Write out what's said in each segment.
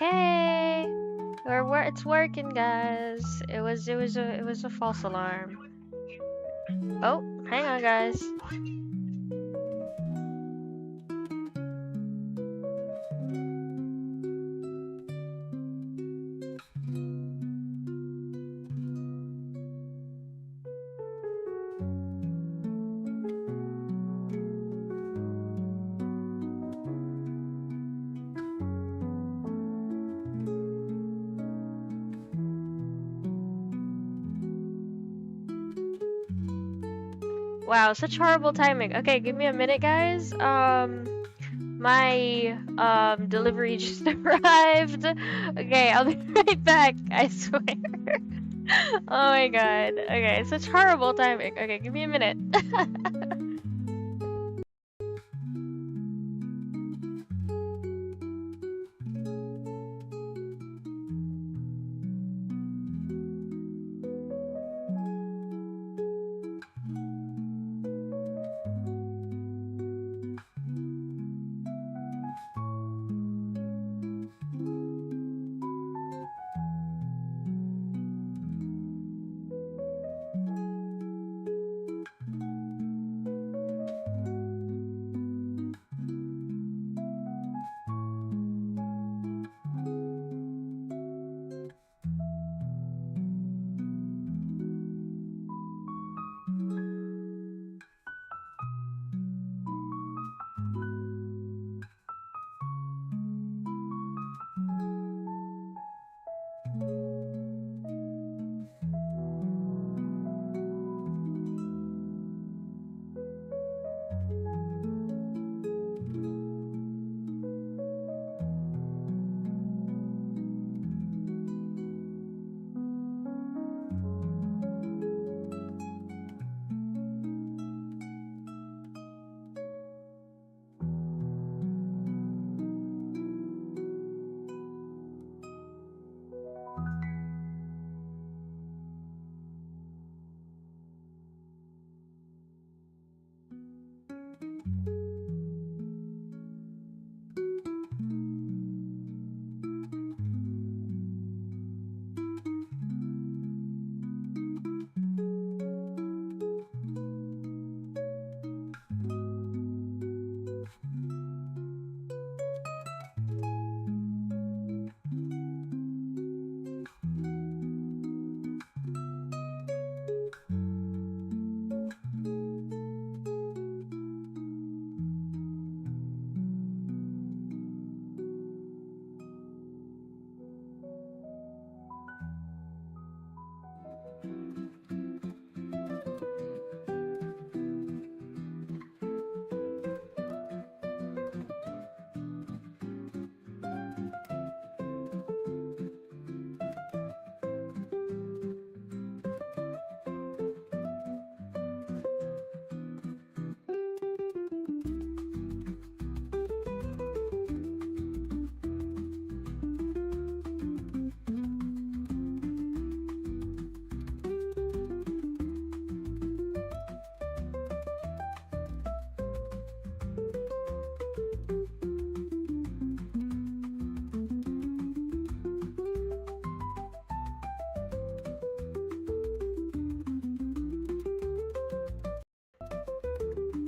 Okay. It's working, guys. It was a false alarm. Oh, hang on, guys. Wow, such horrible timing. Okay, give me a minute, guys. My delivery just arrived. Okay, I'll be right back. I swear. Oh my god. Okay, such horrible timing. Okay, give me a minute.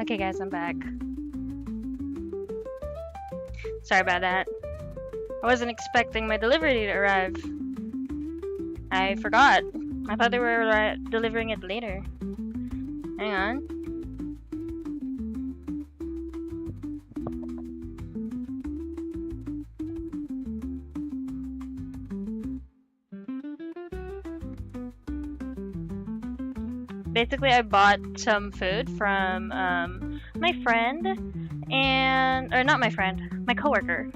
Okay, guys, I'm back. Sorry about that. I wasn't expecting my delivery to arrive. I forgot. I thought they were delivering it later. Hang on. Basically, I bought some food from my friend, or not my friend, my coworker,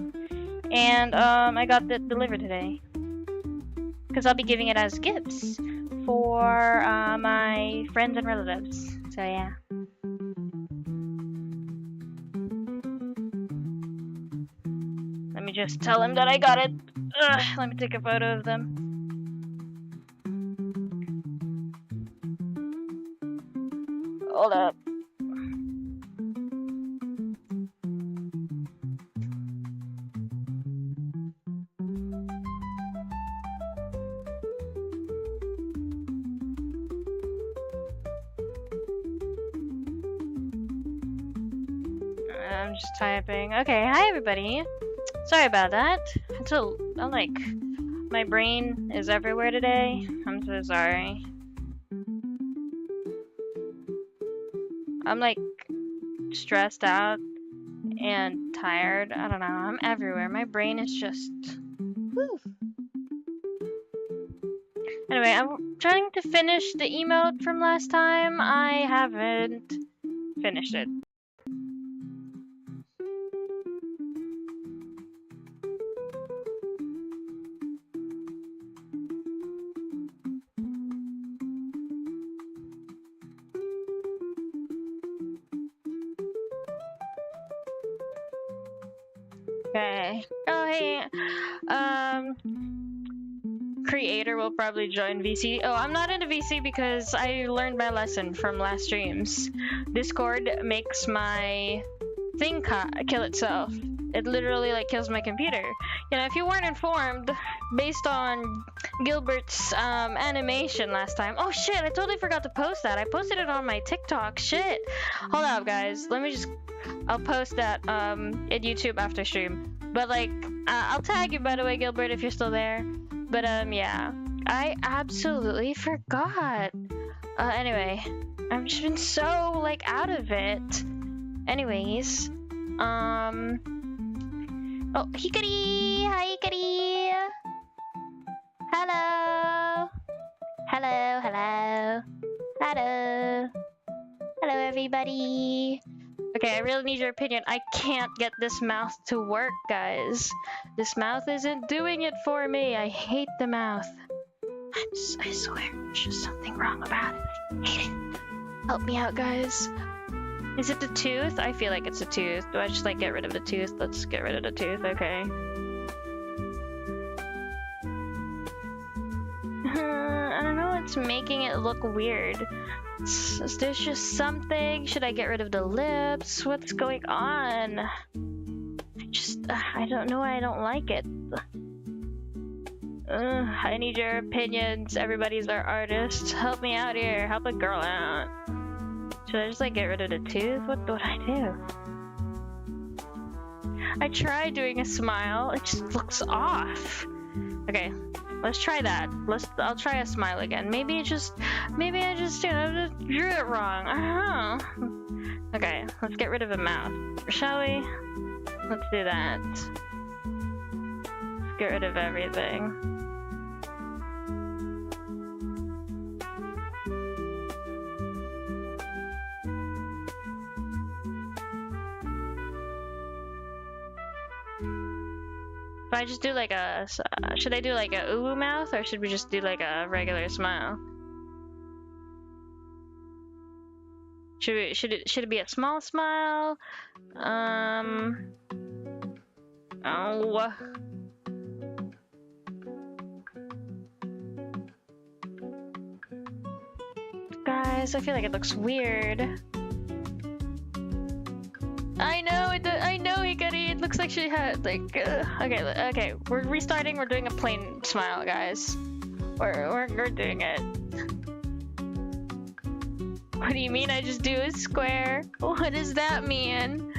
and I got it delivered today. Because I'll be giving it as gifts for my friends and relatives. So yeah. Let me just tell him that I got it. Let me take a photo of them. Hold up. I'm just typing. Okay, hi everybody. Sorry about that. I'm like, my brain is everywhere today. I'm so sorry. I'm like stressed out and tired. I don't know. I'm everywhere. My brain is just. Whew. Anyway, I'm trying to finish the emote from last time. I haven't finished it. Okay. Oh, hey. Creator will probably join VC. Oh, I'm not into VC because I learned my lesson from last streams. Discord makes my thing kill itself. It literally like kills my computer. You know, if you weren't informed, based on Gilbert's animation last time. Oh shit! I totally forgot to post that. I posted it on my TikTok. Shit. Hold up, guys. Let me just. I'll post that in YouTube after stream. But like, I'll tag you by the way, Gilbert, if you're still there. But yeah, I absolutely forgot. Anyway, I've just been so like out of it. Anyways, oh, Hikari! Hi, Hikari! Hello! Hello, hello! Hello! Hello, everybody! Okay, I really need your opinion. I can't get this mouth to work, guys. This mouth isn't doing it for me. I hate the mouth. I swear, there's just something wrong about it. I hate it. Help me out, guys. Is it the tooth? I feel like it's a tooth. Do I just like get rid of the tooth? Let's get rid of the tooth, okay. I don't know what's making it look weird. There's just something. Should I get rid of the lips? What's going on? I don't know. I don't like it. I need your opinions. Everybody's our artist. Help me out here. Help a girl out. Should I just like get rid of the tooth? What would I do? I tried doing a smile. It just looks off. Okay. Let's try that. I'll try a smile again. Maybe I just, you know, drew it wrong. I don't know. Okay, let's get rid of a mouth. Shall we? Let's do that. Let's get rid of everything. If I just do like a, should I do like a ooh mouth or should we just do like a regular smile? Should it be a small smile? Oh. Guys, I feel like it looks weird. I know, Hikari. It looks like she had like. Okay. We're restarting. We're doing a plain smile, guys. We're doing it. What do you mean? I just do a square? What does that mean?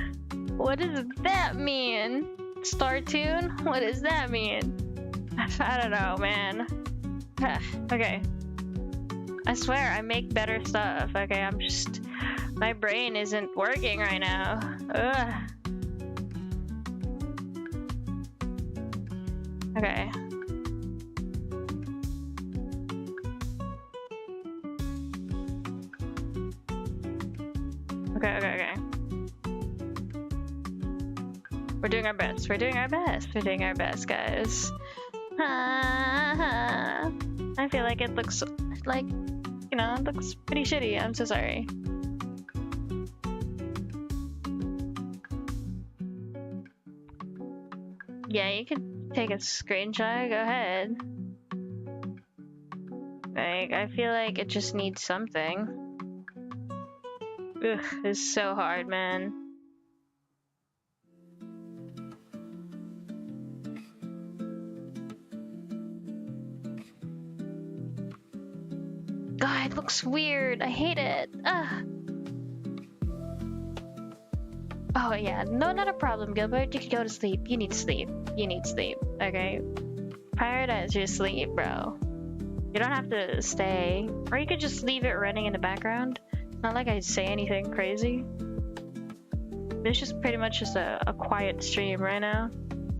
What does that mean? Startoon? What does that mean? I don't know, man. Okay. I swear, I make better stuff. Okay, I'm just. My brain isn't working right now. Ugh. Okay. Okay. We're doing our best. We're doing our best, guys. I feel like it looks like, you know, it looks pretty shitty. I'm so sorry. Yeah, you can take a screenshot. Go ahead. Like, I feel like it just needs something. Ugh, it's so hard, man. God, it looks weird. I hate it. Ugh. Oh, Oh yeah, no, not a problem, Gilbert. You can go to sleep. You need sleep. You need sleep. Okay. Prioritize your sleep, bro. You don't have to stay, or you could just leave it running in the background. It's not like I say anything crazy. It's just pretty much just a quiet stream right now,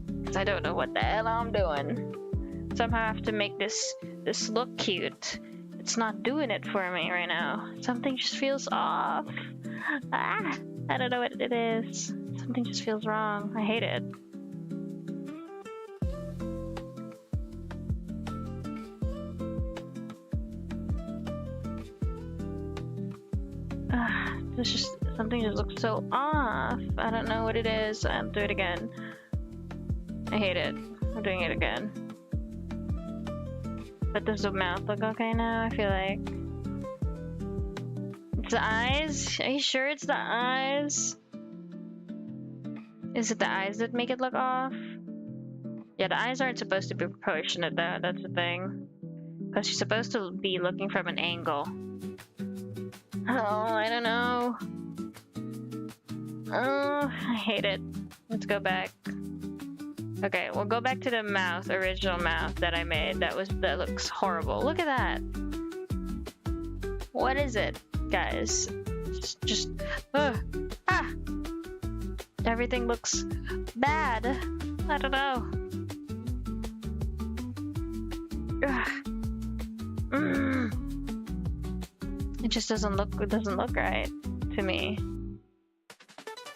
because I don't know what the hell I'm doing. Somehow I have to make this look cute. It's not doing it for me right now. Something just feels off. Ah, I don't know what it is. Something just feels wrong. I hate it. There's just something just looks so off. I don't know what it is. I'll do it again. I hate it. I'm doing it again. But does the mouth look okay now? I feel like it's the eyes. Are you sure it's the eyes? Is it the eyes that make it look off? Yeah, the eyes aren't supposed to be proportionate though. That's the thing. Because you're supposed to be looking from an angle. Oh, I don't know. Oh, I hate it. Let's go back. Okay, we'll go back to the mouth, original mouth that I made. That looks horrible. Look at that. What is it, guys? Just everything looks bad. I don't know. It just doesn't look right to me.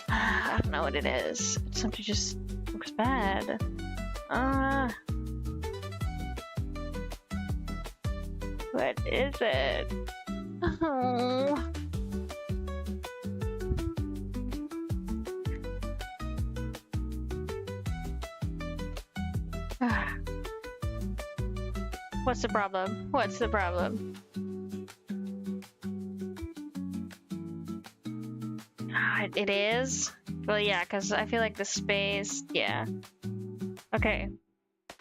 I don't know what it is. Something just looks bad. What is it? Oh. What's the problem? What's the problem? It is? Well, yeah, because I feel like the space, yeah. Okay.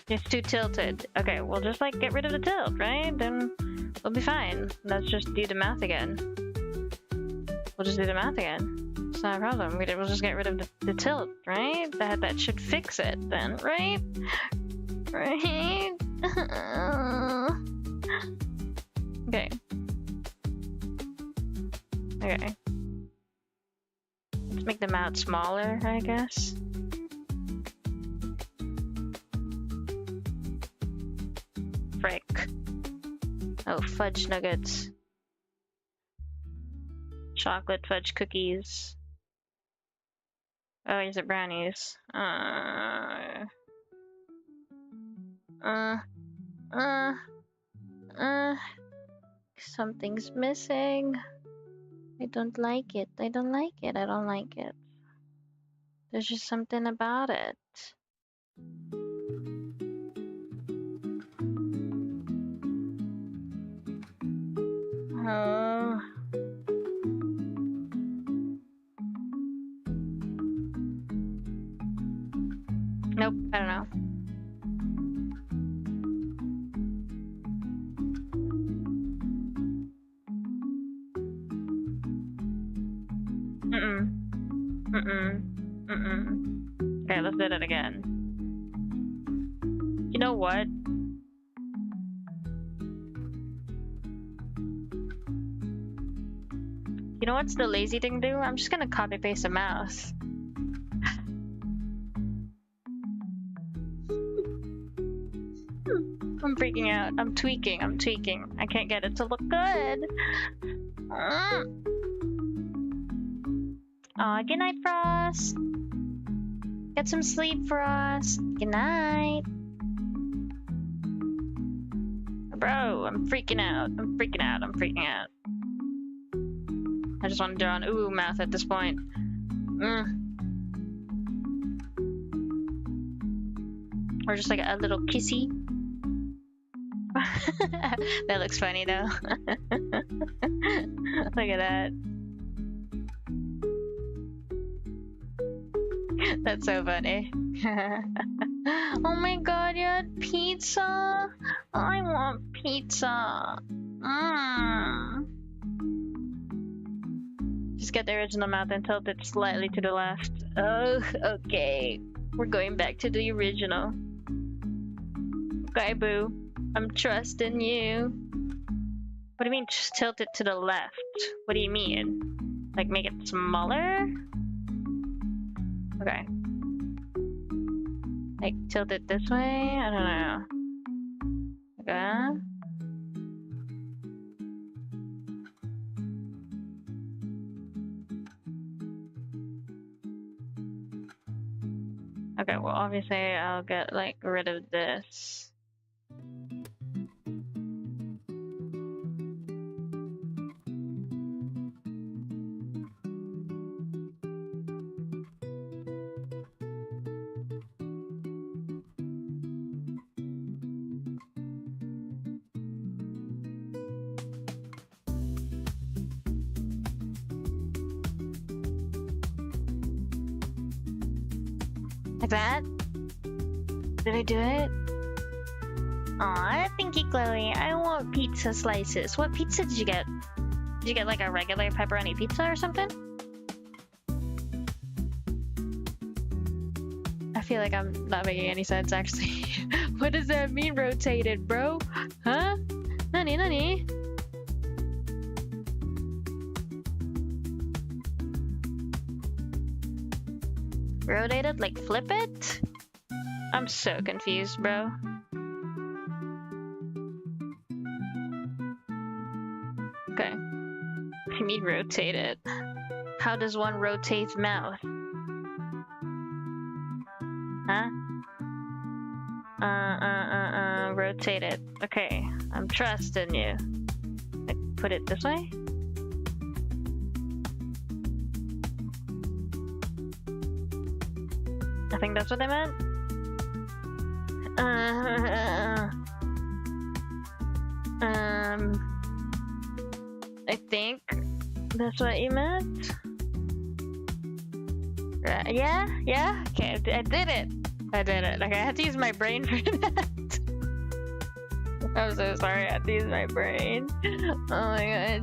It's too tilted. Okay, we'll just like get rid of the tilt, right? Then we'll be fine. Let's just do the mouth again. We'll just do the mouth again. It's not a problem. We'll just get rid of the tilt, right? That should fix it then, right? Right? Okay. Okay. Let's make the mouth smaller, I guess. Frick. Oh, fudge nuggets. Chocolate fudge cookies. Oh, is it brownies? Something's missing. I don't like it. I don't like it. I don't like it. There's just something about it. Oh. Nope, I don't know. Okay, let's do that again. You know what? You know what's the lazy thing to do? I'm just gonna copy paste a mouse. I'm freaking out. I'm tweaking. I can't get it to look good. Aw, good night, Frost. Get some sleep, Frost. Good night. Bro, I'm freaking out. I just want to draw an ooh mouth at this point. Or just like a little kissy. That looks funny though. Look at that. That's so funny. Oh my god, you had pizza? I want pizza. Just get the original mouth and tilt it slightly to the left. Oh, okay. We're going back to the original. Okay, boo. I'm trusting you. What do you mean, just tilt it to the left? What do you mean? Like, make it smaller? Okay. Like, tilt it this way? I don't know. Okay. Okay, well, obviously I'll get, like, rid of this. Like that? Did I do it? Aw, thank you, Chloe. I want pizza slices. What pizza did you get? Did you get like a regular pepperoni pizza or something? I feel like I'm not making any sense, actually. What does that mean, rotated, bro? Huh? Nani, nani? Rotated? Like flip it? I'm so confused, bro. Okay. I mean rotate it. How does one rotate mouth? Huh? Rotate it. Okay, I'm trusting you. Like, put it this way? I think that's what I meant. I think that's what you meant. Yeah. Okay, I did it. Okay, I had to use my brain for that. I'm so sorry. I had to use my brain. Oh my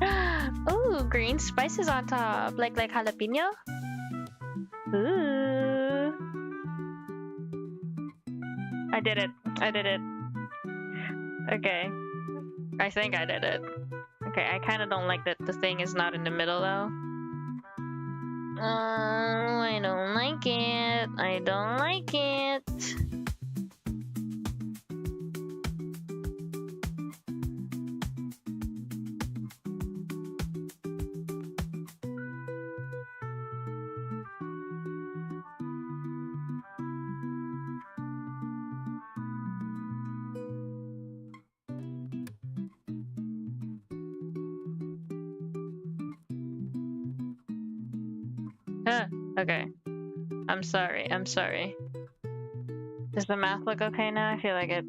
god. Ooh, green spices on top, like jalapeno. Ooh. I did it. Okay. I think I did it. Okay, I kind of don't like that the thing is not in the middle though. I don't like it. I don't like it. Okay. I'm sorry. Does the math look okay now? I feel like it.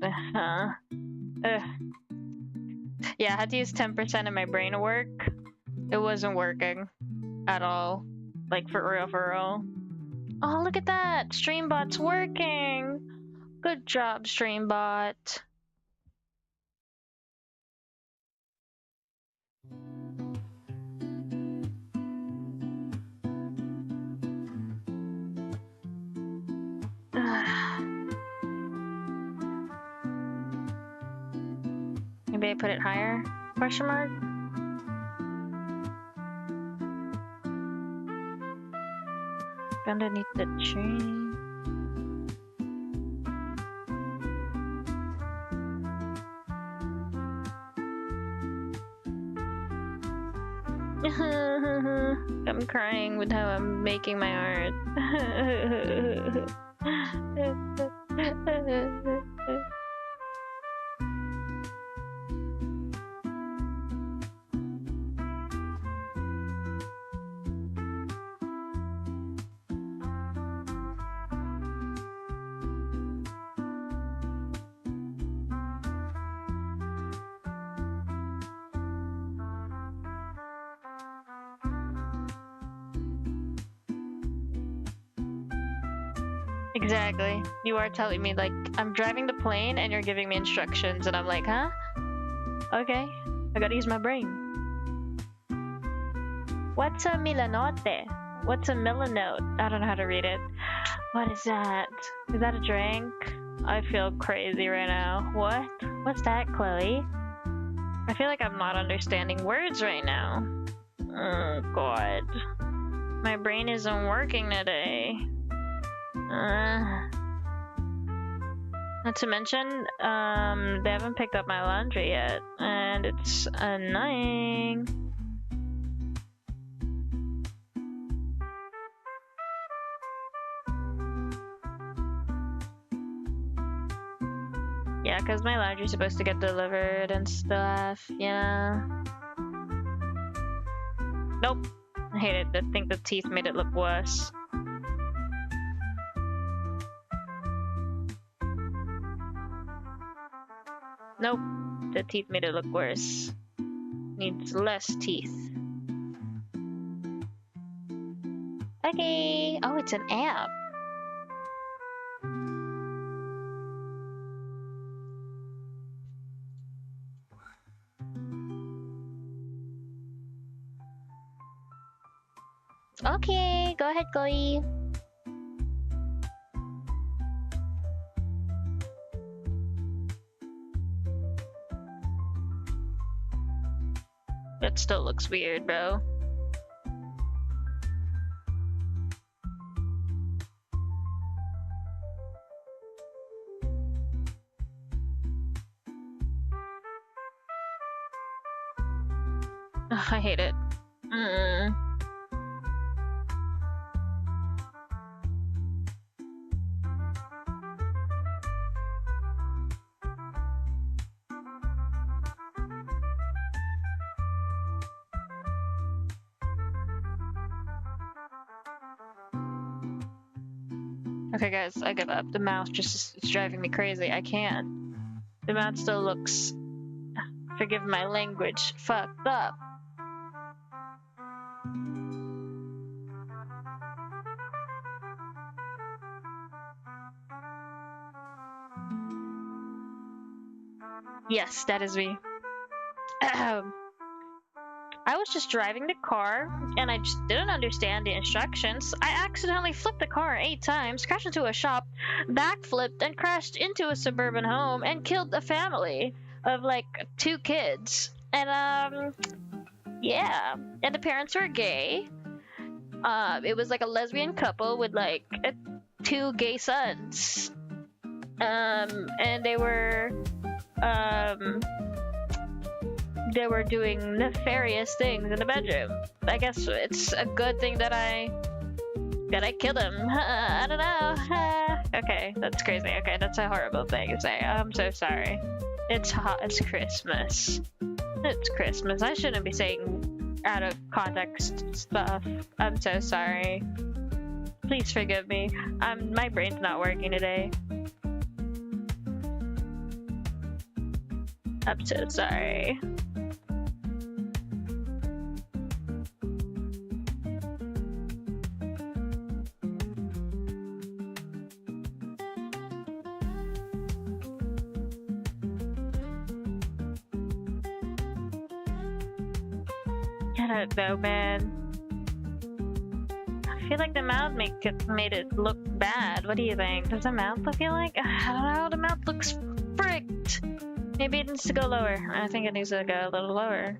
Yeah, I had to use 10% of my brain to work. It wasn't working at all. Like, for real. Oh, look at that! Streambot's working! Good job, Streambot. Maybe I put it higher? Question mark? Underneath the tree. I'm crying with how I'm making my art. Exactly. You are telling me, like, I'm driving the plane and you're giving me instructions, and I'm like, huh? Okay. I gotta use my brain. What's a milanote? What's a milanote? I don't know how to read it. What is that? Is that a drink? I feel crazy right now. What? What's that, Chloe? I feel like I'm not understanding words right now. Oh god. My brain isn't working today. Not to mention, they haven't picked up my laundry yet, and it's annoying. Yeah, because my laundry's supposed to get delivered and stuff, yeah. Nope. I hate it. I think the teeth made it look worse. Nope. The teeth made it look worse. Needs less teeth. Okay. Oh, it's an app. Okay, go ahead, Chloe. That still looks weird, bro. Ugh, I hate it. Okay guys, I give up. The mouse just is driving me crazy. I can't. The mouse still looks, forgive my language, fucked up. Yes, that is me. I was just driving the car, and I just didn't understand the instructions. I accidentally flipped the car 8 times, crashed into a shop, backflipped, and crashed into a suburban home, and killed a family of, like, 2 kids. And, yeah. And the parents were gay. It was, like, a lesbian couple with, like, 2 gay sons. And they were doing nefarious things in the bedroom. I guess it's a good thing that I killed him. I don't know. Okay, that's crazy. Okay, that's a horrible thing to say. I'm so sorry. It's hot. It's Christmas. It's Christmas. I shouldn't be saying out of context stuff. I'm so sorry. Please forgive me. My brain's not working today. I'm so sorry. I don't know, man. I feel like the mouth made it look bad. What do you think? Does the mouth feel like? I don't know. The mouth looks fricked. Maybe it needs to go lower. I think it needs to go a little lower.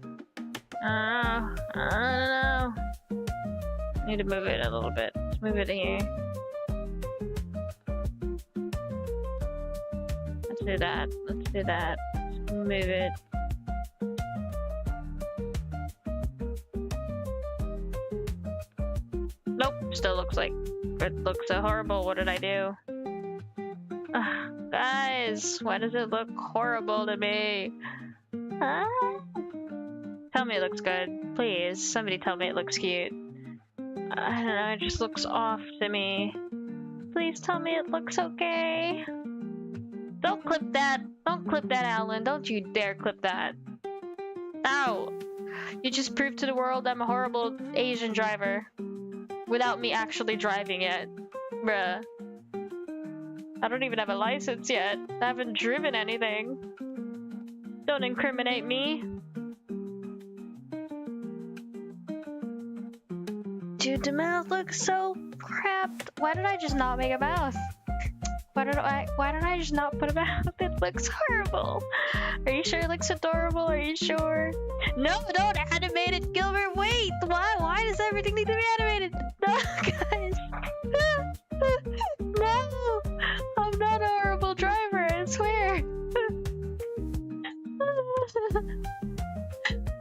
I don't know. Need to move it a little bit. Let's move it here. Let's do that. Let's do that. Let's move it. Nope, still looks like it looks so horrible. What did I do? Ugh, guys, why does it look horrible to me? Huh? Tell me it looks good. Please, somebody tell me it looks cute. I don't know, it just looks off to me. Please tell me it looks okay. Don't clip that. Don't clip that, Alan. Don't you dare clip that. Ow. You just proved to the world I'm a horrible Asian driver. Without me actually driving it. Bruh. I don't even have a license yet. I haven't driven anything. Don't incriminate me. the mouth looks so crap. Why did I just not make a mouth? Why did I just not put a mouth? It looks horrible. Are you sure it looks adorable? Are you sure? No, don't animate it, Gilbert. Wait, why does everything need to be animated? No, guys. No, I'm not a horrible driver, I swear.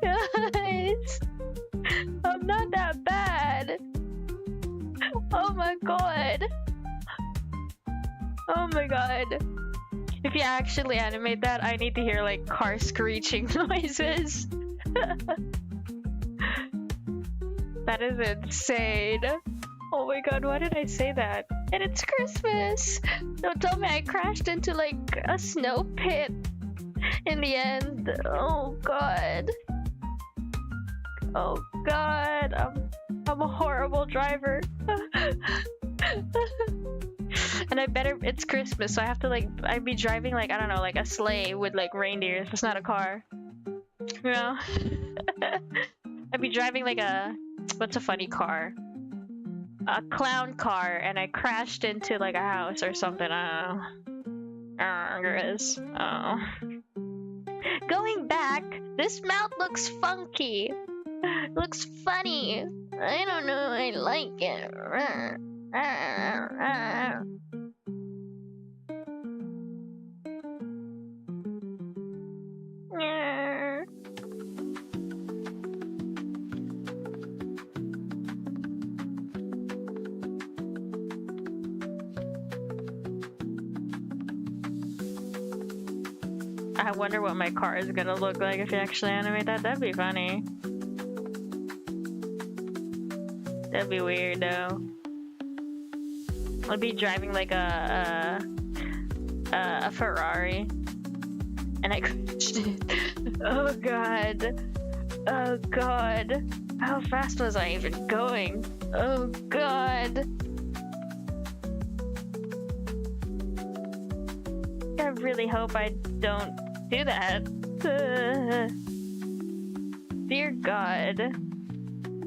Guys, I'm not that bad. Oh my god. Oh my god. If you actually animate that, I need to hear like car screeching noises. That is insane. Oh my god, why did I say that? And it's Christmas! Don't tell me I crashed into like a snow pit in the end. Oh god. Oh god, I'm a horrible driver. And it's Christmas, so I have to like, I'd be driving like, I don't know, like a sleigh with like reindeers. It's not a car. You know? I'd be driving like what's a funny car? A clown car, and I crashed into like a house or something. I don't know. Guys. Oh. Going back, this mouth looks funky. It looks funny. I don't know, I like it. I wonder what my car is gonna look like if you actually animate that. That'd be funny. That'd be weird though. I'd be driving like a Ferrari, and I crashed it. Oh god. Oh god. How fast was I even going? Oh god. I really hope I don't do that. Dear god.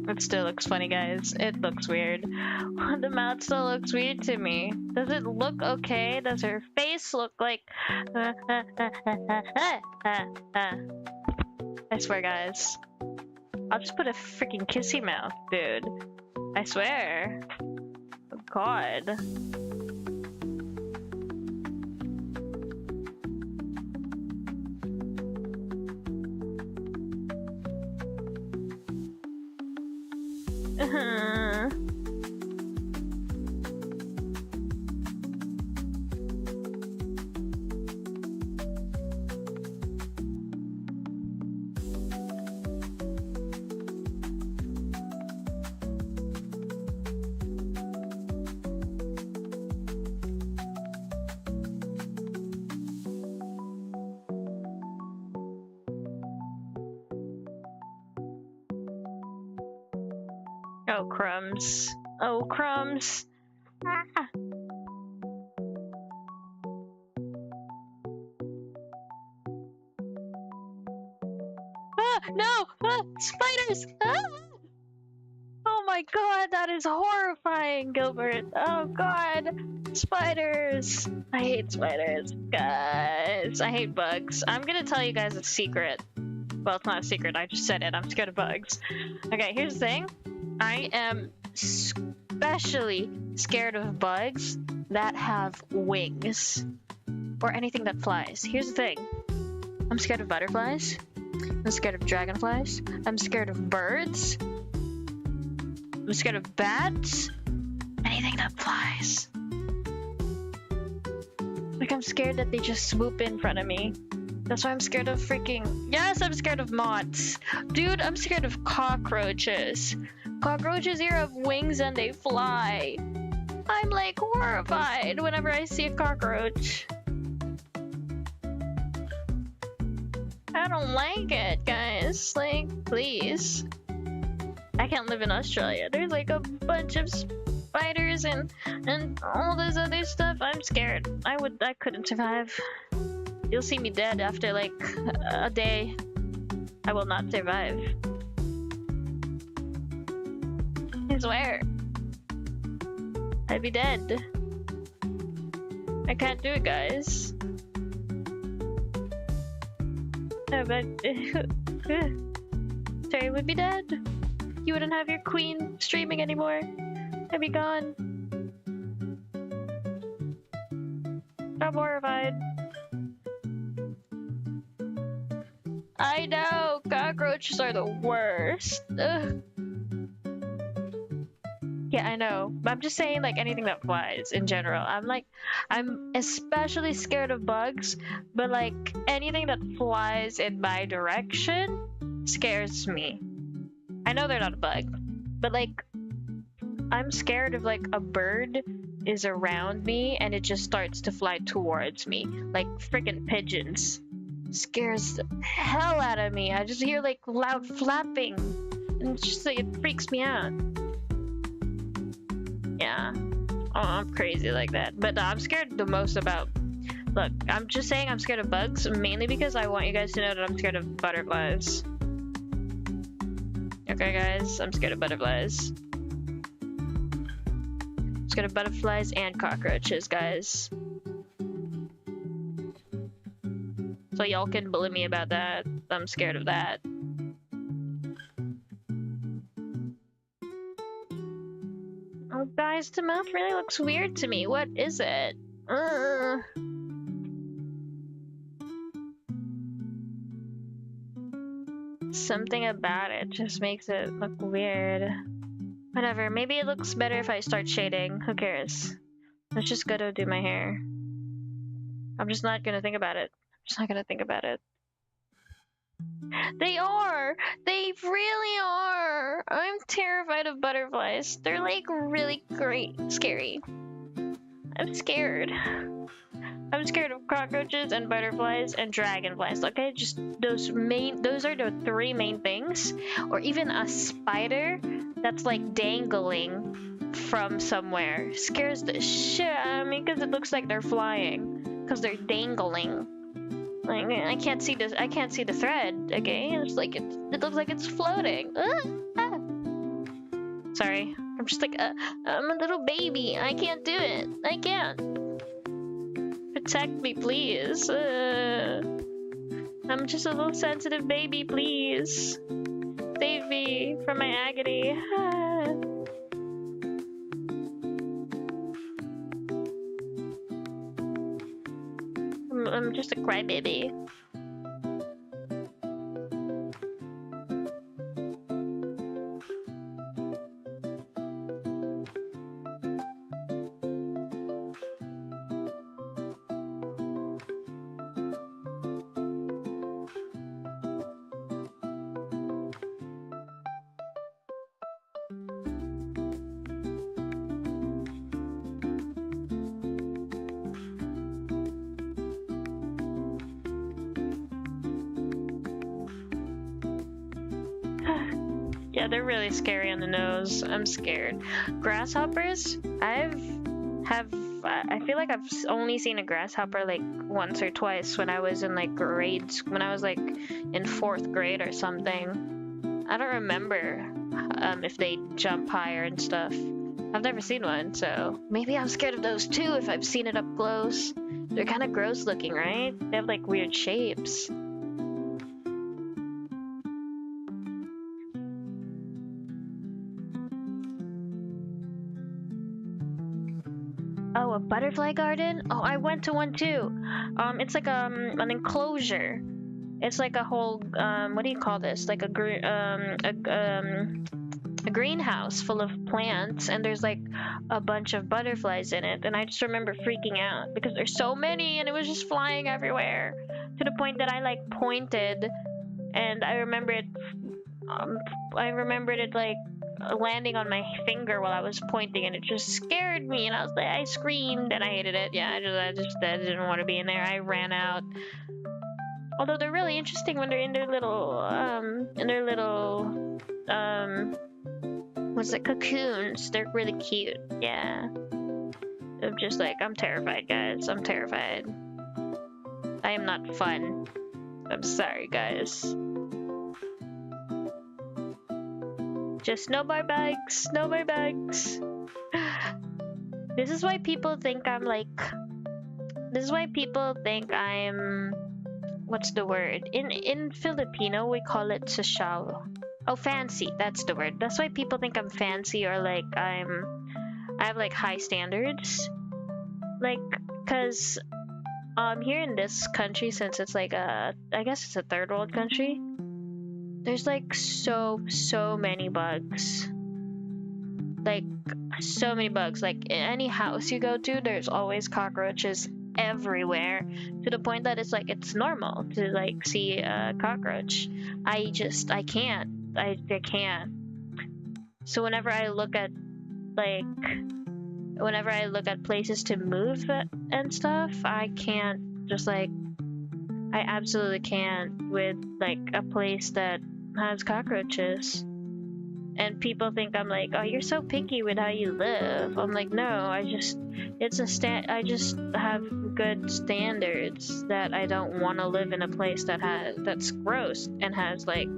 It still looks funny, guys. It looks weird. The mouth still looks weird to me. Does it look okay? Does her face look like... I swear, guys. I'll just put a freaking kissy mouth, dude. I swear. Oh, god. Oh, crumbs. Oh, crumbs. Ah. Ah, no! Ah, spiders! Ah! Oh my god, that is horrifying, Gilbert. Oh god. Spiders. I hate spiders. Guys, I hate bugs. I'm gonna tell you guys a secret. Well, it's not a secret, I just said it. I'm scared of bugs. Okay, here's the thing. I am especially scared of bugs that have wings or anything that flies. Here's the thing. I'm scared of butterflies. I'm scared of dragonflies. I'm scared of birds. I'm scared of bats. Anything that flies. Like, I'm scared that they just swoop in front of me. That's why I'm scared of freaking... Yes, I'm scared of moths. Dude, I'm scared of cockroaches. Cockroaches here have wings and they fly. I'm like horrified whenever I see a cockroach. I don't like it, guys. Like, please. I can't live in Australia. There's like a bunch of spiders and all this other stuff. I'm scared. I couldn't survive. You'll see me dead after like a day. I will not survive. I swear. I'd be dead. I can't do it, guys. No, but Terry would be dead. You wouldn't have your queen streaming anymore. I'd be gone. I'm horrified. I know! Cockroaches are the worst. Ugh. Yeah, I know. But I'm just saying, like, anything that flies in general. I'm especially scared of bugs, but like, anything that flies in my direction scares me. I know they're not a bug, but like, I'm scared of like a bird is around me and it just starts to fly towards me. Like freaking pigeons. Scares the hell out of me. I just hear like loud flapping and it's just like, it freaks me out. Yeah. Oh, I'm crazy like that. But I'm scared the most about... Look, I'm just saying I'm scared of bugs, mainly because I want you guys to know that I'm scared of butterflies. Okay, guys? I'm scared of butterflies. I'm scared of butterflies and cockroaches, guys. So y'all can bully me about that. I'm scared of that. Oh, guys, the mouth really looks weird to me. What is it? Something about it just makes it look weird. Whatever, maybe it looks better if I start shading. Who cares? Let's just go to do my hair. I'm just not gonna think about it. I'm just not gonna think about it. They are! They really are! I'm terrified of butterflies. They're like really scary. I'm scared. I'm scared of cockroaches and butterflies and dragonflies. Okay, just those are the three main things. Or even a spider that's like dangling from somewhere. Scares the shit out of me because it looks like they're flying. Because they're dangling. Like, I can't see this. I can't see the thread. Okay, it's like it looks like it's floating. Sorry, I'm just like I'm a little baby. I can't do it. I can't. Protect me, please. I'm just a little sensitive baby. Please save me from my agony. I'm just a crybaby. Yeah, they're really scary on the nose. I'm scared. Grasshoppers, I feel like I've only seen a grasshopper like once or twice when I was in like grades, when I was like in 4th grade or something. I don't remember if they jump higher and stuff. I've never seen one, so maybe I'm scared of those too if I've seen it up close. They're kind of gross looking, right? They have like weird shapes. Oh, a butterfly garden? Oh, I went to one too. It's like an enclosure. It's like a whole what do you call this? Like a greenhouse full of plants, and there's like a bunch of butterflies in it. And I just remember freaking out because there's so many, and it was just flying everywhere to the point that I like pointed, and I remember it. I remembered it like landing on my finger while I was pointing, and it just scared me, and I was like, I screamed and I hated it. Yeah, I didn't want to be in there. I ran out. Although they're really interesting when they're in their little what's it, cocoons. They're really cute. Yeah. I'm just like, I'm terrified, guys. I'm terrified. I am not fun. I'm sorry, guys. Just no more bugs. No more bugs. This is why people think I'm like. This is why people think I'm. What's the word? In Filipino, we call it social. Oh, fancy. That's the word. That's why people think I'm fancy or like I have like high standards. Like, cause here in this country, since it's like I guess it's a third world country, there's like so many bugs. Like so many bugs. Like in any house you go to, there's always cockroaches everywhere, to the point that it's like it's normal to like see a cockroach. I can't. I can't. So whenever I look at places to move and stuff, I can't just like I absolutely can't with like a place that has cockroaches. And people think I'm like, oh, you're so picky with how you live. I'm like, no, I just have good standards that I don't want to live in a place that's gross and has like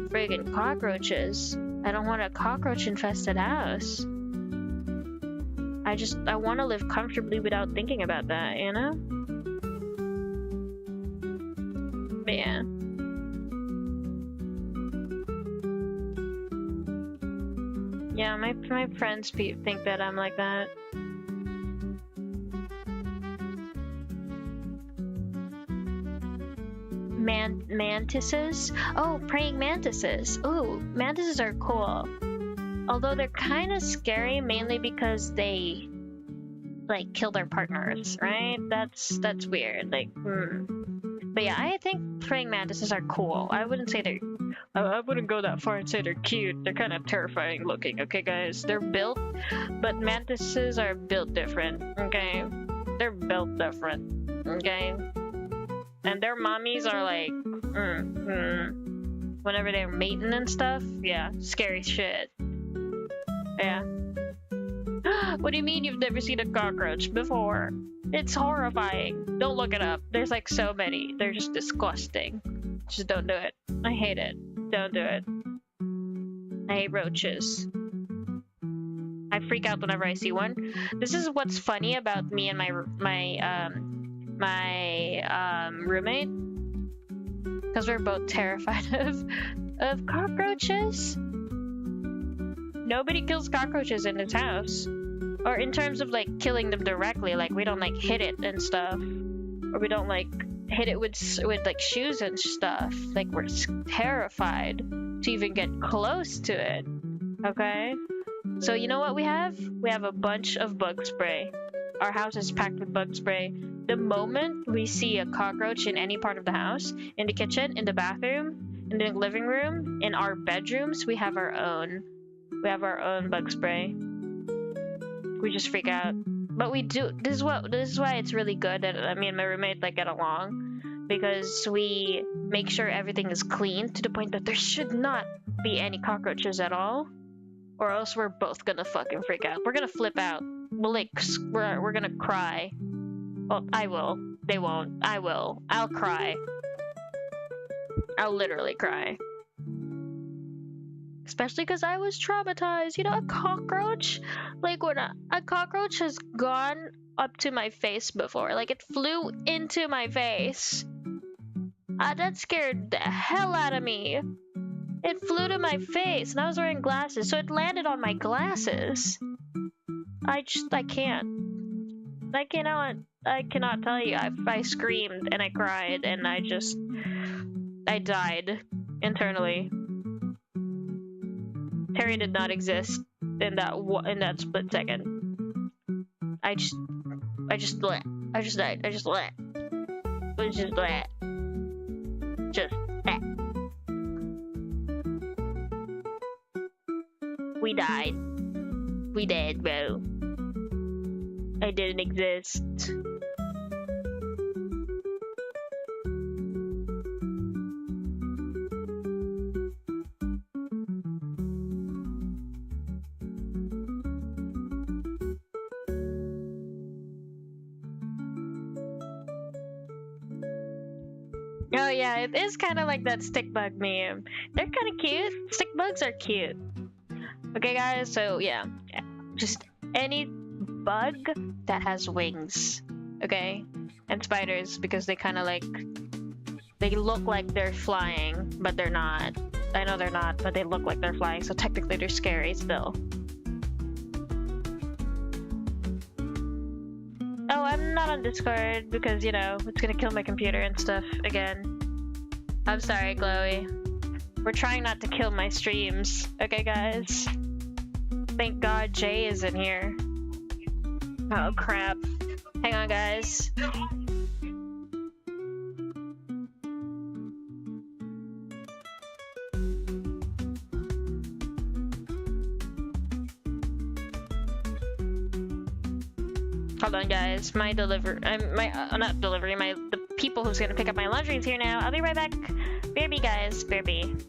friggin' cockroaches. I don't want a cockroach infested house. I want to live comfortably without thinking about that, you know? But yeah. Yeah, my friends think that I'm like that. Mantises? Oh, praying mantises. Ooh, mantises are cool. Although they're kind of scary, mainly because they like kill their partners, right? That's weird. Like, But yeah, I think praying mantises are cool. I wouldn't say they're. I wouldn't go that far and say they're cute. They're kind of terrifying looking. Okay, guys, they're built, but mantises are built different. Okay, they're built different. Okay, and their mommies are like, whenever they're mating and stuff. Yeah, scary shit. Yeah. What do you mean you've never seen a cockroach before? It's horrifying. Don't look it up. There's like so many. They're just disgusting. Just don't do it. I hate it. Don't do it. I hate roaches. I freak out whenever I see one. This is what's funny about me and my roommate, because we're both terrified of cockroaches. Nobody kills cockroaches in this house, or in terms of like killing them directly. Like we don't like hit it and stuff, or we don't like hit it with like shoes and stuff. Like we're terrified to even get close to it. Okay, so you know what we have? We have a bunch of bug spray. Our house is packed with bug spray. The moment we see a cockroach in any part of the house, in the kitchen, in the bathroom, in the living room, in our bedrooms, we have our own bug spray. We just freak out. But we do. This is why it's really good that me and my roommate like get along, because we make sure everything is clean to the point that there should not be any cockroaches at all, or else we're both gonna fucking freak out. We're gonna flip out. We're gonna cry. Well, I will. They won't. I will. I'll cry. I'll literally cry. Especially because I was traumatized. You know, a cockroach? Like, when a cockroach has gone up to my face before. Like, it flew into my face. That scared the hell out of me. It flew to my face, and I was wearing glasses, so it landed on my glasses. I can't. I cannot tell you. I screamed, and I cried, and I died internally. Terry did not exist in that split second. I just died. We died. We dead, bro. I didn't exist. Oh yeah, it is kind of like that stick bug meme. They're kind of cute. Stick bugs are cute. Okay guys, so yeah, just any bug that has wings, okay? And spiders, because they kind of like, they look like they're flying, but they're not. I know they're not, but they look like they're flying, so technically they're scary still. Oh, I'm not on Discord because, you know, it's gonna kill my computer and stuff again. I'm sorry, Chloe. We're trying not to kill my streams, okay, guys? Thank God Jay is in here. Oh, crap. Hang on, guys. Hold on, guys. My the people who's gonna pick up my laundry is here now. I'll be right back. BRB, guys. BRB.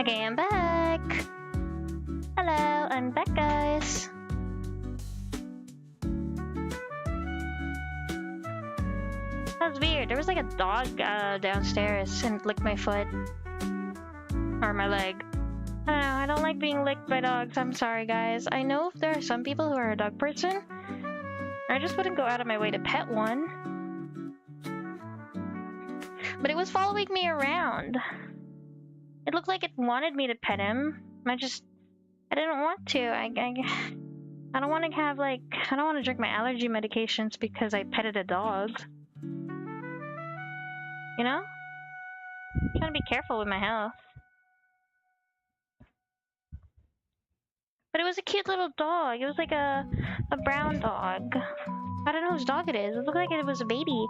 Okay, I'm back. Hello, I'm back, guys. That was weird. There was like a dog downstairs and licked my foot. Or my leg. I don't know, I don't like being licked by dogs. I'm sorry, guys. I know if there are some people who are a dog person. I just wouldn't go out of my way to pet one. But it was following me around. It looked like it wanted me to pet him. I didn't want to. I don't want to have I don't want to drink my allergy medications because I petted a dog. You know? I'm trying to be careful with my health. But it was a cute little dog. It was like a brown dog. I don't know whose dog it is. It looked like it was a baby.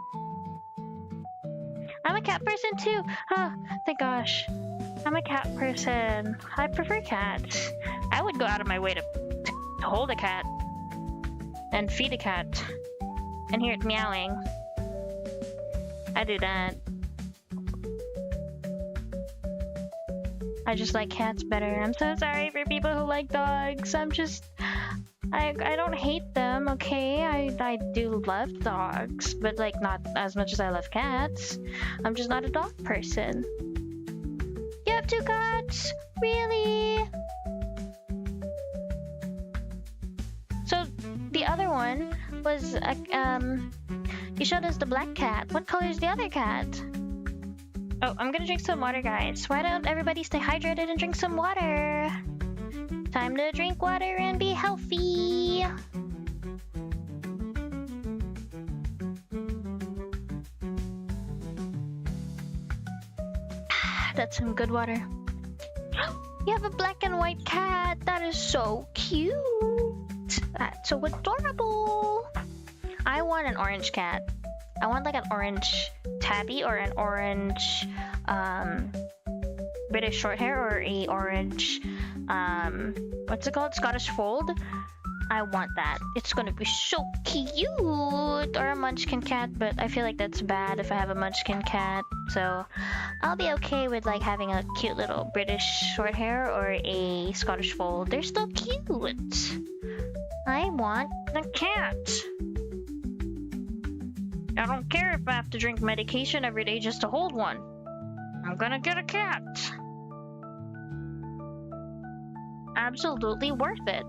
I'm a cat person too. Oh, thank gosh. I'm a cat person. I prefer cats. I would go out of my way to hold a cat and feed a cat and hear it meowing. I do that. I just like cats better. I'm so sorry for people who like dogs. I don't hate them, okay? I do love dogs, but like not as much as I love cats. I'm just not a dog person. You have 2 cats? Really? So the other one was you showed us the black cat. What color is the other cat? Oh, I'm gonna drink some water, guys. Why don't everybody stay hydrated and drink some water? Time to drink water and be healthy. That's some good water. You have a black and white cat. That is so cute. That's so adorable. I want an orange cat. I want like an orange tabby or an orange British Shorthair or a orange what's it called? Scottish Fold. I want that. It's gonna be so cute. Or a Munchkin cat, but I feel like that's bad if I have a Munchkin cat. So I'll be okay with like having a cute little British Shorthair or a Scottish Fold. They're still cute. I want a cat. I don't care if I have to drink medication every day just to hold one. I'm gonna get a cat. Absolutely worth it.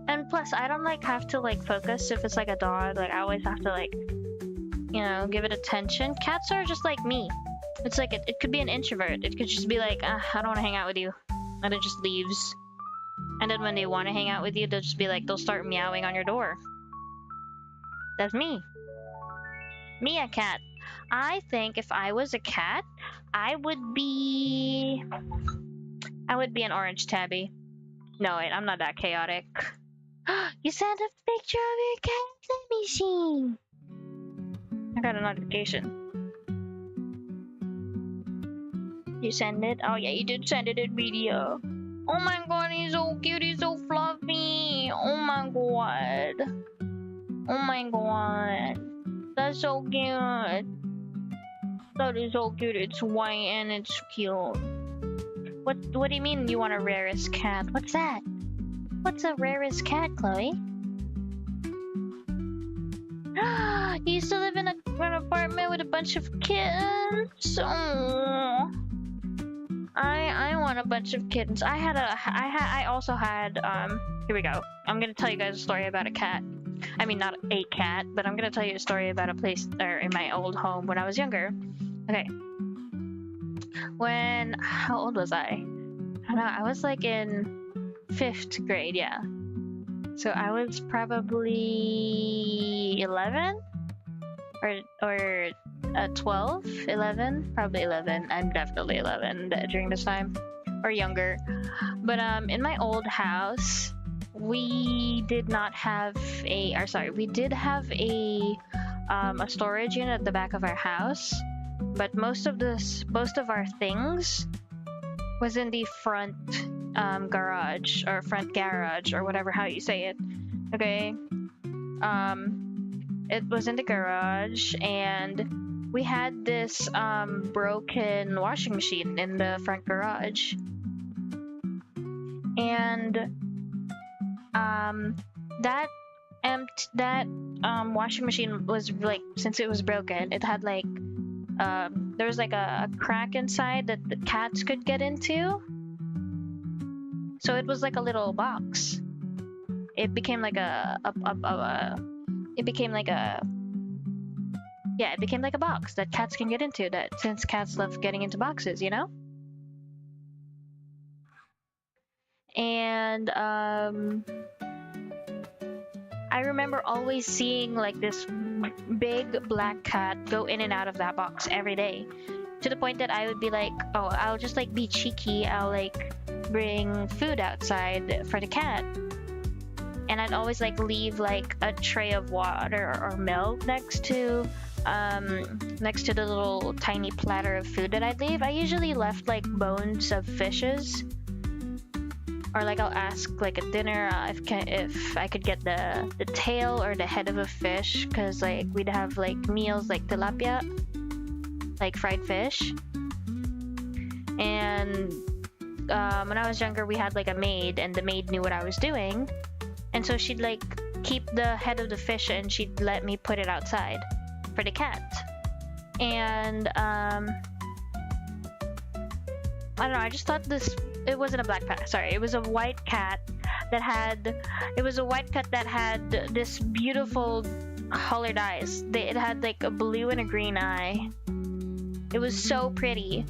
And plus, I don't like have to like focus if it's like a dog. Like I always have to like, you know, give it attention. Cats are just like me. It's like it could be an introvert. It could just be like, I don't want to hang out with you, and it just leaves. And then when they want to hang out with you, they'll just be like, they'll start meowing on your door. That's me. Me, a cat. I think if I was a cat, I would be an orange tabby. No, wait, I'm not that chaotic. You sent a picture of your cat? Let me see. I got a notification. You send it? Oh yeah, you did send it in video. Oh my god, he's so cute, he's so fluffy. Oh my god. Oh my god. That's so cute. That is so cute. It's white and it's cute. What do you mean you want a rarest cat? What's that? What's a rarest cat, Chloe? You used to live in an apartment with a bunch of kittens. Oh, I want a bunch of kittens. I also had here we go. I'm gonna tell you guys a story about a cat. I mean, not a cat, but I'm gonna tell you a story about a place or in my old home when I was younger. Okay. How old was I? I don't know. I was like in 5th grade, yeah. So I was probably 11 or 12, 11, probably 11. I'm definitely 11 during this time or younger. But in my old house, we did not have we did have a storage unit at the back of our house, but most of our things was in the front garage or front garage or whatever how you say it. Okay. It was in the garage, and we had this broken washing machine in the front garage, and that washing machine was like, since it was broken, it had like there was like a crack inside that the cats could get into, so it was like a little box. It became like a box that cats can get into, that since cats love getting into boxes, you know? And I remember always seeing like this big black cat go in and out of that box every day, to the point that I would be like, oh, I'll just like be cheeky, I'll like bring food outside for the cat, and I'd always like leave like a tray of water or milk next to the little tiny platter of food that I'd leave. I usually left like bones of fishes, or like I'll ask like at dinner if I could get the tail or the head of a fish, because like we'd have like meals like tilapia, like fried fish. And when I was younger, we had like a maid, and the maid knew what I was doing, and so she'd like keep the head of the fish and she'd let me put it outside for the cat. And I don't know, I just thought it wasn't a black cat, sorry, it was a white cat that had this beautiful colored eyes. It had like a blue and a green eye. It was so pretty,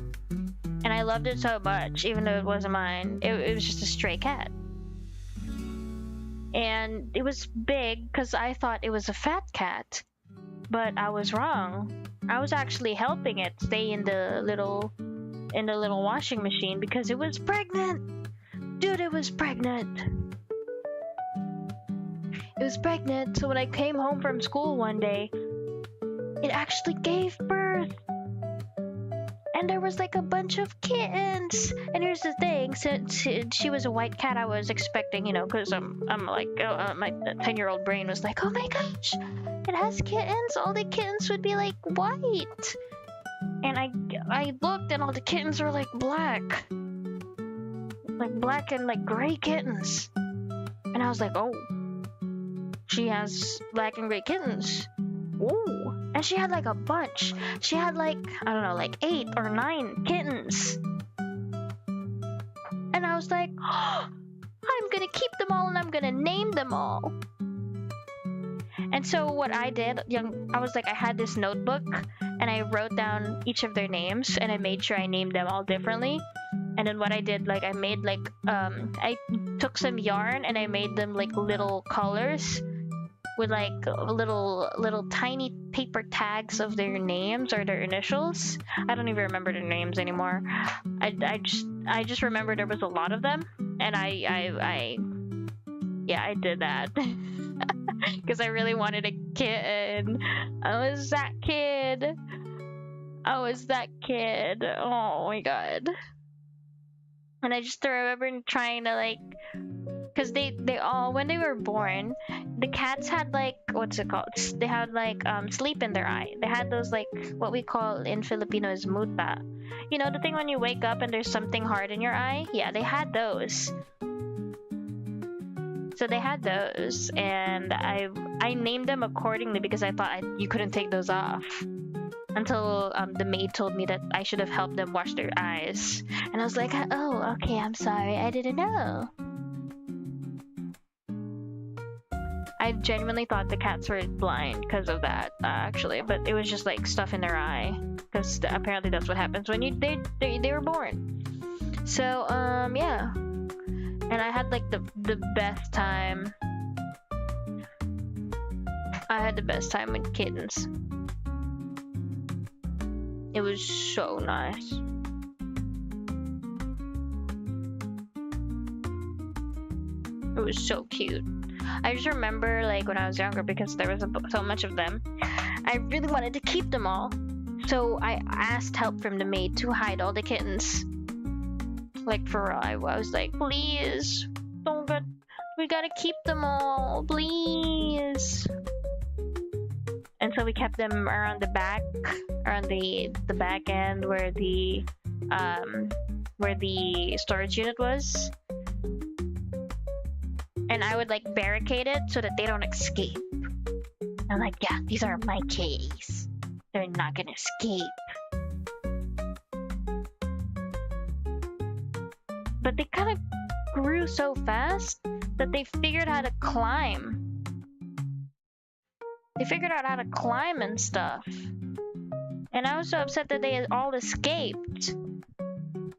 and I loved it so much, even though it wasn't mine. It was just a stray cat. And it was big because I thought it was a fat cat, but I was wrong. I was actually helping it stay in the little washing machine because it was pregnant. Dude, it was pregnant. It was pregnant, so when I came home from school one day, it actually gave birth. And there was like a bunch of kittens. And here's the thing, since she was a white cat, I was expecting, you know, because I'm like, my 10-year-old brain was like, oh my gosh, it has kittens. All the kittens would be like white. And I looked, and all the kittens were like black and like gray kittens. And I was like, oh, she has black and gray kittens. Ooh. And she had like a bunch. She had like, I don't know, like 8 or 9 kittens. And I was like, oh, I'm gonna keep them all and I'm gonna name them all. And so what I did, I was like, I had this notebook and I wrote down each of their names, and I made sure I named them all differently. And then what I did, like I made like, I took some yarn and I made them like little collars with like little tiny paper tags of their names or their initials. I don't even remember their names anymore. I just remember there was a lot of them, and I did that because I really wanted a kitten. I was that kid. Oh my god. And I just remember trying to like, because they all, when they were born, the cats had like, what's it called? They had like sleep in their eye. They had those like what we call in Filipino is muta. You know, the thing when you wake up and there's something hard in your eye? Yeah, they had those. So they had those, and I named them accordingly because I thought you couldn't take those off. Until the maid told me that I should have helped them wash their eyes. And I was like, oh, okay, I'm sorry, I didn't know. I genuinely thought the cats were blind because of that, actually, but it was just like stuff in their eye, because apparently that's what happens when they were born. So yeah, and I had like the best time. I had the best time with kittens. It was so nice. It was so cute. I just remember like when I was younger, because there was so much of them, I really wanted to keep them all. So I asked help from the maid to hide all the kittens. Like for real, I was like, please, we gotta keep them all, please. And so we kept them around the back, around the back end where the storage unit was. And I would like barricade it so that they don't escape. I'm like, yeah, these are my kitties. They're not gonna escape. But they kind of grew so fast that they figured how to climb. They figured out how to climb and stuff. And I was so upset that they all escaped.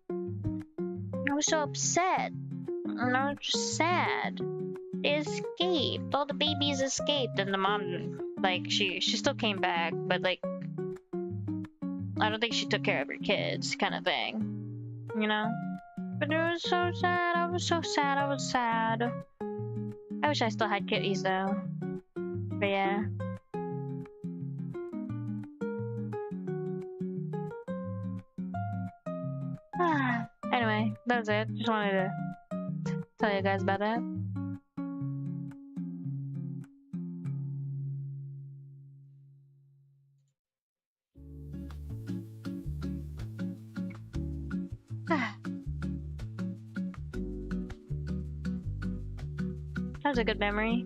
I was so upset. And I was just sad. They escaped. All the babies escaped. And the mom, like, she still came back. But, like, I don't think she took care of her kids, kind of thing. You know? But it was so sad. I was so sad. I was sad. I wish I still had kitties though. But yeah. Anyway, that's it. Just wanted to tell you guys about that. That was a good memory.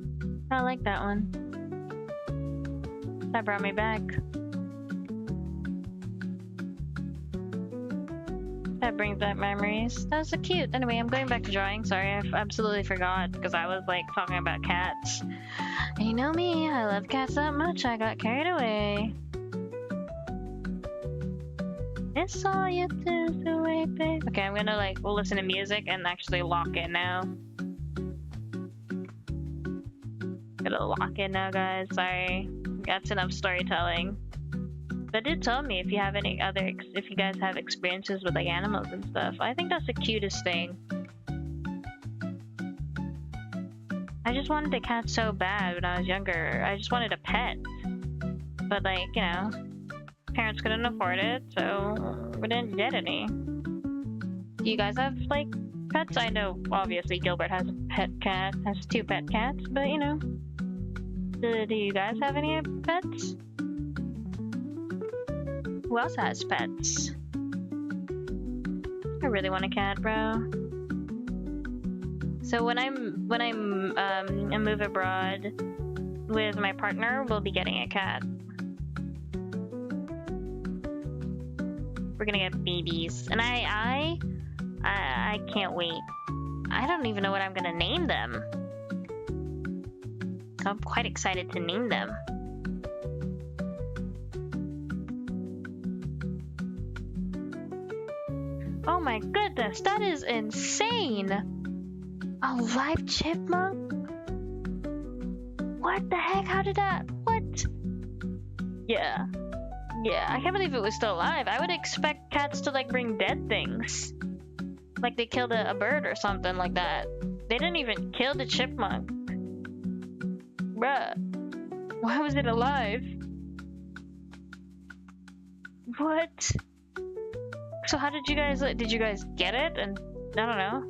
I like that one. That brought me back. That brings back memories. That was so cute. Anyway, I'm going back to drawing. Sorry, I absolutely forgot because I was like talking about cats. And you know me, I love cats that much. I got carried away. It's all you do to wait, babe. Okay, I'm gonna like listen to music and actually lock it now. Gotta lock it now, guys. Sorry, that's enough storytelling. But do tell me if you have any other, if you guys have experiences with like animals and stuff. I think that's the cutest thing. I just wanted a cat so bad when I was younger. I just wanted a pet. But like, you know, parents couldn't afford it, so we didn't get any. Do you guys have like pets? I know obviously Gilbert has a pet cat, has 2 pet cats, but you know. Do you guys have any pets? Who else has pets? I really want a cat, bro. So when I move abroad with my partner, we'll be getting a cat. We're gonna get babies, and I can't wait. I don't even know what I'm gonna name them. I'm quite excited to name them. Oh my goodness, that is insane! A live chipmunk? What the heck? How did that? What? Yeah. Yeah, I can't believe it was still alive. I would expect cats to like bring dead things. Like they killed a bird or something like that. They didn't even kill the chipmunk. Bruh. Why was it alive? What? So how did you guys get it? And I don't know,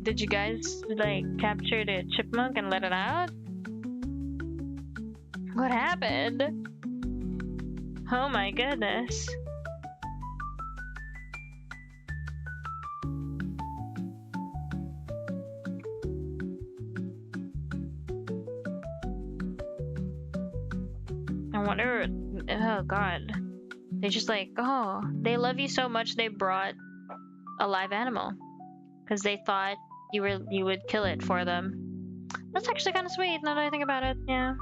did you guys like capture the chipmunk and let it out? What happened? Oh my goodness. I wonder, oh god. They just like, oh, they love you so much they brought a live animal. Because they thought you would kill it for them. That's actually kind of sweet now that I think about it, yeah.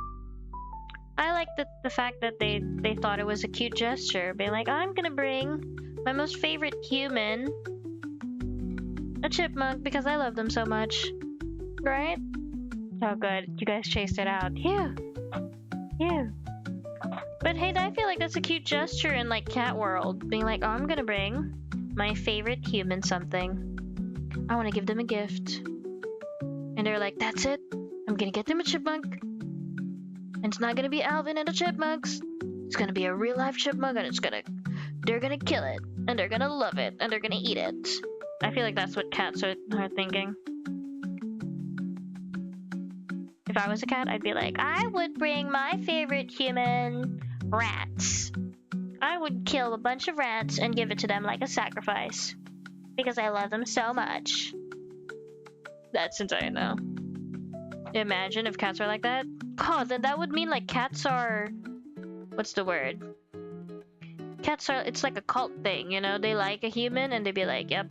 I like the fact that they thought it was a cute gesture. Being like, I'm gonna bring my most favorite human, a chipmunk, because I love them so much. Right? Oh good, you guys chased it out. Yeah. Yeah. But hey, I feel like that's a cute gesture in like cat world. Being like, oh, I'm gonna bring my favorite human something. I want to give them a gift. And they're like, that's it. I'm gonna get them a chipmunk. And it's not gonna be Alvin and the chipmunks. It's gonna be a real life chipmunk, and they're gonna kill it. And they're gonna love it. And they're gonna eat it. I feel like that's what cats are thinking. If I was a cat, I'd be like, I would bring my favorite human, rats. I would kill a bunch of rats and give it to them like a sacrifice. Because I love them so much. That's insane though. Imagine if cats were like that. Oh, then that would mean like cats are... What's the word? Cats are... It's like a cult thing, you know? They like a human and they'd be like, yep,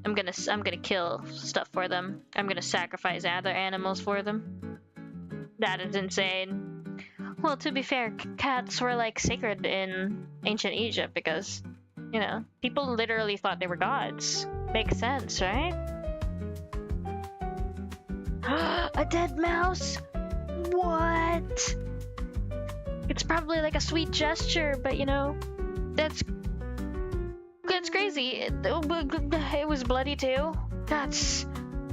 I'm gonna kill stuff for them. I'm gonna sacrifice other animals for them. That is insane. Well, to be fair, cats were like sacred in ancient Egypt because, you know, people literally thought they were gods. Makes sense, right? A dead mouse? What? It's probably like a sweet gesture, but you know, that's crazy. It was bloody too. That's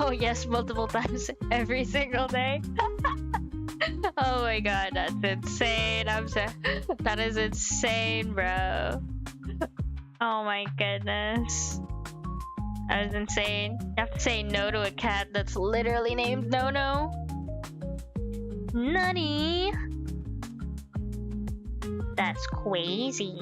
Oh yes, multiple times every single day. Oh my god, that's insane. I'm so that is insane, bro. Oh my goodness. That is insane. You have to say no to a cat that's literally named No-No. Nutty. That's crazy.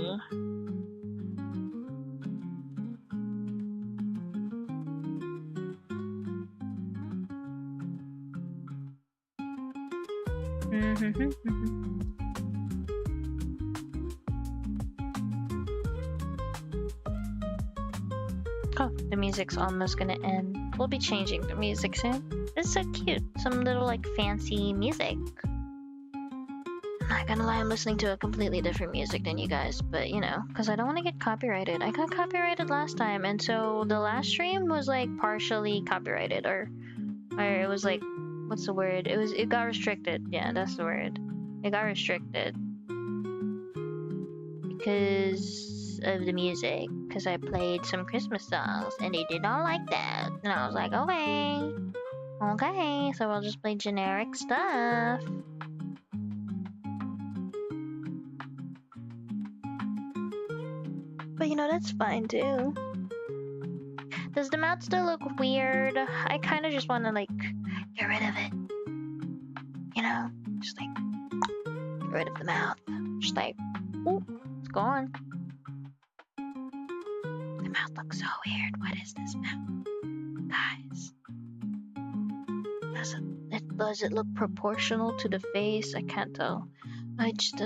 Oh, the music's almost gonna end. We'll be changing the music soon. It's so cute. Some little like fancy music. I'm not gonna lie, I'm listening to a completely different music than you guys, but you know, because I don't want to get copyrighted. I got copyrighted last time, and so the last stream was like partially copyrighted, or it was like, what's the word? It got restricted. Yeah, that's the word. It got restricted because of the music, because I played some Christmas songs and they did not like that, and I was like, okay, so I'll just play generic stuff. But you know, that's fine too. Does the mouth still look weird? I kind of just want to like get rid of it, you know, just like get rid of the mouth, just like, ooh, it's gone. The mouth looks so weird. What is this mouth, guys? Does it look proportional to the face? I can't tell. I just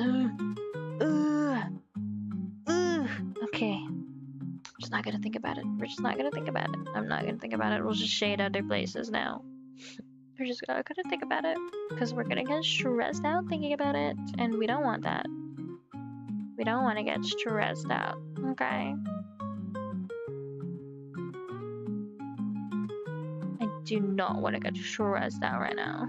okay. I'm just not gonna think about it. We're just not gonna think about it. I'm not gonna think about it. We'll just shade other places now. We're just not gonna think about it because we're gonna get stressed out thinking about it, and we don't want that. We don't want to get stressed out. Okay. I do not want to get stressed out right now.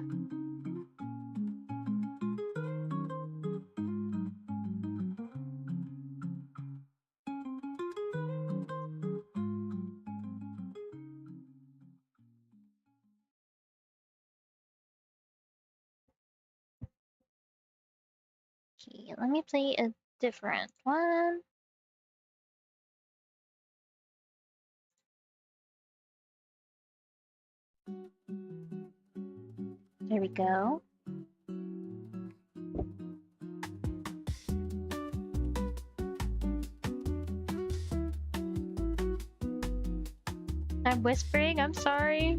Okay, let me play a different one. There we go. I'm whispering, I'm sorry.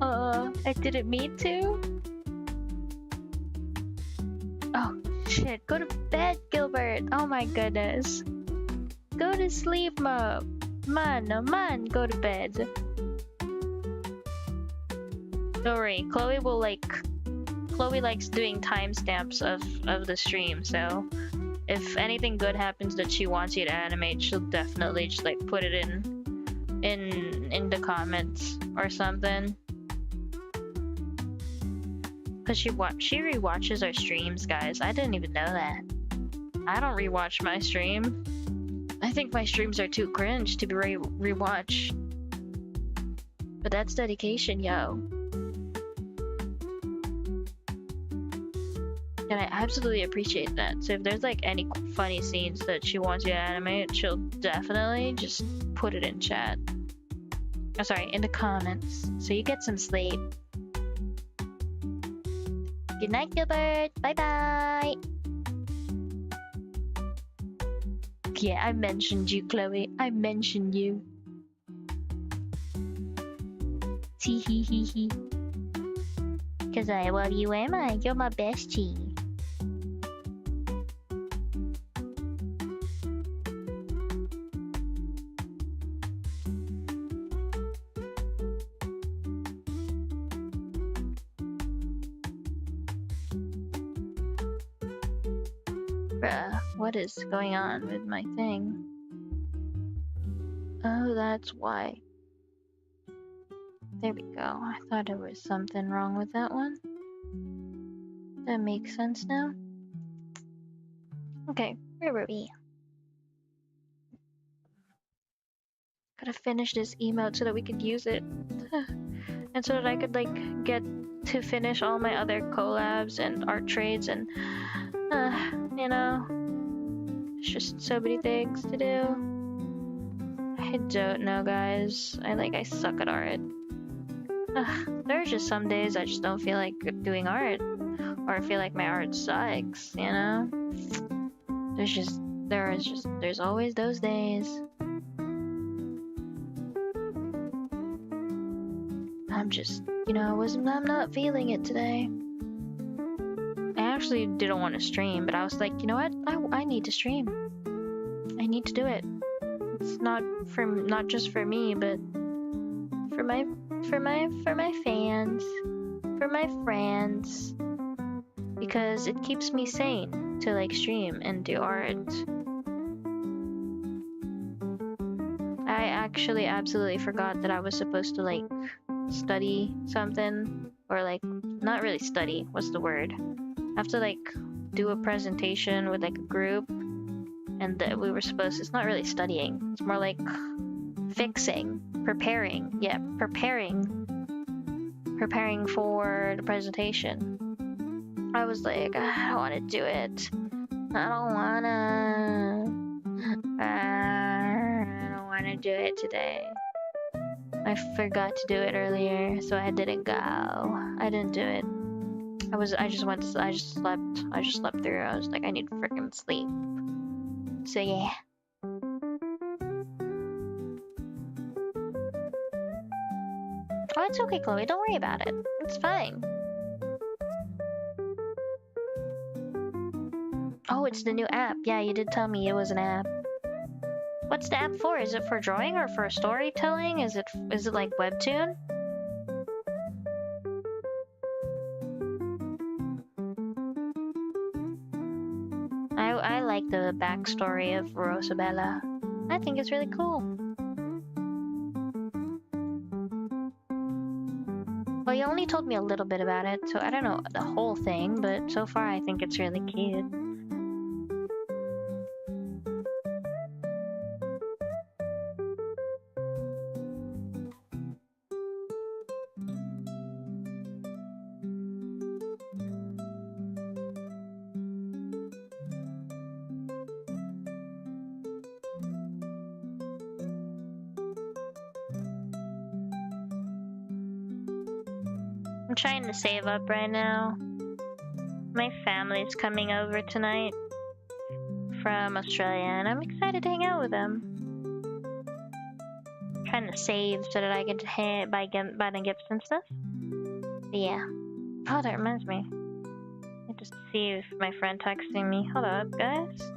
I didn't mean to. Oh, shit. Go to bed, Gilbert. Oh my goodness. Go to sleep, Mom. Man, oh man, go to bed. Don't worry, Chloe likes doing timestamps of the stream, so if anything good happens that she wants you to animate, she'll definitely just like put it in the comments or something. Cause she rewatches our streams, guys. I didn't even know that. I don't rewatch my stream. I think my streams are too cringe to be rewatched. But that's dedication, yo. And I absolutely appreciate that. So if there's like any funny scenes that she wants you to animate, she'll definitely just put it in chat. Oh, sorry, in the comments. So you get some sleep. Good night, Gilbert. Bye-bye. Yeah, I mentioned you, Chloe. I mentioned you. Tee hee hee hee. Cause I love you, Emma. You're my bestie. Bruh, what is going on with my thing? Oh, that's why. There we go. I thought there was something wrong with that one. That makes sense now. Okay, where were we? Gotta finish this emote so that we could use it. And so that I could like get to finish all my other collabs and art trades and you know, it's just so many things to do. I don't know, guys. I suck at art. There are just some days I just don't feel like doing art, or I feel like my art sucks, you know? There's always those days. I'm not feeling it today. I actually didn't want to stream, but I was like, you know what? I need to stream. I need to do it. It's not just for me, but for my fans, for my friends, because it keeps me sane to like stream and do art. I actually absolutely forgot that I was supposed to like study something, or like not really study, what's the word? I have to like do a presentation with like a group, and that we were supposed to, it's not really studying, it's more like preparing for the presentation. I was like, I don't want to do it. I don't want to do it today. I forgot to do it earlier, so I didn't go. I didn't do it. I just slept through. I was like, I need to freaking sleep. So yeah. Oh, it's okay, Chloe. Don't worry about it. It's fine. Oh, it's the new app. Yeah, you did tell me it was an app. What's the app for? Is it for drawing or for storytelling? Is it like webtoon? I like the backstory of Rosabella. I think it's really cool. Well, you only told me a little bit about it, so I don't know the whole thing, but so far I think it's really cute. I'm trying to save up right now. My family's coming over tonight from Australia, and I'm excited to hang out with them. I'm trying to save so that I can buy them gifts and stuff. But yeah. Oh, that reminds me. I just see if my friend texting me. Hold up, guys.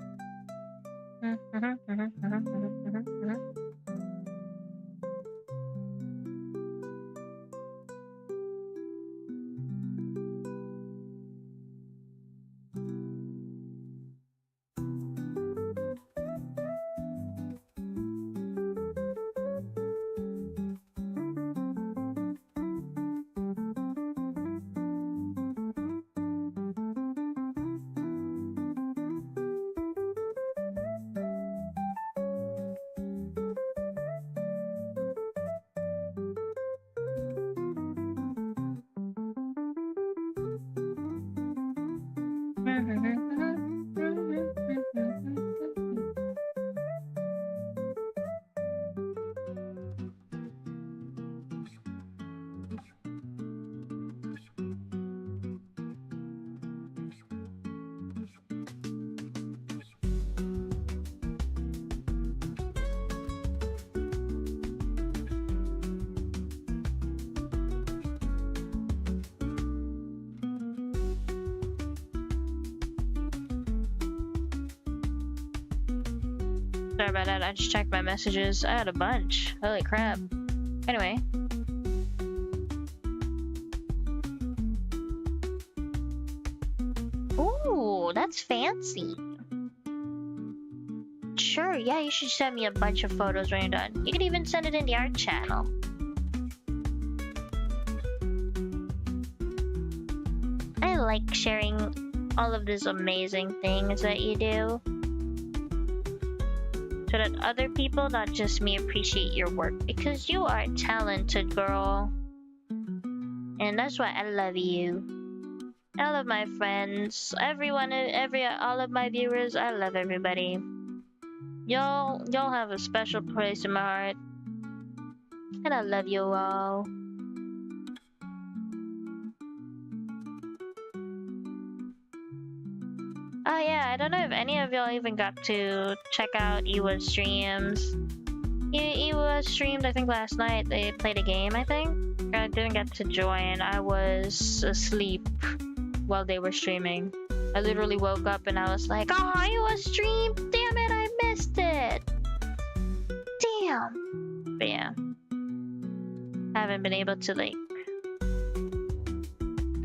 Sorry about that, I just checked my messages. I had a bunch. Holy crap. Anyway. Ooh, that's fancy. Sure, yeah, you should send me a bunch of photos when you're done. You can even send it in the art channel. I like sharing all of these amazing things that you do. so that other people, not just me, appreciate your work, because you are talented, girl. And that's why I love you. I love my friends, everyone, all of my viewers. I love everybody. Y'all have a special place in my heart, and I love you all. Oh yeah, I don't know if any of y'all even got to check out Iwa's streams. Iwa streamed, I think last night. They played a game, I think. I didn't get to join. I was asleep while they were streaming. I literally woke up and I was like, oh, Iwa streamed! Damn it, I missed it! Damn! But yeah. I haven't been able to, like...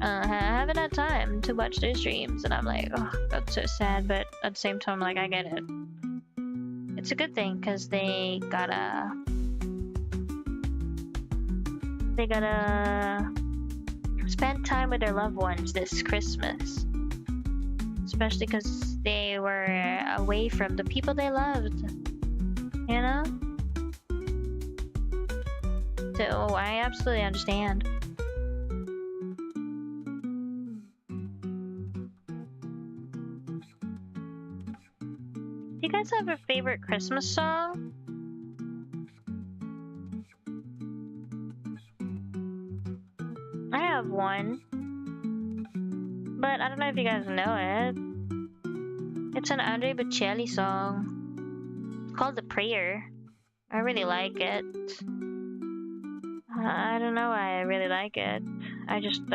I haven't had time to watch their streams, and I'm like, oh, that's so sad, but at the same time, like, I get it. It's a good thing, because they gotta spend time with their loved ones this Christmas. Especially because they were away from the people they loved. You know? So, I absolutely understand. Do you guys have a favorite Christmas song? I have one, but I don't know if you guys know it. It's an Andre Bocelli song. It's called The Prayer. I really like it. I don't know why I really like it. I just do.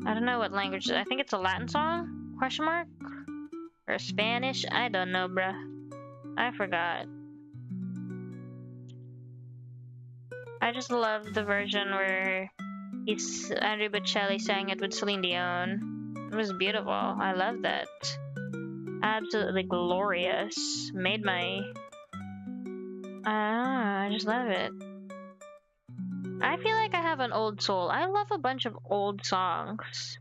I don't know what language. I think it's a Latin song? Question mark? Or Spanish? I don't know, bruh. I forgot. I just love the version where Andre Bocelli sang it with Celine Dion. It was beautiful. I love that. Absolutely glorious. Made my... I just love it. I feel like I have an old soul. I love a bunch of old songs.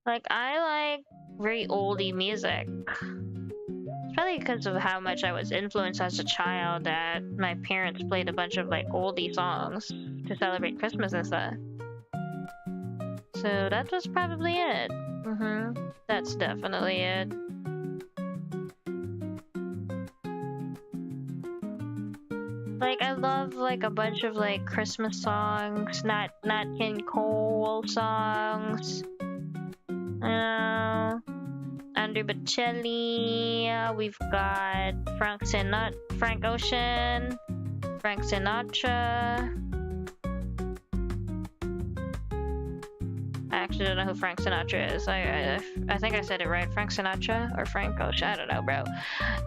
Like, I like very oldie music. It's probably because of how much I was influenced as a child that my parents played a bunch of like oldie songs to celebrate Christmas and stuff. So that was probably it. That's definitely it. Like, I love like a bunch of like Christmas songs, Nat King Cole songs. Andre Bocelli. We've got Frank Ocean, Frank Sinatra. I actually don't know who Frank Sinatra is. I think I said it right. Frank Sinatra or Frank Ocean. I don't know, bro.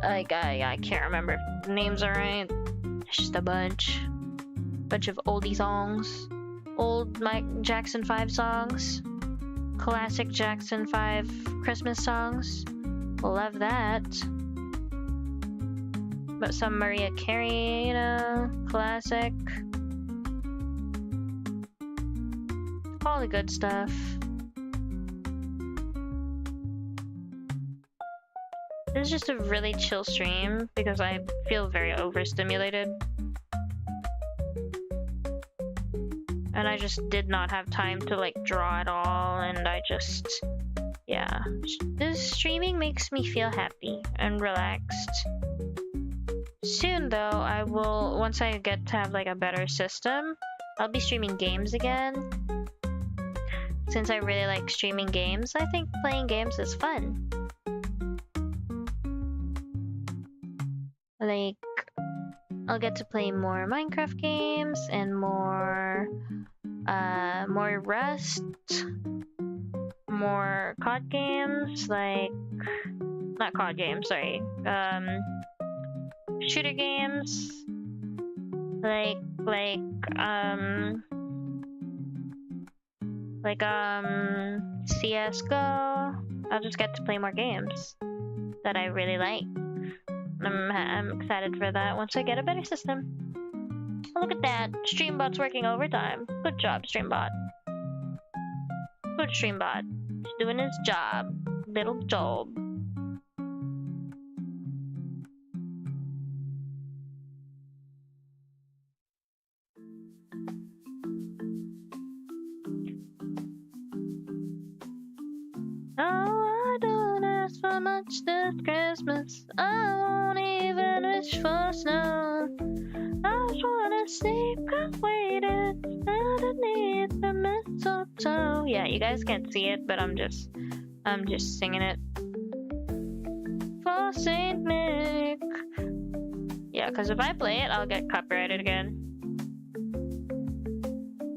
Like, I can't remember if the names are right. It's just a bunch of oldie songs. Old Mike Jackson 5 songs. Classic Jackson 5 Christmas songs. Love that. But some Mariah Carey, you know, classic. All the good stuff. This is just a really chill stream because I feel very overstimulated. And I just did not have time to like draw at all, and I just, yeah. This streaming makes me feel happy and relaxed. Soon though, I will, once I get to have like a better system, I'll be streaming games again. Since I really like streaming games, I think playing games is fun. Like, I'll get to play more Minecraft games and more Rust, more COD games, like, not COD games, sorry, shooter games, like CSGO. I'll just get to play more games that I really like. I'm excited for that once I get a better system. Oh, look at that. Streambot's working overtime. Good job, Streambot. Good Streambot. He's doing his job. Little job. so much this Christmas. I won't even wish for snow. I just wanna sleep waited underneath the mistletoe. Yeah, you guys can't see it, but I'm just singing it. For Saint Nick. Yeah, because if I play it, I'll get copyrighted again.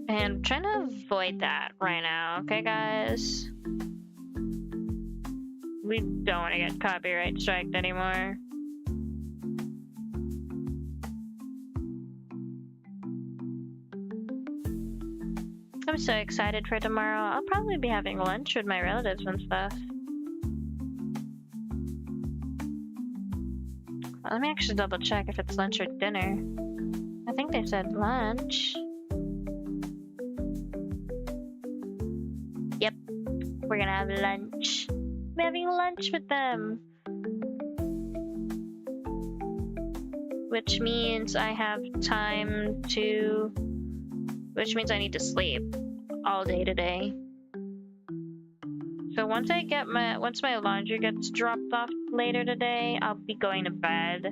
And I'm trying to avoid that right now, okay, guys? We don't want to get copyright striked anymore. I'm so excited for tomorrow. I'll probably be having lunch with my relatives and stuff. Let me actually double check if it's lunch or dinner. I think they said lunch. Yep, we're gonna have lunch. We're having lunch with them. Which means I have time to... Which means I need to sleep all day today. So once my laundry gets dropped off later today, I'll be going to bed.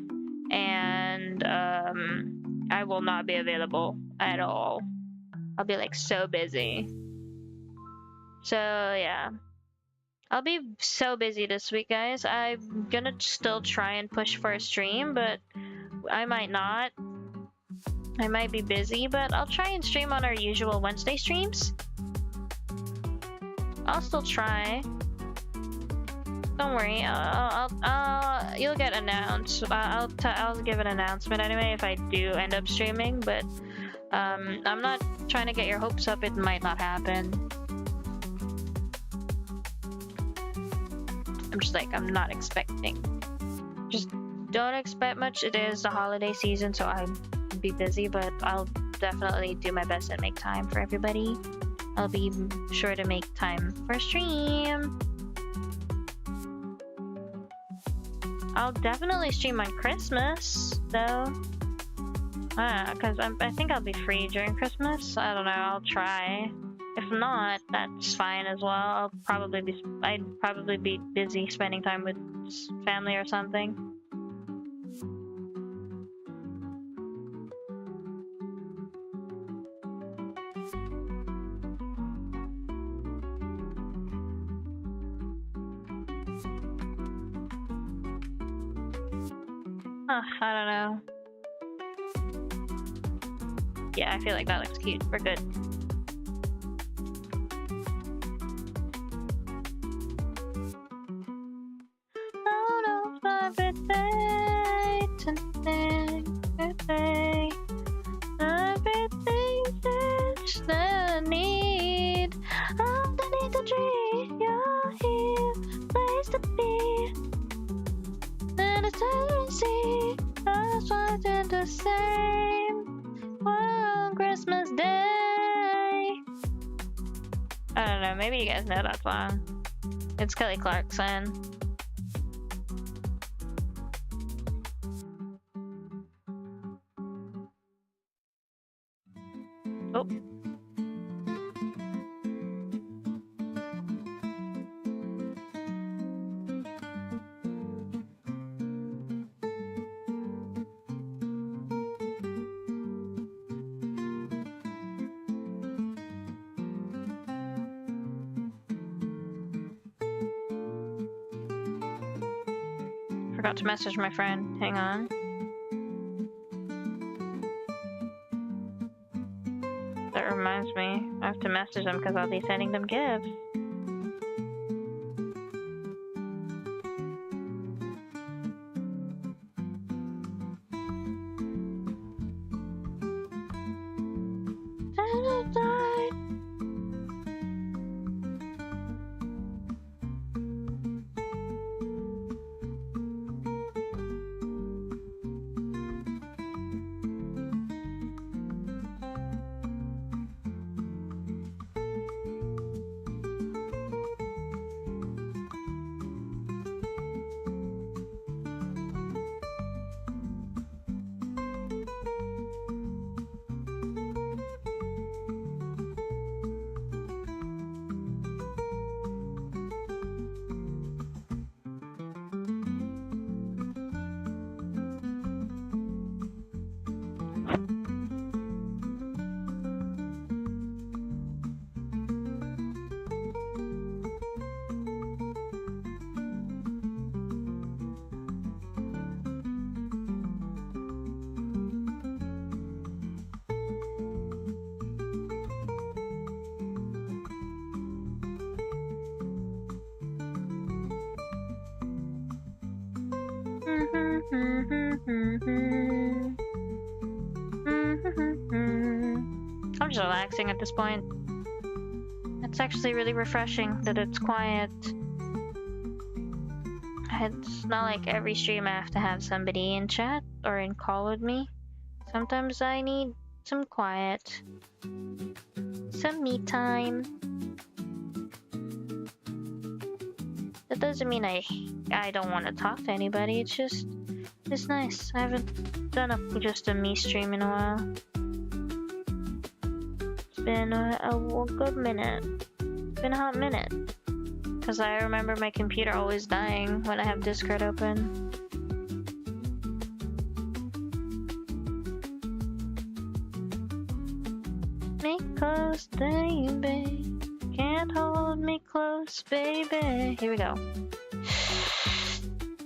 And I will not be available at all. I'll be like so busy. So yeah. I'll be so busy this week, guys. I'm gonna still try and push for a stream, but I might not. I might be busy, but I'll try and stream on our usual Wednesday streams. I'll still try. Don't worry. You'll get announced. I'll give an announcement anyway if I do end up streaming. But I'm not trying to get your hopes up. It might not happen. I'm not expecting. Just don't expect much. It is the holiday season, so I'll be busy, but I'll definitely do my best and make time for everybody. I'll be sure to make time for a stream. I'll definitely stream on Christmas, though. Because I think I'll be free during Christmas. I don't know, I'll try. If not, that's fine as well. I'd probably be busy spending time with family or something. I don't know. Yeah, I feel like that looks cute. We're good. Oh no, it's my birthday today. Birthday. Everything's just the need. Underneath the tree, you're here. Place to be. And it's time to see. That's what's in the same. On Christmas Day. I don't know, maybe you guys know that song. It's Kelly Clarkson. Oh. Forgot to message my friend. Hang on. That reminds me. I have to message them because I'll be sending them gifts. I'm just relaxing at this point. It's actually really refreshing that it's quiet. It's not like every stream I have to have somebody in chat or in call with me. Sometimes I need some quiet. Some me time. That doesn't mean I don't want to talk to anybody. It's just it's nice. I haven't done just a me stream in a while. It's been a good minute. It's been a hot minute. Cause I remember my computer always dying when I have Discord open. Me close, baby. Can't hold me close, baby. Here we go.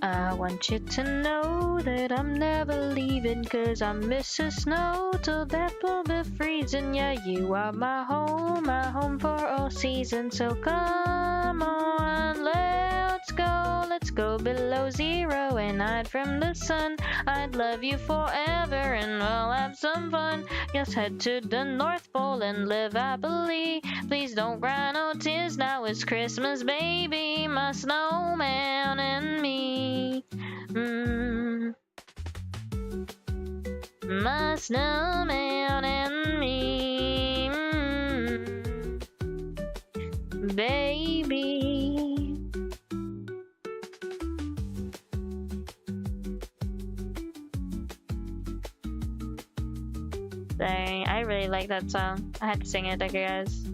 I want you to know that I'm never leaving, cause I miss the snow till death will be freezing. Yeah, you are my home for all seasons. So come on, let's go below zero and hide from the sun. I'd love you forever and we'll have some fun. Yes, head to the North Pole and live happily. Please don't cry no tears, now it's Christmas, baby. My snowman and me. My snowman and me. Baby. Dang, I really like that song. I had to sing it, I guess.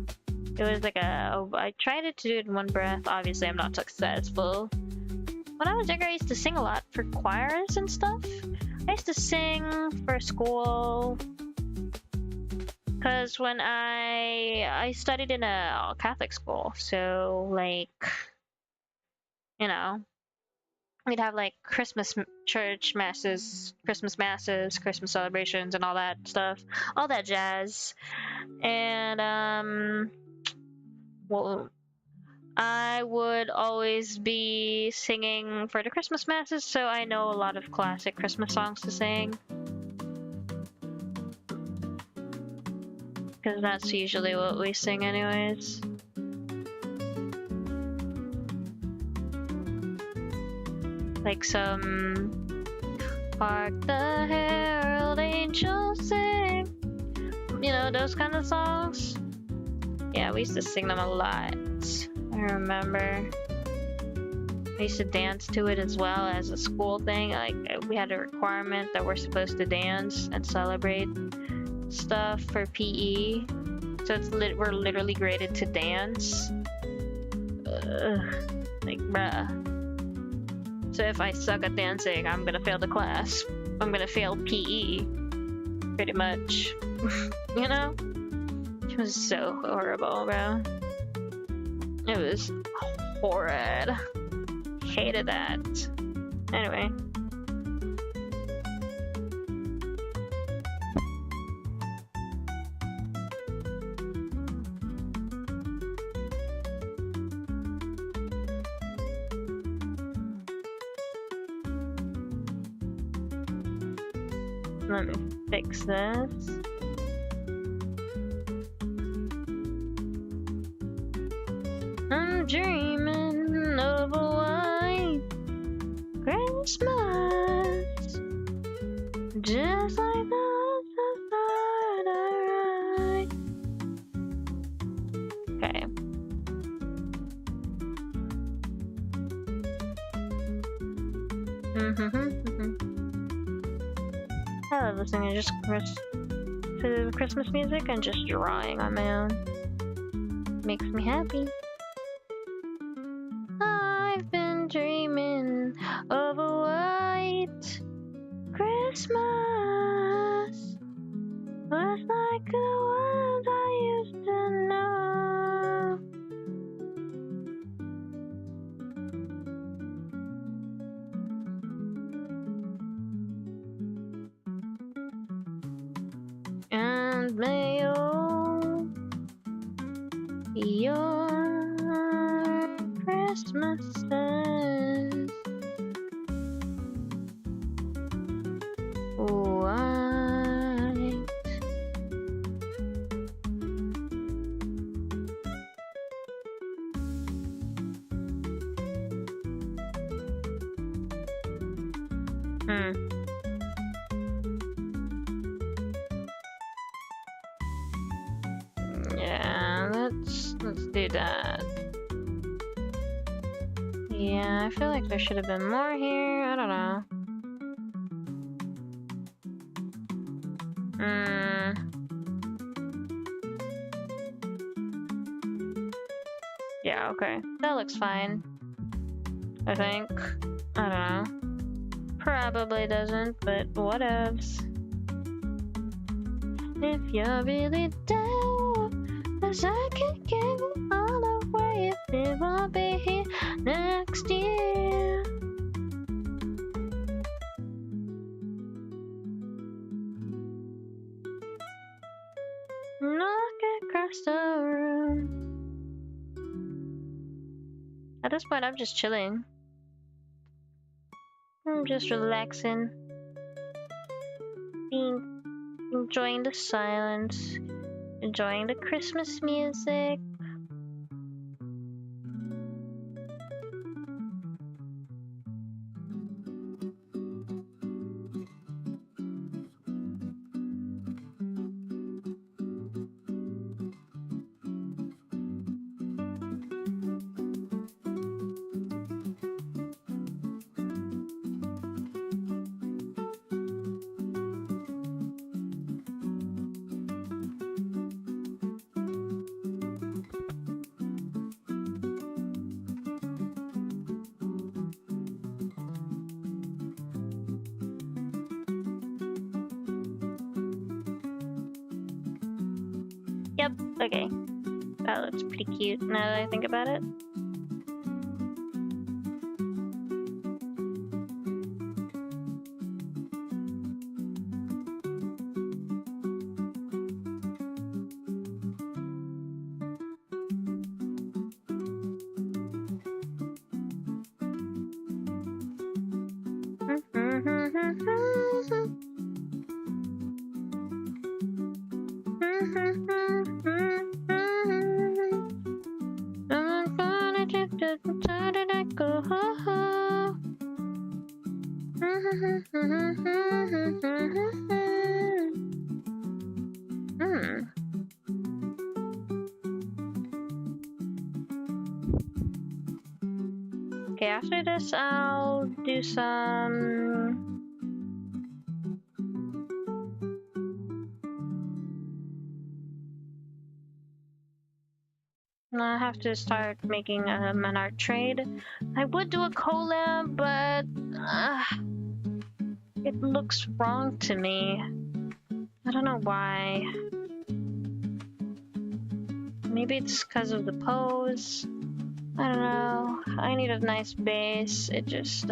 It was like I tried to do it in one breath. Obviously, I'm not successful. When I was younger, I used to sing a lot for choirs and stuff. I used to sing for school. Cause when I studied in a Catholic school, so like, you know, we'd have like Christmas church masses, Christmas celebrations, and all that stuff, all that jazz. And well, I would always be singing for the Christmas masses, so I know a lot of classic Christmas songs to sing. Because that's usually what we sing anyways. Like some Hark the Herald Angels Sing. You know, those kind of songs. Yeah, we used to sing them a lot. I remember. I used to dance to it as well as a school thing. Like, we had a requirement that we're supposed to dance and celebrate stuff for PE. So we're literally graded to dance. Like, bruh. So if I suck at dancing, I'm gonna fail the class. I'm gonna fail PE. Pretty much. You know? It was so horrible, bro. It was horrid. Hated that. Anyway. Let me fix this. I'm dreaming of a white Christmas, just like the night I ride. Okay. I love listening to Christmas music and just drawing on my own. Makes me happy. I've been dreaming of a white Christmas, just like the ones I used to know. And may all your Christmases Hmm. Yeah, let's do that. Yeah, I feel like there should have been more here. I don't know. Yeah, okay. That looks fine. I think. I don't know. Probably doesn't, but whatevs. If you're really down, 'cause I can give it all away if it won't be here next year. Knock across the room. At this point, I'm just chilling. I'm just relaxing. Enjoying the silence. Enjoying the Christmas music. Yep, okay. That looks pretty cute now that I think about it. Okay, after this, I'll do some. I have to start making an art trade. I would do a collab, but it looks wrong to me. I don't know why. Maybe it's because of the pose. I don't know. I need a nice base. It just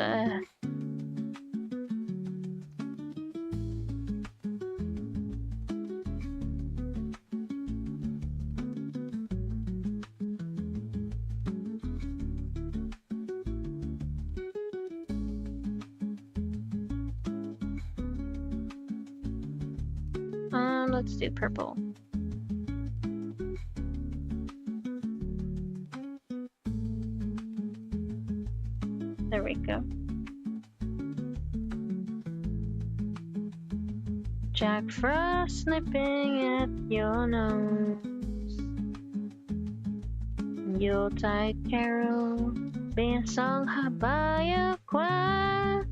let's do purple. There we go. Jack Frost snipping at your nose. Yuletide carol being sung by a choir.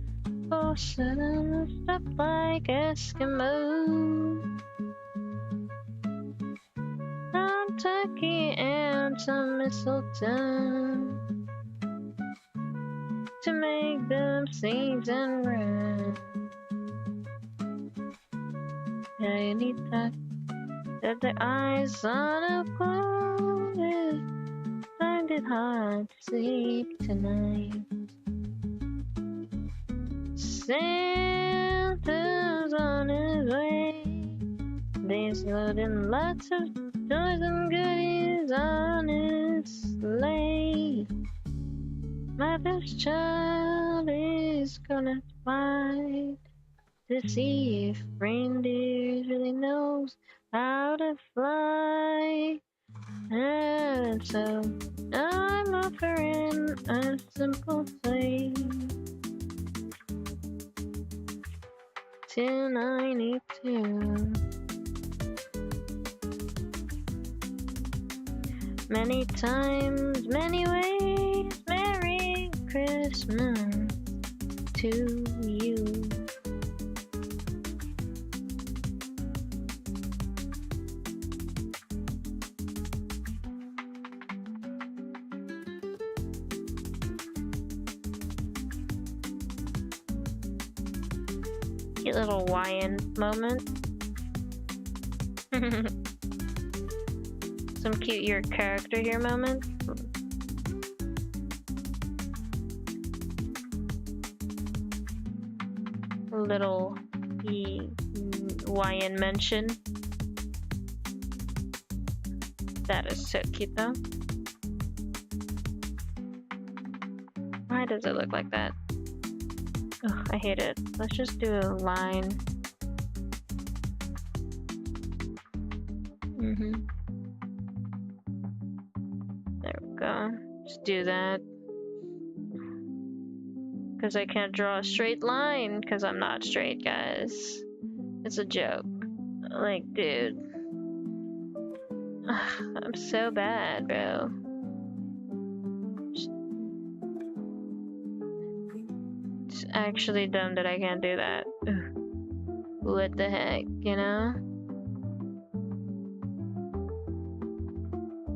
Horses stuff like Eskimos. Some turkey and some mistletoe to make them season right. I need that the eyes on a corner find it hard to sleep tonight. Santa's on his way. There's loading lots of toys and goodies on his sleigh. Mother's child is gonna fight to see if reindeer really knows how to fly. And so I'm offering a simple thing. 292. Many times, many ways, Merry Christmas to you. Cute little Hawaiian moment. Some cute your character here moment. Little Hawaiian mention. That is so cute though. Why does it look like that? Ugh, I hate it. Let's just do a line. There we go. Just do that. Because I can't draw a straight line because I'm not straight, guys. It's a joke. Like, dude. I'm so bad, bro. It's actually dumb that I can't do that. What the heck, you know?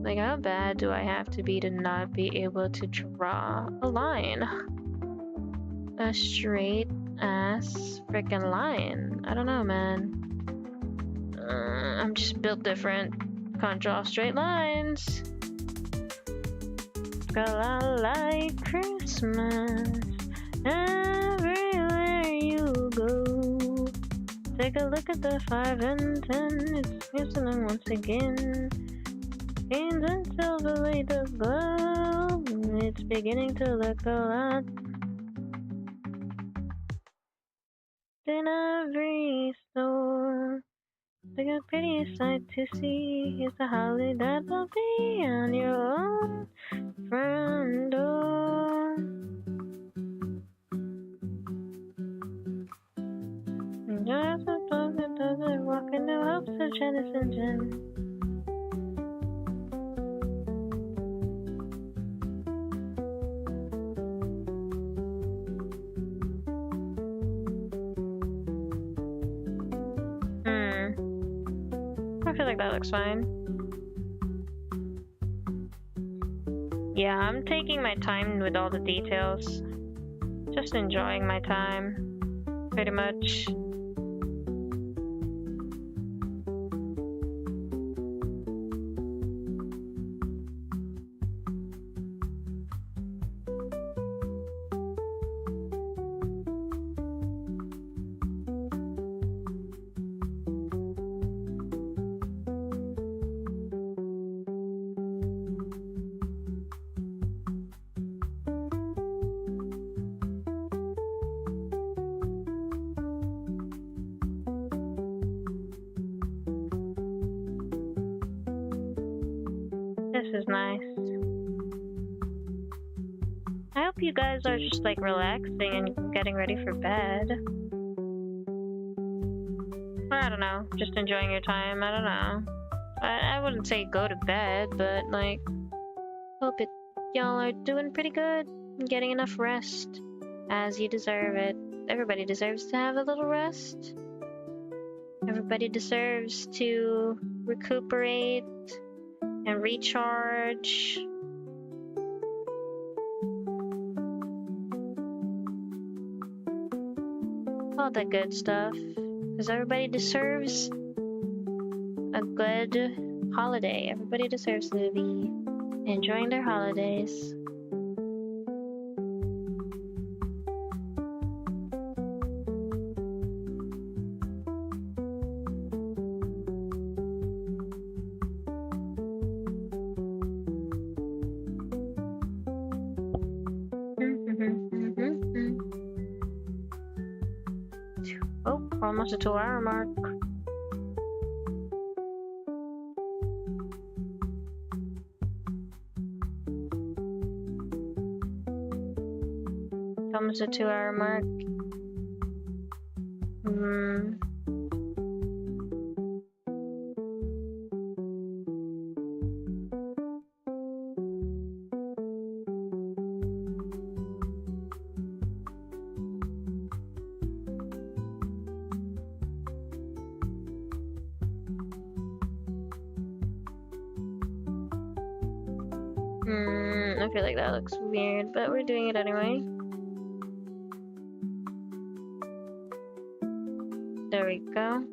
Like, how bad do I have to be to not be able to draw a line? A straight ass freaking line. I don't know, man. I'm just built different. Can't draw straight lines. Girl, I like Christmas everywhere you go. Take a look at the 5 and 10. It's glistening once again. Gains and silver lay the glow. It's beginning to look a lot in every store. The prettiest sight to see is the holly that will be on your own front door. And just a dog that doesn't walk in the hopes of Janice and Jen. I feel like that looks fine. Yeah, I'm taking my time with all the details. Just enjoying my time, pretty much. This is nice. I hope you guys are just like relaxing and getting ready for bed. I don't know, just enjoying your time. I don't know. I wouldn't say go to bed, but like, hope y'all are doing pretty good and getting enough rest as you deserve it. Everybody deserves to have a little rest. Everybody deserves to recuperate and recharge. All that good stuff. Because everybody deserves a good holiday. Everybody deserves to be enjoying their holidays. Oh, almost a 2-hour mark. Almost a 2-hour mark. Hmm. I feel like that looks weird, but we're doing it anyway. There we go.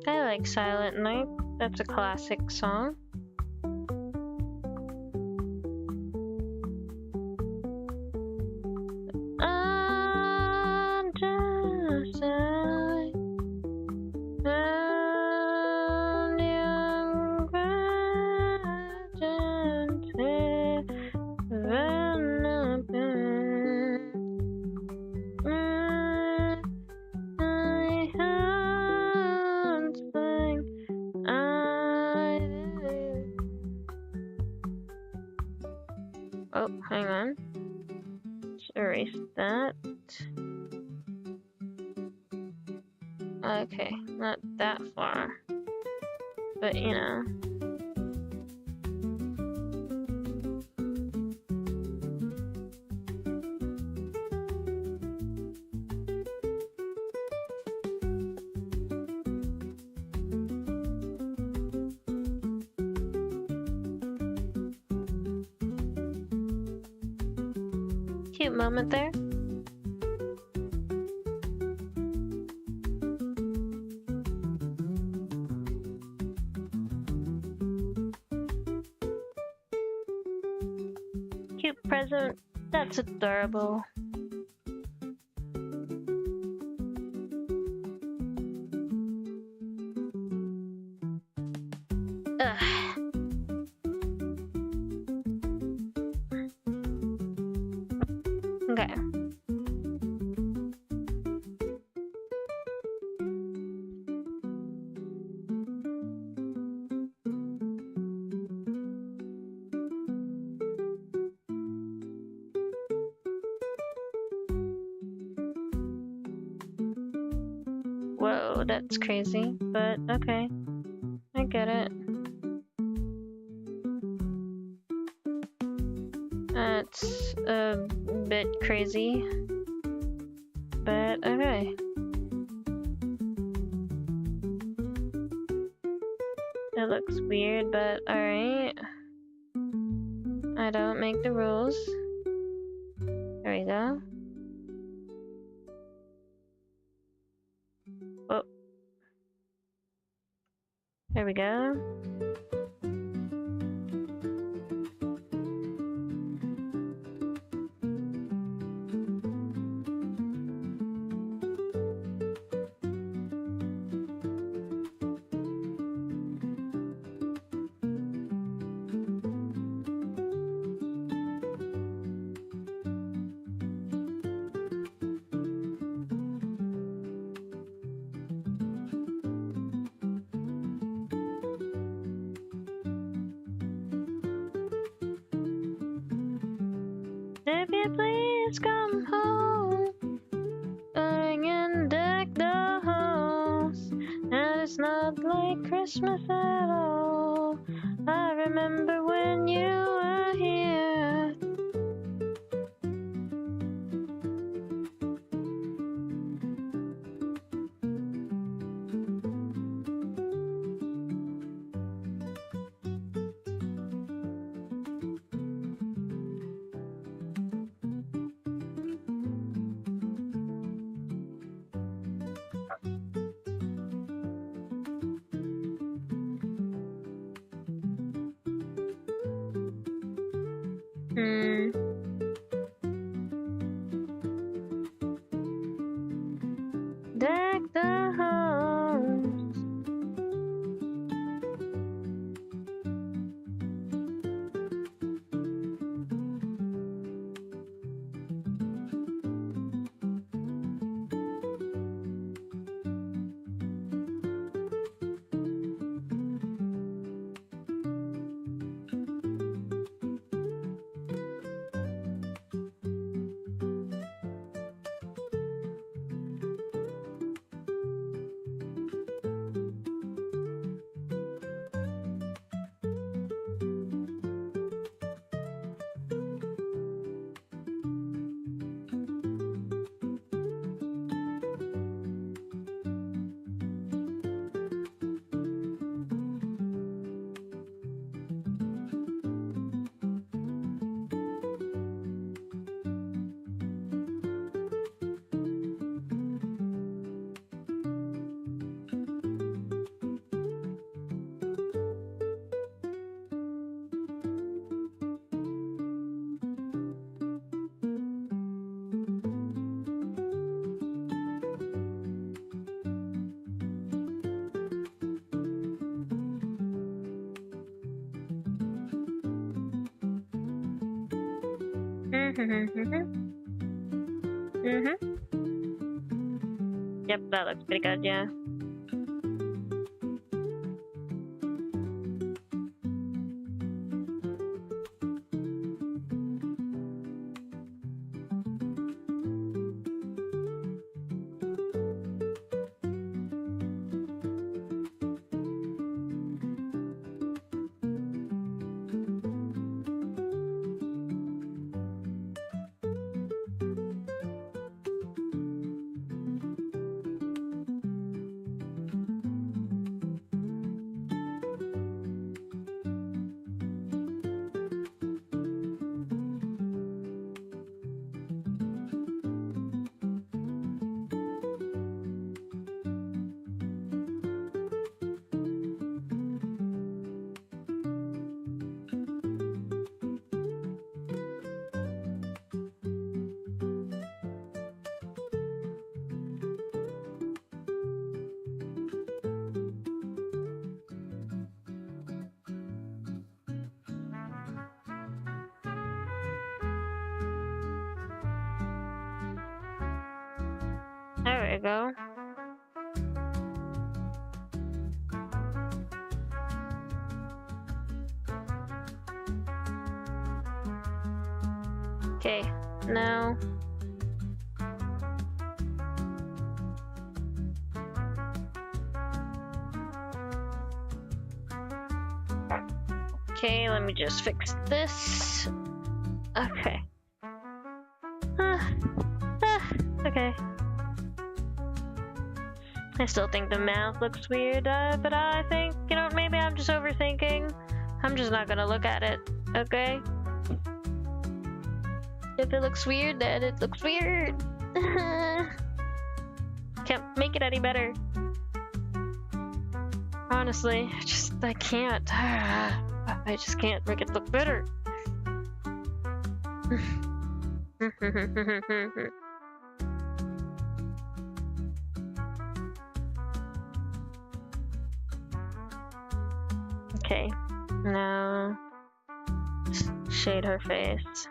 I like Silent Night. That's a classic song. I'm just a young virgin, oh, hang on. Let's erase that. Okay, not that far. But you know. Cute moment there. Cute present. That's adorable. Ugh. Okay. Whoa, that's crazy, but okay. I get it. That's a bit crazy, but okay. It looks weird, but alright. I don't make the rules. There we go. Oh. There we go. If you please come home, bang and deck the halls, and it's not like Christmas at all. I remember when you were here. Deck the halls. Yep, that looks pretty good, yeah. There we go. Okay, now okay, let me just fix this. Okay. Okay. I still think the mouth looks weird, but I think, you know, maybe I'm just overthinking. I'm just not gonna look at it, okay? If it looks weird, then it looks weird. Can't make it any better. Honestly, I can't. I just can't make it look better. Okay, now shade her face.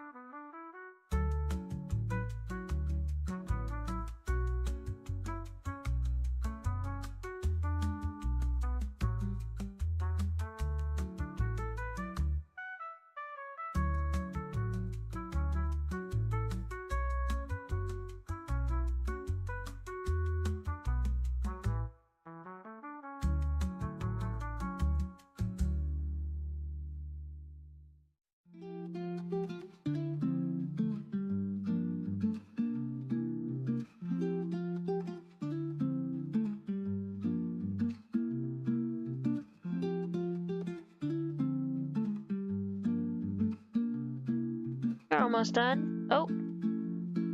We're almost done. Oh,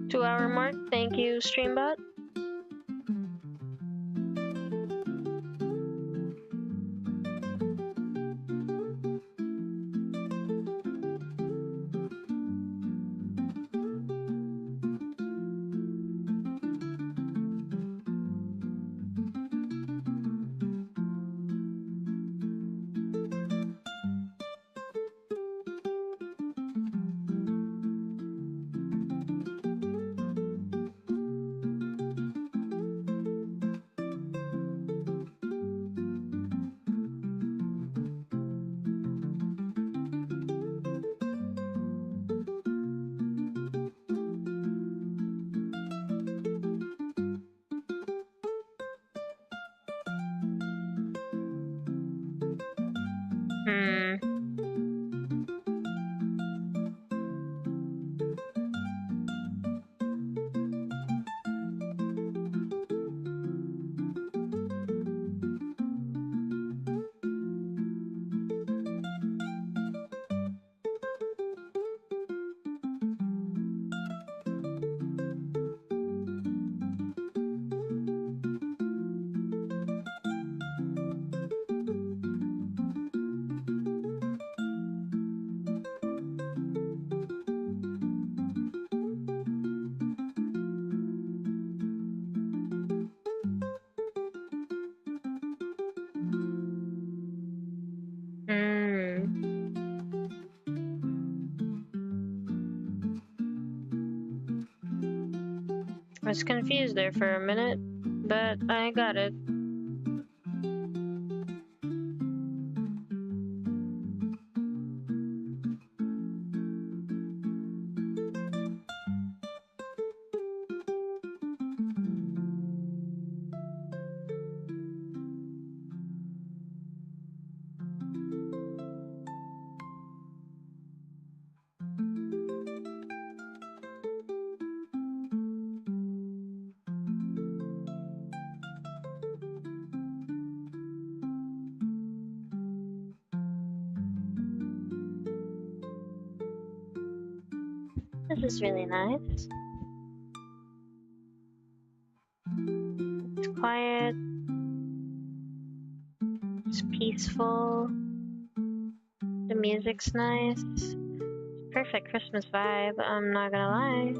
2-hour mark. Thank you, Streambot. I was confused there for a minute, but I got it. This is really nice. It's quiet. It's peaceful. The music's nice. Perfect Christmas vibe, I'm not gonna lie.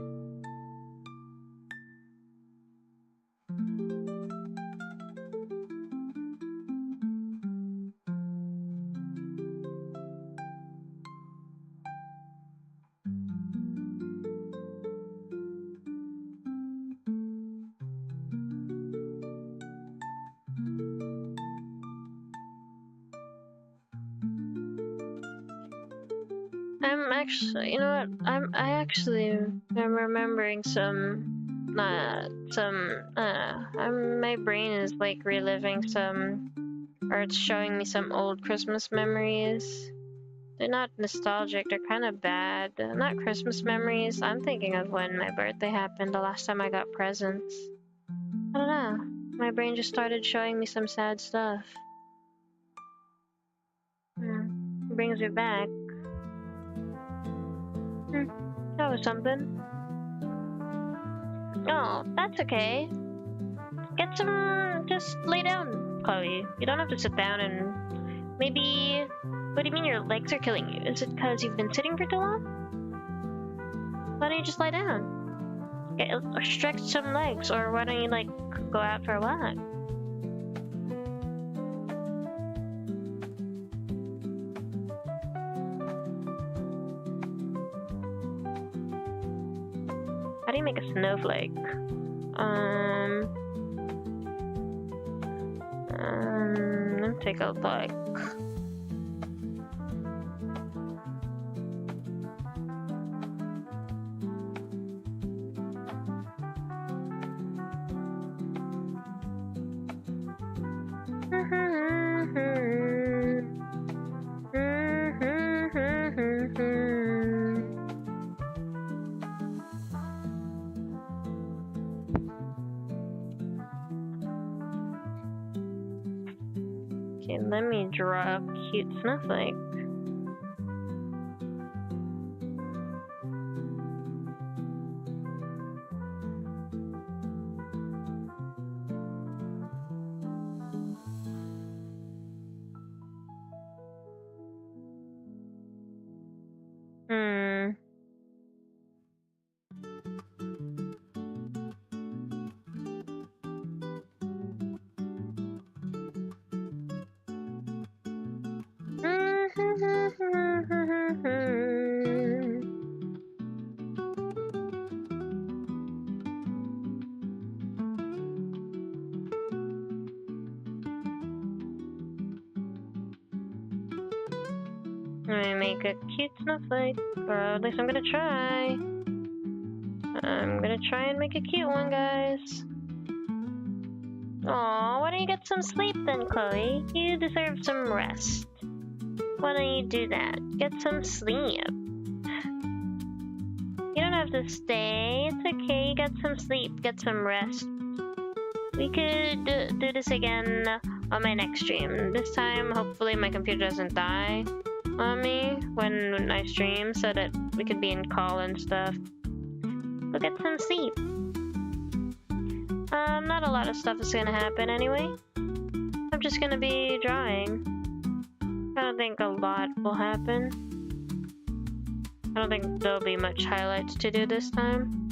I'm actually, you know what? I am remembering my brain is like reliving or it's showing me some old Christmas memories. They're not nostalgic, they're kind of bad. Not Christmas memories. I'm thinking of when my birthday happened, the last time I got presents. I don't know. My brain just started showing me some sad stuff. It brings me back. That was something. Oh, that's okay. Just lay down, Chloe. You don't have to sit down and maybe... What do you mean your legs are killing you? Is it because you've been sitting for too long? Why don't you just lie down? Stretch some legs, or why don't you, like, go out for a walk? How do you make a snowflake? Let's take a look. Okay, let me draw a cute snowflake. Let me make a cute snowflake, or at least I'm gonna try. I'm gonna try and make a cute one, guys. Aw, why don't you get some sleep then, Chloe? You deserve some rest. Why don't you do that? Get some sleep. You don't have to stay. It's okay. Get some sleep. Get some rest. We could do this again on my next stream. This time, hopefully my computer doesn't die on me when I stream, so that we could be in call and stuff. Go get some sleep. Not a lot of stuff is gonna happen anyway. I'm just gonna be drawing. I don't think a lot will happen. I don't think there'll be much highlights to do this time.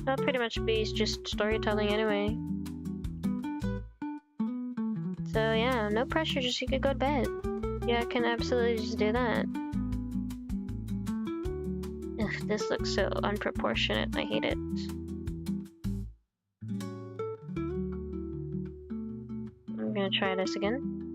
That'll pretty much be just storytelling anyway. So yeah, no pressure, just you could go to bed. Yeah, I can absolutely just do that. Ugh. this looks so unproportionate. I hate it. I'm gonna try this again.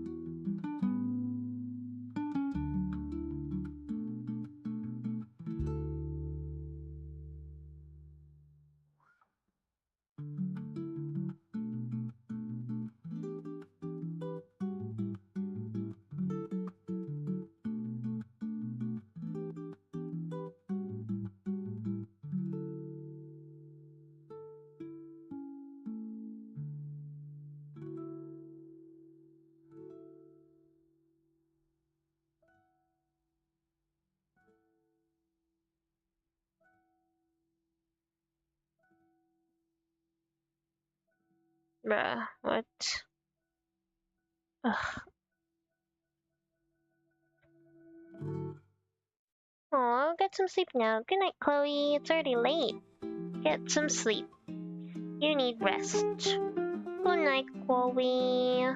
Bruh, what? Ugh. Aw, get some sleep now. Good night, Chloe. It's already late. Get some sleep. You need rest. Good night, Chloe.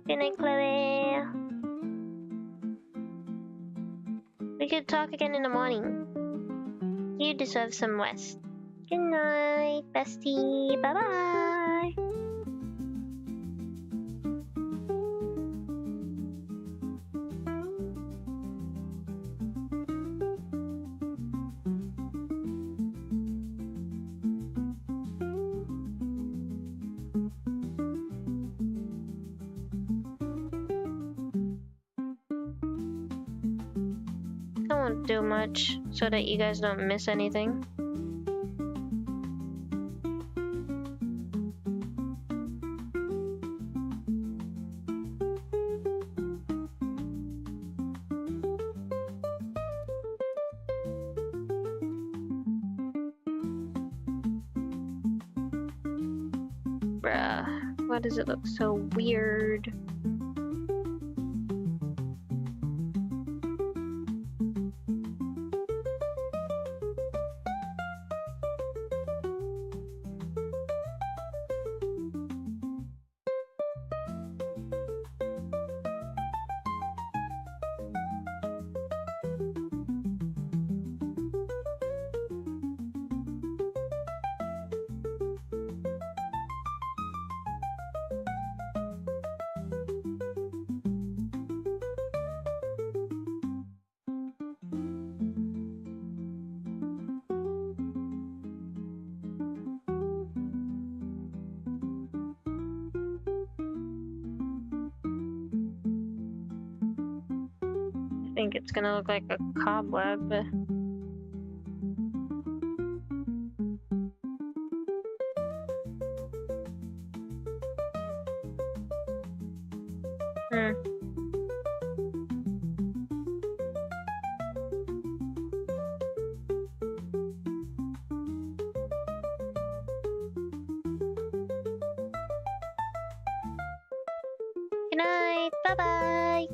Good night, Chloe. We could talk again in the morning. You deserve some rest. Good night, bestie. Bye-bye. I won't do much so that you guys don't miss anything. Bruh, why does it look so weird? I think it's gonna look like a cobweb. Good night. Bye-bye.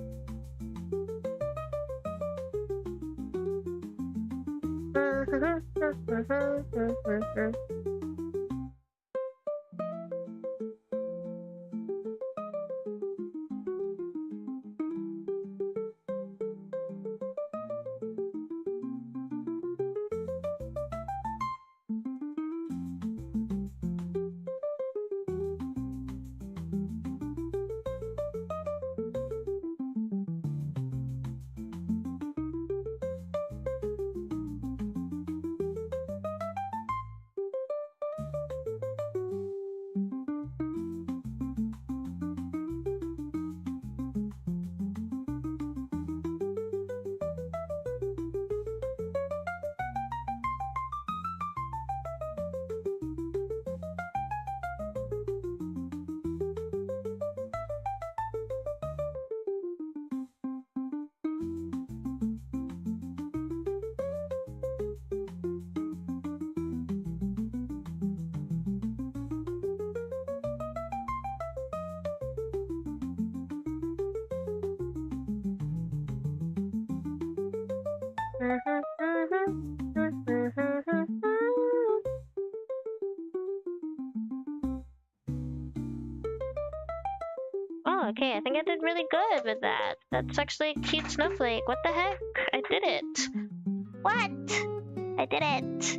Oh, okay, I think I did really good with that. That's actually a cute snowflake. What the heck? I did it. What? I did it.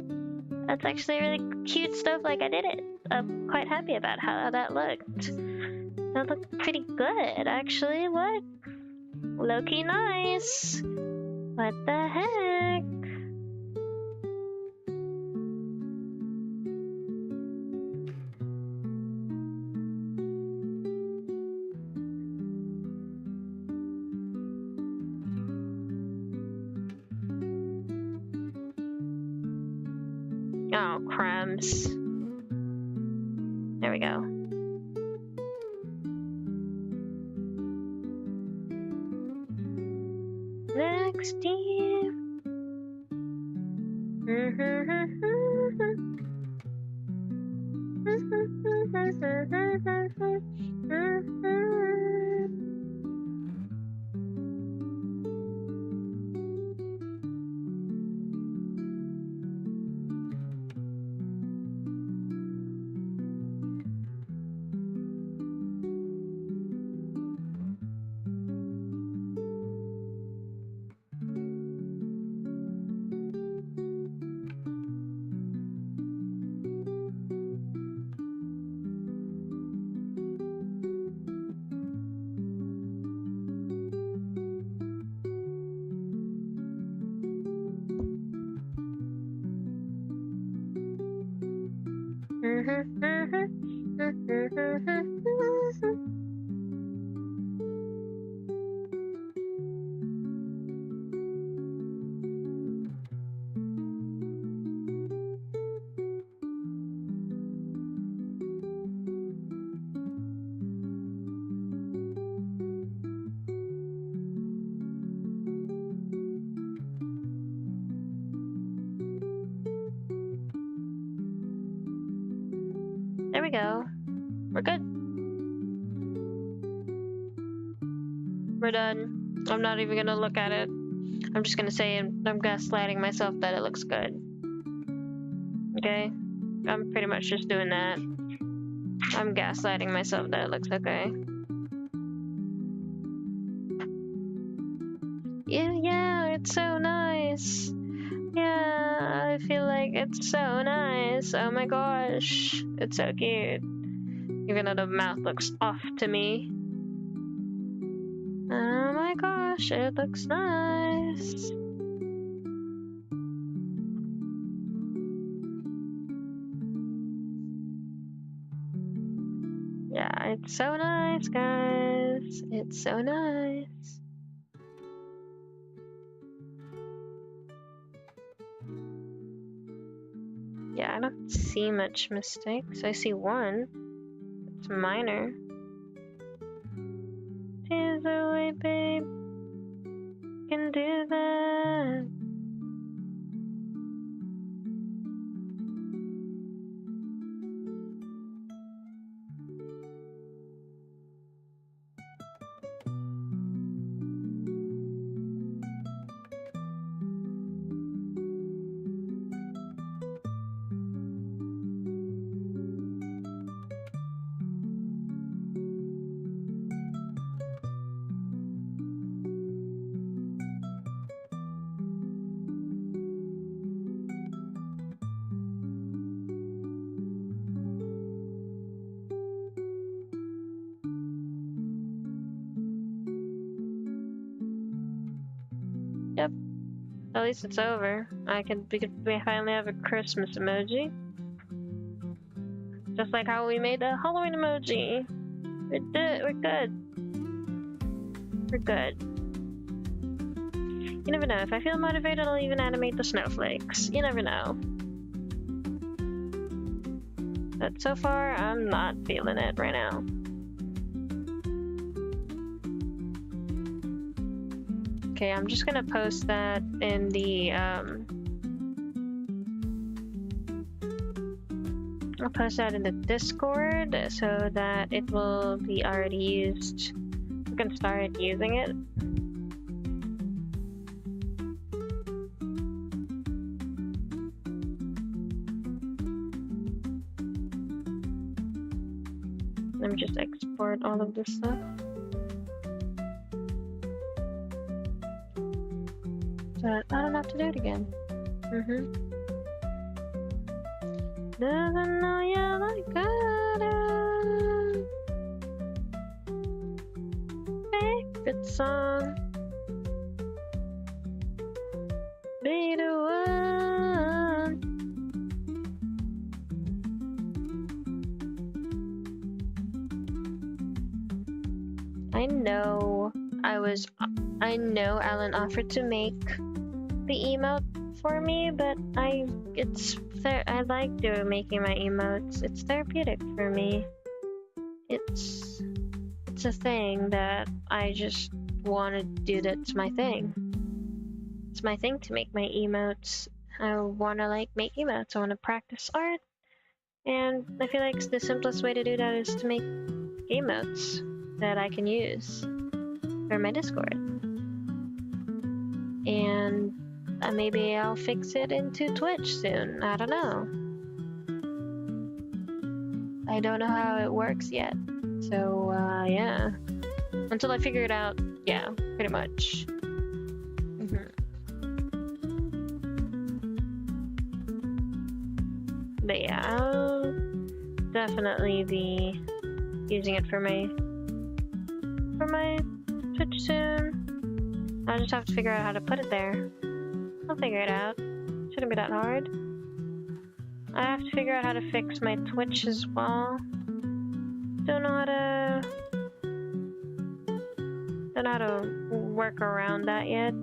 That's actually really cute stuff. Like, I did it. I'm quite happy about how that looked. That looked pretty good, actually. What? Low-key nice. What the heck? Oh, crumbs. There we go. Next year. There we go. We're good. We're done. I'm not even gonna look at it. I'm just gonna say I'm gaslighting myself that it looks good. Okay? I'm pretty much just doing that. I'm gaslighting myself that it looks okay. Yeah, it's so nice. Yeah, I feel like it's so nice. Oh my gosh. It's so cute. Even though the mouth looks off to me. Oh my gosh, it looks nice. Yeah, it's so nice, guys. It's so nice. Yeah, I don't see much mistakes. I see one. It's minor. Tears away, babe. Can do that. Yep. At least it's over. We finally have a Christmas emoji. Just like how we made a Halloween emoji. We're good. We're good. You never know. If I feel motivated, I'll even animate the snowflakes. You never know. But so far, I'm not feeling it right now. Okay, I'm just gonna post that in the, I'll post that in the Discord so that it will be already used. We can start using it. Let me just export all of this stuff. So I don't have to do it again. Doesn't know you like I do. Favorite song. Be the one. I know Alan offered to make the emote for me, but I like making my emotes. It's therapeutic for me. It's a thing that I just want to do. That's my thing. It's my thing to make my emotes. I want to make emotes. I want to practice art, and I feel like the simplest way to do that is to make emotes that I can use for my Discord. And maybe I'll fix it into Twitch soon. I don't know. I don't know how it works yet. So, yeah. Until I figure it out, yeah, pretty much. But yeah, I'll definitely be using it for my Twitch soon. I'll just have to figure out how to put it there. I'll figure it out. Shouldn't be that hard. I have to figure out how to fix my Twitch as well. Don't know how to work around that yet.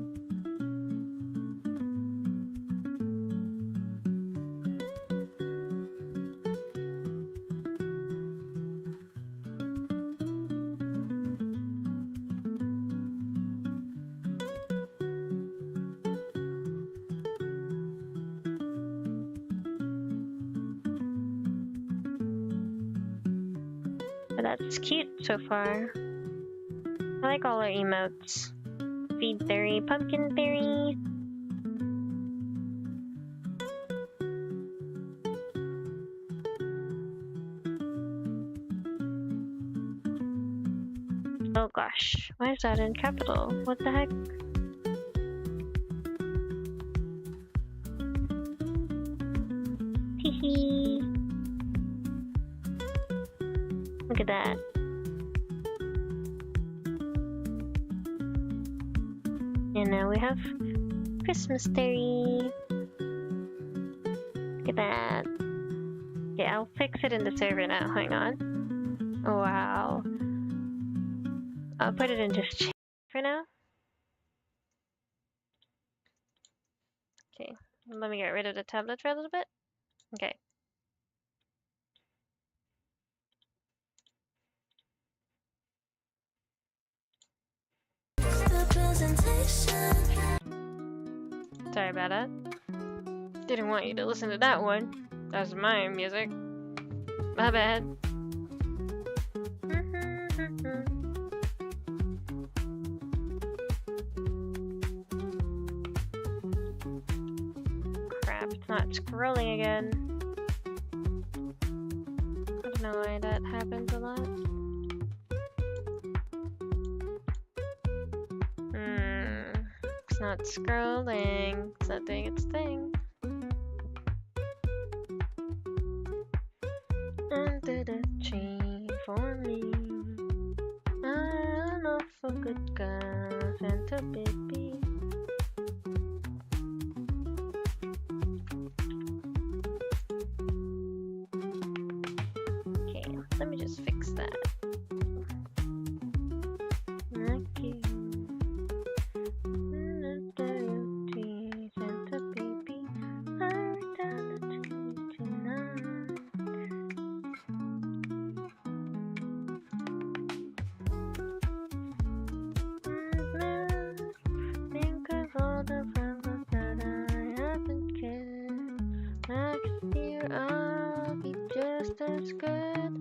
But that's cute so far. I like all our emotes. Feed Thery, Pumpkin Thery. Oh gosh, why is that in capital? What the heck? Hehe. Look at that. And now we have Christmas Thery. Look at that. Okay, I'll fix it in the server now. Hang on. Oh, wow. I'll put it in just chat for now. Okay, let me get rid of the tablet for a little bit. Okay. Sorry about that. Didn't want you to listen to that one. That's my music. My bad. Crap, it's not scrolling again. I don't know why that happens a lot. It's not scrolling. It's not doing its thing. Under the tree for me. I'm not for good girl, Santa baby. Okay, let me just fix that. Okay. As good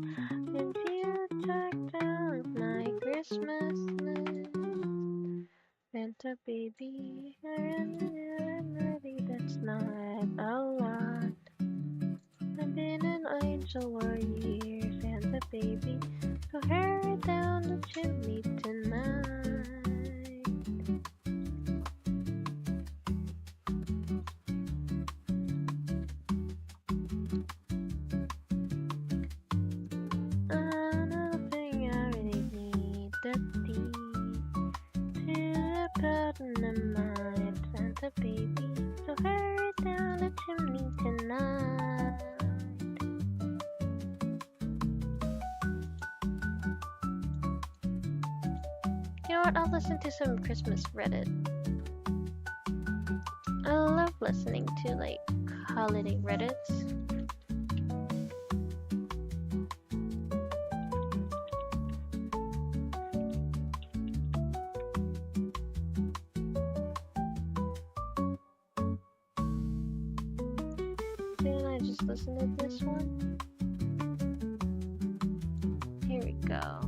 as you tucked out my Christmas list. Santa baby, I'm ready, that's not a lot. I've been an angel for years, Santa baby, so hurry down the chimney tonight. chimney tonight. You know what? I'll listen to some Christmas Reddit. I love listening to like holiday Reddits. Didn't I just listen to this one? Here we go.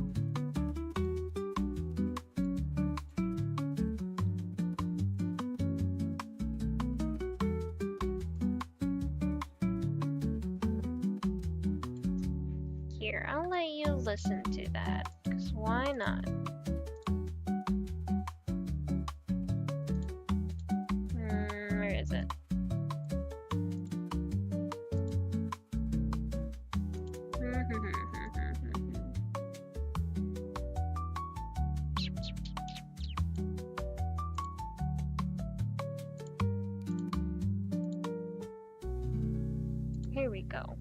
Here, I'll let you listen to that, because why not? Where is it? Here we go.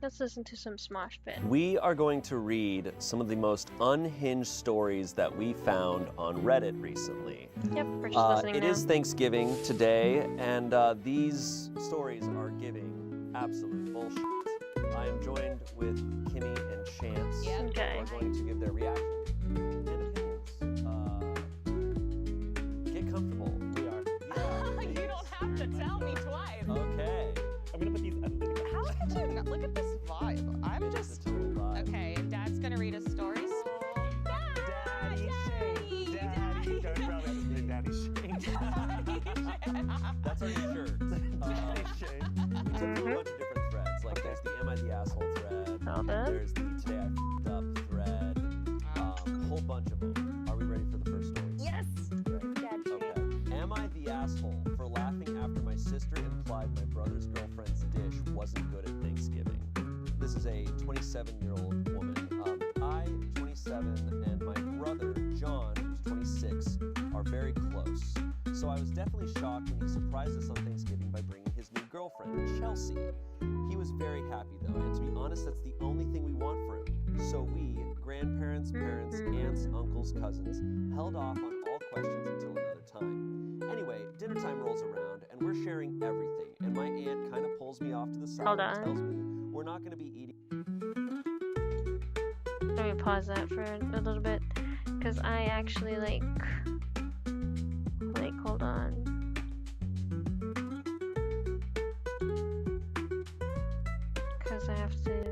Let's listen to some Smosh Pit. We are going to read some of the most unhinged stories that we found on Reddit recently. Yep, we're just listening It now. is Thanksgiving today, and these stories are giving absolute bullshit. I am joined with Kimmy and Chance, Okay. who are going to give their reaction and opinions. Get comfortable. We are. Yeah, You don't have to tell me twice. Okay. I'm gonna put these under the How could you not look at this vibe? I'm It's just a total vibe. okay. If Dad's gonna read us stories. Daddy Shane. Daddy. Don't probably have to say Daddy Shane. That's our new shirt. Daddy Shane. We took from a bunch of different threads. Like there's the Am I the Asshole thread. All that. There's the Today I F***ed Up thread. A whole bunch of them. Are we ready for the first story? Yes. Right. Dad Okay. Am I the asshole for laughing after my sister implied my brother's girlfriend's dish wasn't good at Thanksgiving? This is a 27-year-old woman. I, 27, and my brother, John, who's 26, are very close. So I was definitely shocked when he surprised us on Thanksgiving by bringing his new girlfriend, Chelsea. He was very happy though, and to be honest, that's the only thing we want for him. So we, grandparents, parents, aunts, uncles, cousins, held off on all questions until another time. Anyway, dinner time rolls around, and we're sharing everything, and my aunt kind of pulls me off to the side Hold and on. tells me we're not going to be eating. Let me pause that for a little bit, because I actually like, hold on. Because I have to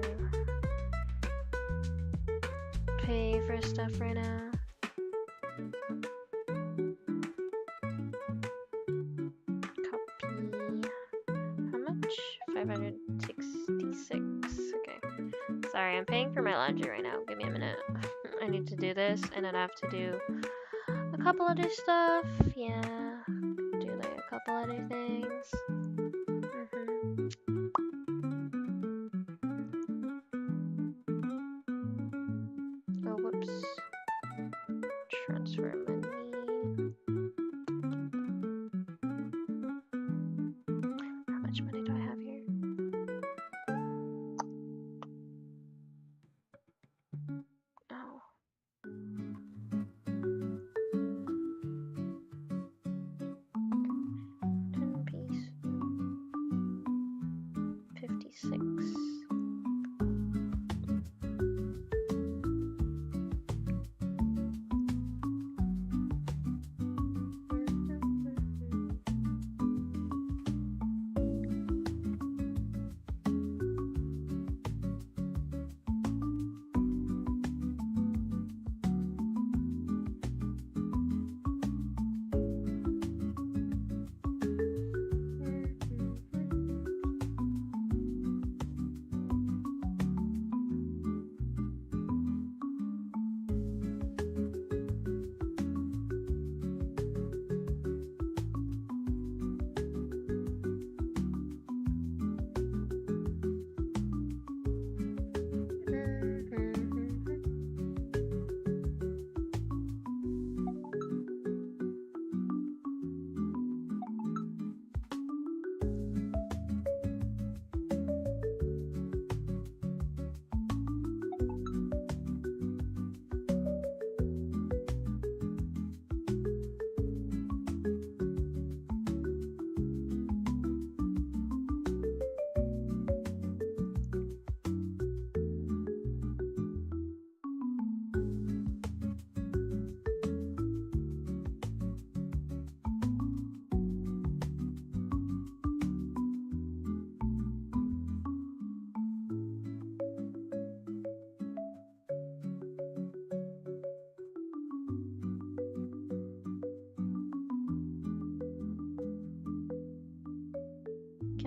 pay for stuff right now. Copy. How much? 566. Okay. Sorry, I'm paying for my laundry right now. Give me a minute. I need to do this, and then I have to do a couple other stuff. Yeah. Do like a couple other things. Oh, whoops. Transfer money. How much money do I have here? Oh. $10.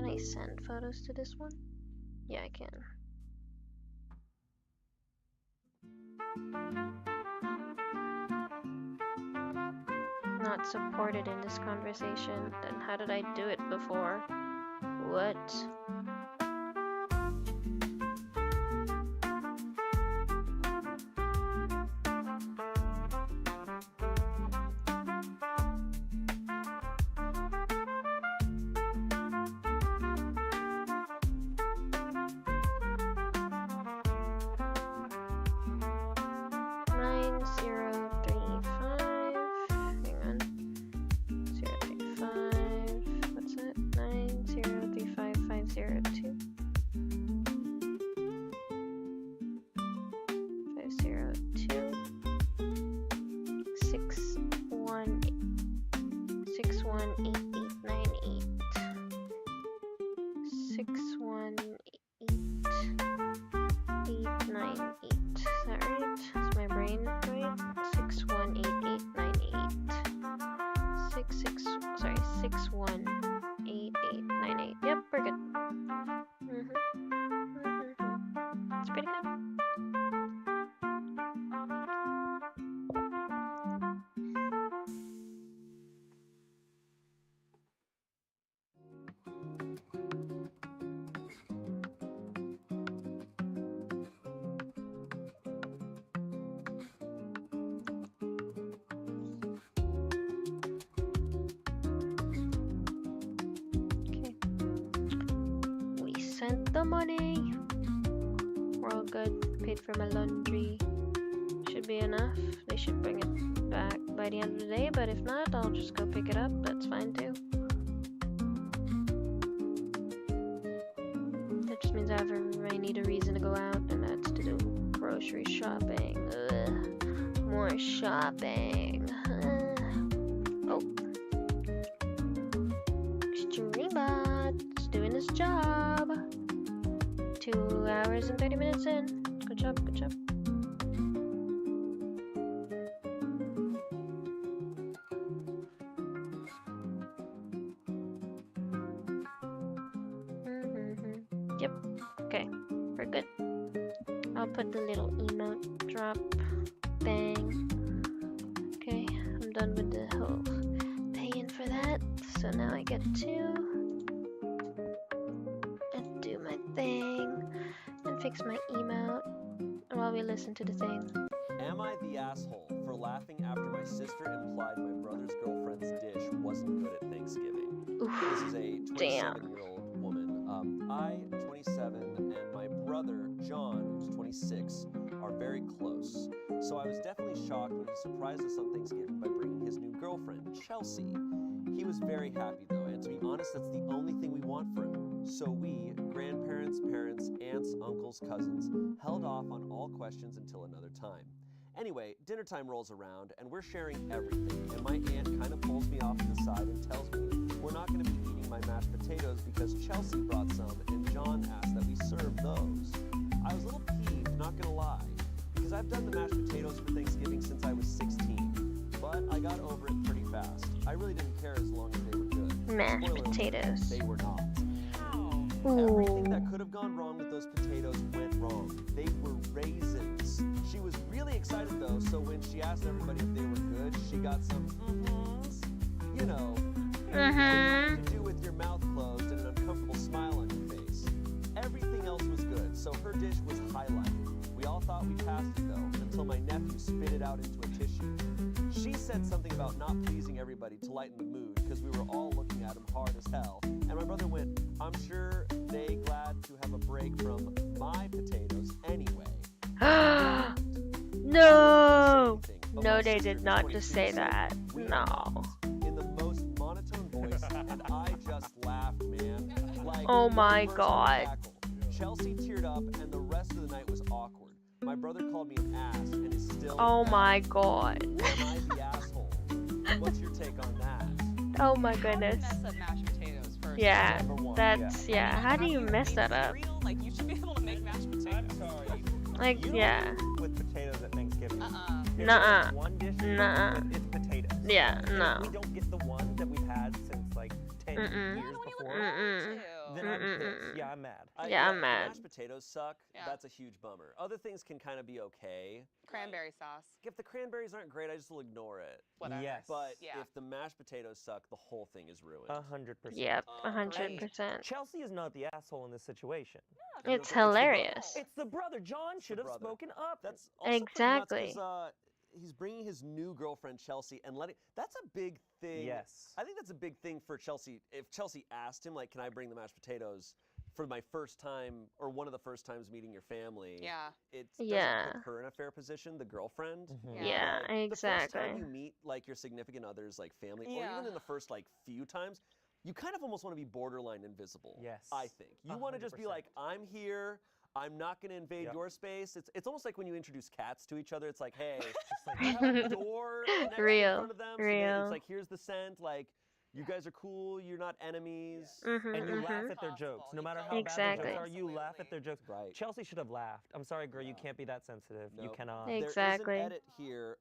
Can I send photos to this one? Yeah, I can. Not supported in this conversation. Then how did I do it before? What? Sent the money. We're all good. Paid for my laundry. Should be enough. They should bring it back by the end of the day, but if not, I'll just go pick it up. That's fine too. That just means I need a reason to go out, and that's to do grocery shopping. Ugh. More shopping. Oh. Streambot's doing his job. 2 hours and 30 minutes in. Good job, good job. Yep. Okay, we're good. I'll put the little emote drop thing. Okay, I'm done with the whole paying for that. So now I get to do my thing and fix my emote while we listen to the thing. Am I the asshole for laughing after my sister implied my brother's girlfriend's dish wasn't good at Thanksgiving? This is a 27-year-old woman. I, 27, and my brother, John, who's 26, are very close. So I was definitely shocked when he surprised us on Thanksgiving by bringing his new girlfriend, Chelsea. He was very happy though, and to be honest, that's the only thing we want for him. So we, grandparents, parents, aunts, uncles, cousins, held off on all questions until another time. Anyway, dinner time rolls around, and we're sharing everything, and my aunt kind of pulls me off to the side and tells me we're not going to be eating my mashed potatoes because Chelsea brought some, and John asked that we serve those. I was a little peeved, not going to lie, because I've done the mashed potatoes for Thanksgiving since I was 16, but I got over it pretty fast. I really didn't care as long as they were good. Mashed Spoiler potatoes. alert, they were not. Ooh. Everything that could have gone wrong with those potatoes went wrong. They were raisins. She was really excited though, so when she asked everybody if they were good, she got some you know, what to do with your mouth closed and an uncomfortable smile on your face. Everything else was good, so her dish was highlighted. We all thought we passed it though, until my nephew spit it out into a tissue. She said something about not pleasing everybody to lighten the mood because we were all looking at him hard as hell. And my brother went, I'm sure they glad to have a break from my potatoes anyway. No! No, they did not just say that. No. In the most monotone voice, and I just laughed, man. Like, Oh my words on God. tackle. Chelsea teared up, and the rest of the night was awkward. My brother called me an ass, and is still. Oh mad. my God. Am I the asshole? What's your take on that? Oh my goodness. Mess up mashed potatoes first. Yeah, Number one, that's, yeah. How do you mess that up? Real? Like, you should be able to make mashed potatoes. I'm sorry. Like, You yeah. with potatoes at Thanksgiving. If Nuh-uh. there's one dish, Nuh-uh. it's potatoes. Yeah, And if no. we don't get the one that we've had since like 10 Mm-mm. years before, Then I'm pissed. Mm-mm-mm. Yeah, I'm mad. Yeah, I'm if mad. the mashed potatoes suck, Yeah. that's a huge bummer. Other things can kind of be okay. Cranberry sauce. If the cranberries aren't great, I just will ignore it. Whatever. Yes. But Yeah. if the mashed potatoes suck, the whole thing is ruined. 100%. Yep, Great. 100%. Chelsea is not the asshole in this situation. It's the brother. hilarious. It's the brother. John It's the should have brother. spoken up. That's also Exactly. pretty nuts 'cause, he's bringing his new girlfriend Chelsea and letting. That's a big thing. Yes. I think that's a big thing for Chelsea. If Chelsea asked him, like, "Can I bring the mashed potatoes for my first time or one of the first times meeting your family?" Yeah. It doesn't Yeah. put her in a fair position, the girlfriend. Mhm. Yeah, Like, The first exactly. time you meet like your significant other's like family, or Yeah. even in the first like few times, you kind of almost want to be borderline invisible. Yes. I think you want to just be 100%. like, "I'm here. I'm not going to invade Yep. your space." It's almost like when you introduce cats to each other. It's like, "Hey, Just like, I have a door next to in Real, front of them." So real. it's like, "Here's the scent. Like, you guys are cool. You're not enemies." Mhm, and you mhm. laugh at their jokes. No matter how Exactly. bad the jokes are, you laugh at their jokes. Right. Chelsea should have laughed. I'm sorry, girl, you Yeah. can't be that sensitive. You Nope. cannot. Exactly. There is an edit here.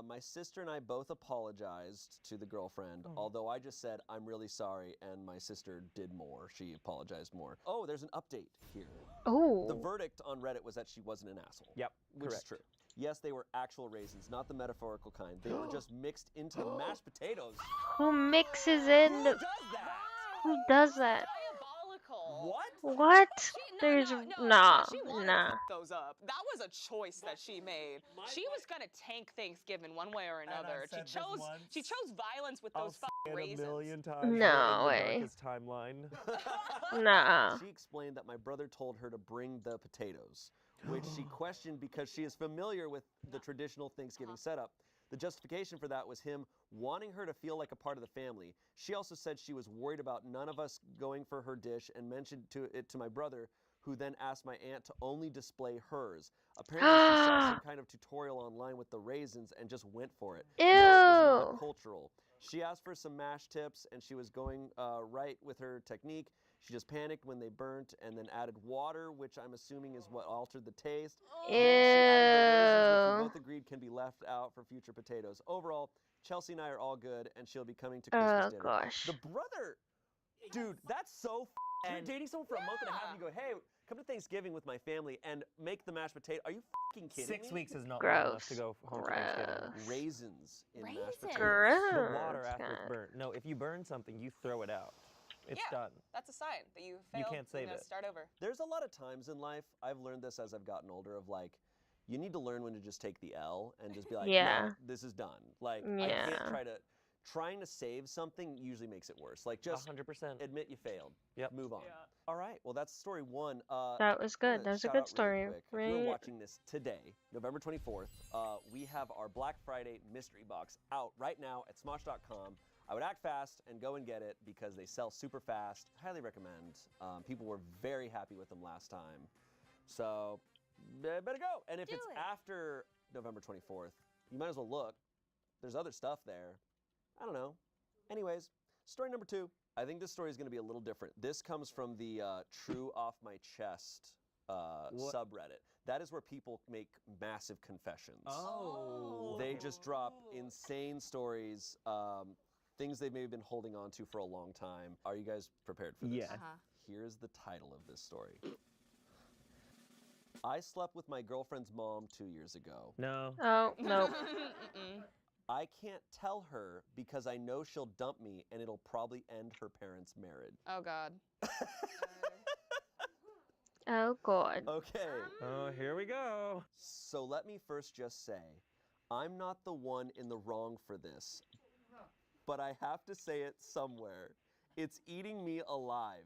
My sister and I both apologized to the girlfriend, although I just said, "I'm really sorry," and my sister did more. She apologized more. Oh, there's an update here. The Oh, verdict on Reddit was that she wasn't an asshole. Yep, Which correct. is true. Yes, they were actual raisins, not the metaphorical kind. They were just mixed into the mashed potatoes. who mixes in? Who does that? Who does that? Diabolical. What? What? No, There's no, no, nah, She wanted nah. to f those up. That was a choice that she made. She was gonna tank Thanksgiving one way or I've another. She said this chose. once. She chose violence with I'll those say f***ing it raisins. a million times. No we're in the way. darkest timeline. Nah. She explained that my brother told her to bring the potatoes, which she questioned because she is familiar with the traditional Thanksgiving setup. The justification for that was him wanting her to feel like a part of the family. She also said she was worried about none of us going for her dish and mentioned it to my brother, who then asked my aunt to only display hers. Apparently, she saw some kind of tutorial online with the raisins and just went for it. No, it was not Ew. cultural. She asked for some mash tips, and she was going right with her technique. She just panicked when they burnt and then added water, which I'm assuming is what altered the taste. Then she added the raisins, which we Ew. both agreed can be left out for future potatoes. Overall, Chelsea and I are all good, and she'll be coming to Christmas Oh dinner. gosh. The brother, dude, that's so. You're dating someone for a month and a half, and you go, "Hey, come to Thanksgiving with my family and make the mashed potato." Are you fucking kidding 6 me? weeks is not long enough to Gross. go home for Thanksgiving. Gross. Raisins in mashed Raisins. potatoes. Gross. The water after it's God. burnt. No, if you burn something, you throw it out. It's Yeah. done. That's a sign that you failed. can't save gonna it. Start over. There's a lot of times in life, I've learned this as I've gotten older, of like, you need to learn when to just take the L and just be like, Yeah. "No, this is done." Like, I Yeah. can't trying to save something usually makes it worse. Like, just 100%. admit you failed. Yep. Move on. All right, well, that's story one. That was I'm good. gonna That was a shout good out really story, quick. If you were right? watching this today, November 24th, we have our Black Friday mystery box out right now at smosh.com. I would act fast and go and get it because they sell super fast. Highly recommend. People were very happy with them last time. So, better go. And if it's after November 24th, you might as well look. There's other stuff there. I don't know. Anyways, story number 2. I think this story is going to be a little different. This comes from the True Off My Chest subreddit. That is where people make massive confessions. Oh. They just drop insane stories, things they've maybe been holding on to for a long time. Are you guys prepared for this? Yeah. Here's the title of this story. I slept with my girlfriend's mom 2 years ago. No. Oh no. I can't tell her because I know she'll dump me and it'll probably end her parents' marriage. Oh God. Oh god. Okay. Oh, here we go. So let me first just say, I'm not the one in the wrong for this, but I have to say it somewhere. It's eating me alive.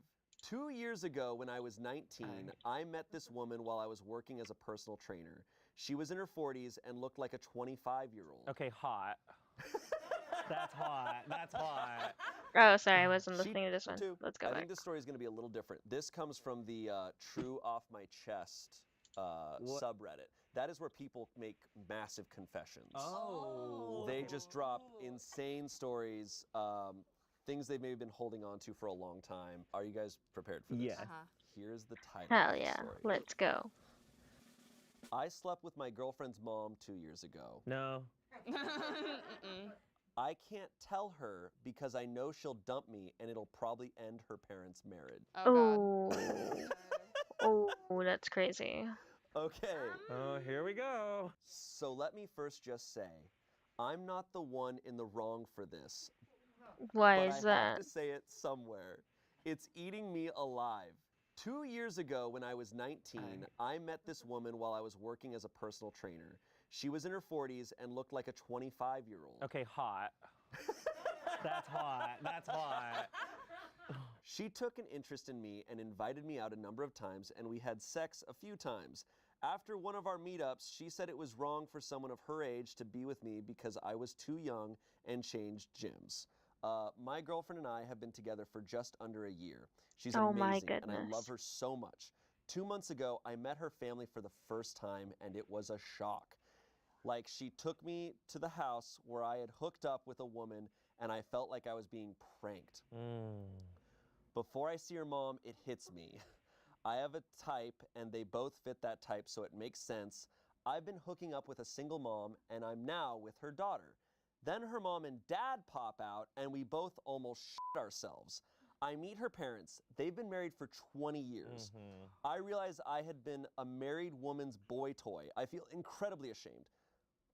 2 years ago, when I was 19, I met this woman while I was working as a personal trainer. She was in her 40s and looked like a 25-year-old. Okay, hot. That's hot. That's hot. Oh, sorry, I wasn't She listening to this one. too. Let's go I back. think this story is going to be a little different. This comes from the True Off My Chest subreddit. That is where people make massive confessions. Oh. They just drop insane stories, things they've maybe been holding on to for a long time. Are you guys prepared for this? Yeah. Here's the title Hell of the yeah. story. Let's go. I slept with my girlfriend's mom 2 years ago. No. I can't tell her because I know she'll dump me and it'll probably end her parents' marriage. Oh God. Oh, that's crazy. Okay. Oh, here we go. So let me first just say, I'm not the one in the wrong for this, Why but is I have that? to say it somewhere. It's eating me alive. 2 years ago, when I was 19, I met this woman while I was working as a personal trainer. She was in her 40s and looked like a 25-year-old. Okay, hot. That's hot. That's hot. She took an interest in me and invited me out a number of times, and we had sex a few times. After one of our meetups, she said it was wrong for someone of her age to be with me because I was too young and changed gyms. My girlfriend and I have been together for just under a year. She's Oh my amazing, and I love goodness. her so much. 2 months ago, I met her family for the first time, and it was a shock. Like, she took me to the house where I had hooked up with a woman, and I felt like I was being pranked. Before I see her mom, it hits me. I have a type, and they both fit that type, so it makes sense. I've been hooking up with a single mom, and I'm now with her daughter. Then her mom and dad pop out, and we both almost shit ourselves. I meet her parents. They've been married for 20 years. I realized I had been a married woman's boy toy. I feel incredibly ashamed.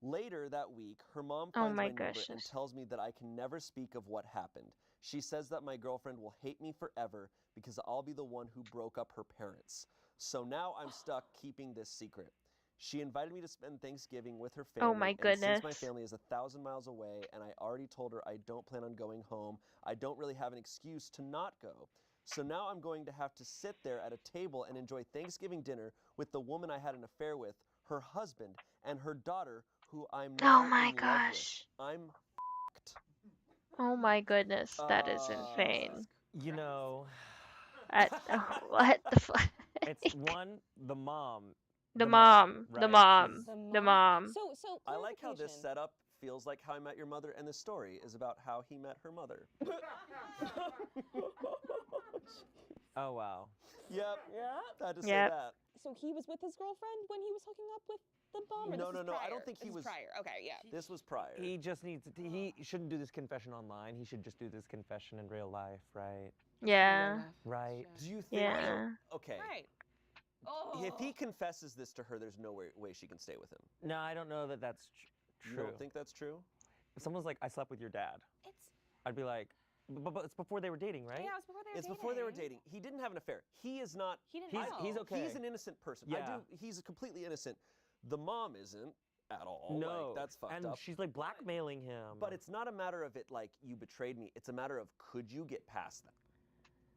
Later that week, her mom Oh finds my my number and gracious. tells me that I can never speak of what happened. She says that my girlfriend will hate me forever because I'll be the one who broke up her parents. So now I'm stuck keeping this secret. She invited me to spend Thanksgiving with her family, Oh my and since my goodness. family is 1,000 miles away and I already told her I don't plan on going home, I don't really have an excuse to not go. So now I'm going to have to sit there at a table and enjoy Thanksgiving dinner with the woman I had an affair with, her husband, and her daughter, who I'm Oh now my in love with. gosh. I'm f***ed. Oh my goodness. That is insane. You know, What the fuck? it's one, the mom. The mom. right? The mom. She's- The mom. So I like how this clarification. setup feels like How I Met Your Mother, and this story is about how he met her mother. Oh, wow. Yep. Yeah. I had to say Yep. that. So he was with his girlfriend when he was hooking up with the bomb? Or No, this no, was no, I prior? don't think he This is was- prior. Okay, yeah. This was prior. He just needs to, he shouldn't do this confession online. He should just do this confession in real life, right? Yeah. Right. Do you think? Yeah. Okay. Right. Oh. If he confesses this to her, there's no way she can stay with him. No, I don't know that that's true. You don't think that's true? If someone's like, I slept with your dad, It's I'd be like, but it's before they were dating, right? yeah. It was before they were It's dating. before they were dating. He didn't have an affair. He is not. He didn't He's- know. he's okay. He's an innocent person. Yeah. He's completely innocent. The mom isn't at all. No. Like, that's fucked and up. she's like blackmailing him. But it's not a matter of it like you betrayed me. It's a matter of could you get past that?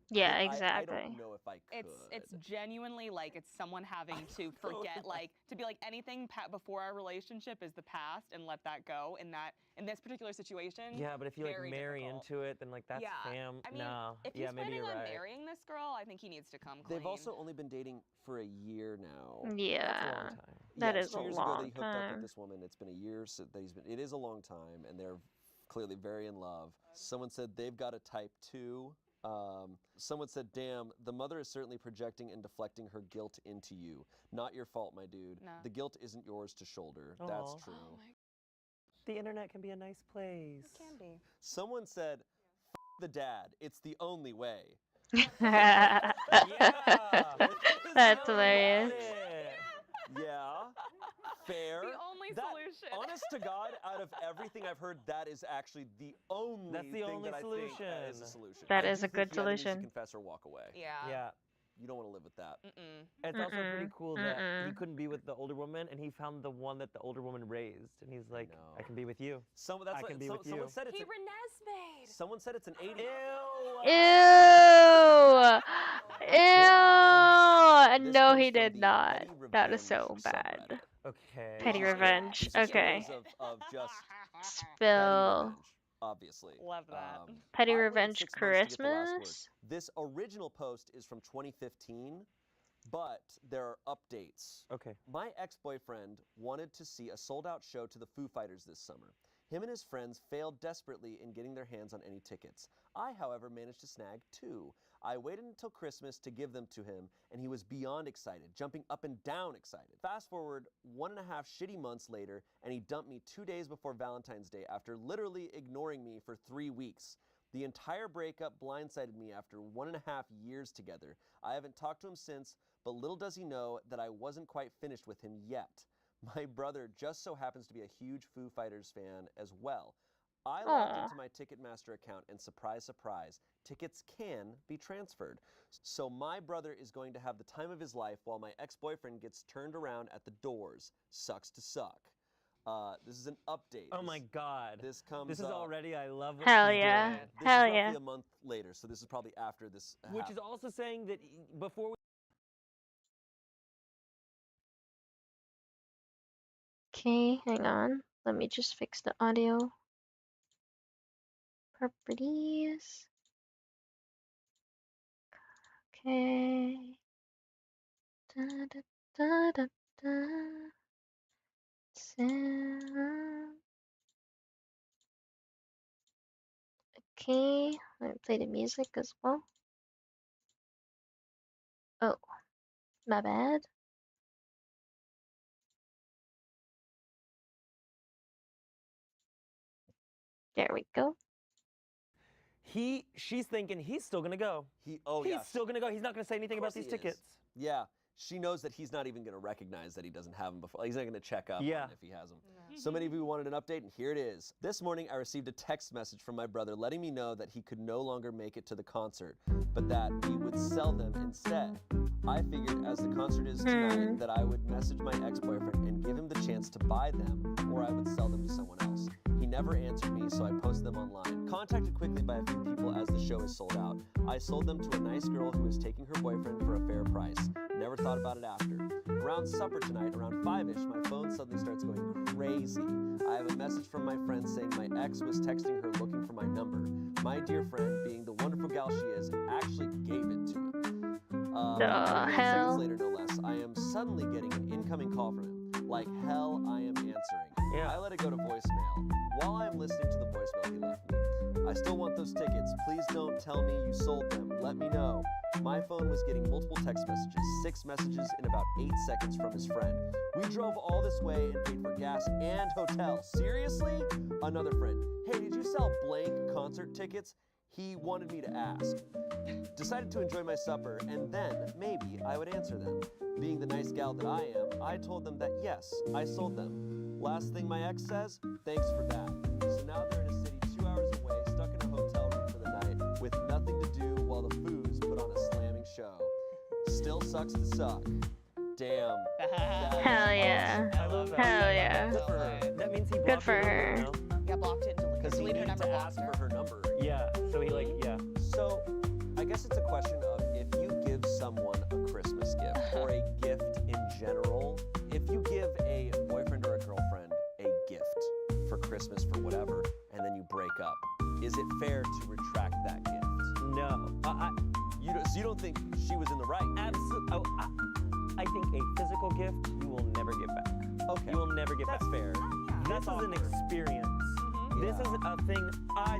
Yeah, I exactly. don't know if I could. It's genuinely like it's someone having to forget, like to be like anything before our relationship is the past and let that go. In this particular situation. Yeah, but if you like very marry difficult. into it, then like that's Yeah. fam. I mean, no. if he's Yeah, maybe planning you're on right. marrying this girl, I think he needs to come clean. They've also only been dating for a year now. That's a Yeah. long time. That Yeah, is a 2 years ago that long he hooked up time. with this woman. It's been a year that he's been. It is a long time, and they're clearly very in love. Someone said they've got a type 2. Someone said, "Damn, the mother is certainly projecting and deflecting her guilt into you. Not your fault, my dude. No. The guilt isn't yours to shoulder. That's Aw. true." Oh my, The internet can be a nice place. it can be. Someone said, "F the dad. It's the only way." Yeah. That's hilarious. Yeah. Fair. The only That- solution. Honest to God, out of everything I've heard, that is actually the only That's the thing only that I think that is a solution. solution. That I is do a think good he either needs to solution. confess or walk away. Yeah. Yeah. You don't want to live with that. Mm-mm. It's also pretty Mm-mm. cool that he Mm-mm. couldn't be with the older woman, and he found the one that the older woman raised, and he's like, know. I can be with you. That's I what can be with someone you. said it's He an, Renesmee. someone said it's an 80. Ew! This No, comes he from did the not. Petty That is Revenge so bad. subreddit. Okay. Petty These are- revenge. these are Okay. stories of just petty Spill. revenge, obviously. Love that. Petty I waited revenge 6 months to get the last word. Christmas? This original post is from 2015, but there are updates. Okay. My ex-boyfriend wanted to see a sold-out show to the Foo Fighters this summer. Him and his friends failed desperately in getting their hands on any tickets. I, however, managed to snag 2. I waited until Christmas to give them to him, and he was beyond excited, jumping up and down excited. Fast forward 1.5 shitty months later, and he dumped me 2 days before Valentine's Day after literally ignoring me for 3 weeks. The entire breakup blindsided me after 1.5 years together. I haven't talked to him since, but little does he know that I wasn't quite finished with him yet. My brother just so happens to be a huge Foo Fighters fan as well. I logged into my Ticketmaster account and surprise, surprise, tickets can be transferred. So my brother is going to have the time of his life while my ex-boyfriend gets turned around at the doors. Sucks to suck. This is an update. Oh my God. This comes This is already, I love what Hell she's yeah. doing. This Hell is yeah. roughly a month later, so this is probably after this Which happened. is also saying that before we Okay, hang on. Let me just fix the audio. Properties. Okay. Da, da, da, da, da. Sound. Okay, let me play the music as well. Oh, my bad. There we go. she's thinking he's still gonna go. He's He's still gonna go. He's not gonna say anything about course these he is. tickets. Yeah, she knows that he's not even going to recognize that he doesn't have them before. He's not going to check up Yeah. on if he has them. So many of you wanted an update, and here it is. This morning, I received a text message from my brother letting me know that he could no longer make it to the concert, but that we would sell them instead. I figured as the concert is tonight that I would message my ex-boyfriend and give him the chance to buy them, or I would sell them to someone else. He never answered me, so I posted them online. Contacted quickly by a few people as the show is sold out. I sold them to a nice girl who was taking her boyfriend for a fair price. Never thought about it after. Around supper tonight, around 5-ish, my phone suddenly starts going crazy. I have a message from my friend saying my ex was texting her looking for my number. My dear friend, being the wonderful gal she is, actually gave it to him. About 30 hell? seconds later, no less, I am suddenly getting an incoming call from him. Like hell, I am answering. Yeah. I let it go to voicemail. While I am listening to the voicemail he left me, I still want those tickets. Please don't tell me you sold them. Let me know. My phone was getting multiple text messages, 6 messages in about 8 seconds from his friend. We drove all this way and paid for gas and hotel. Seriously? Another friend. Hey, did you sell blank concert tickets? He wanted me to ask. Decided to enjoy my supper, and then maybe I would answer them. Being the nice gal that I am, I told them that yes, I sold them. Last thing my ex says, thanks for that. So now they're in a city 2 hours away, stuck in a hotel room for the night, with nothing to do while the Foos put on a slamming show. Still sucks to suck. Damn. Hell yeah. I love that. Hell yeah. Good for her. That means he Good blocked for her her. number now. Yeah, blocked it and Because he deleted her needs number, to blocked ask her. for her number. Yeah. So he like, yeah. So, I guess it's a question of if you give someone a Christmas gift or a gift in general, if you give a boyfriend or a girlfriend a gift for Christmas for whatever, and then you break up, is it fair to retract that gift? No. So you don't think she was in the right? Absolutely. Oh, I think a physical gift you will never give back. Okay. You will never get That's back. fair. This is an experience. This Yeah. isn't a thing.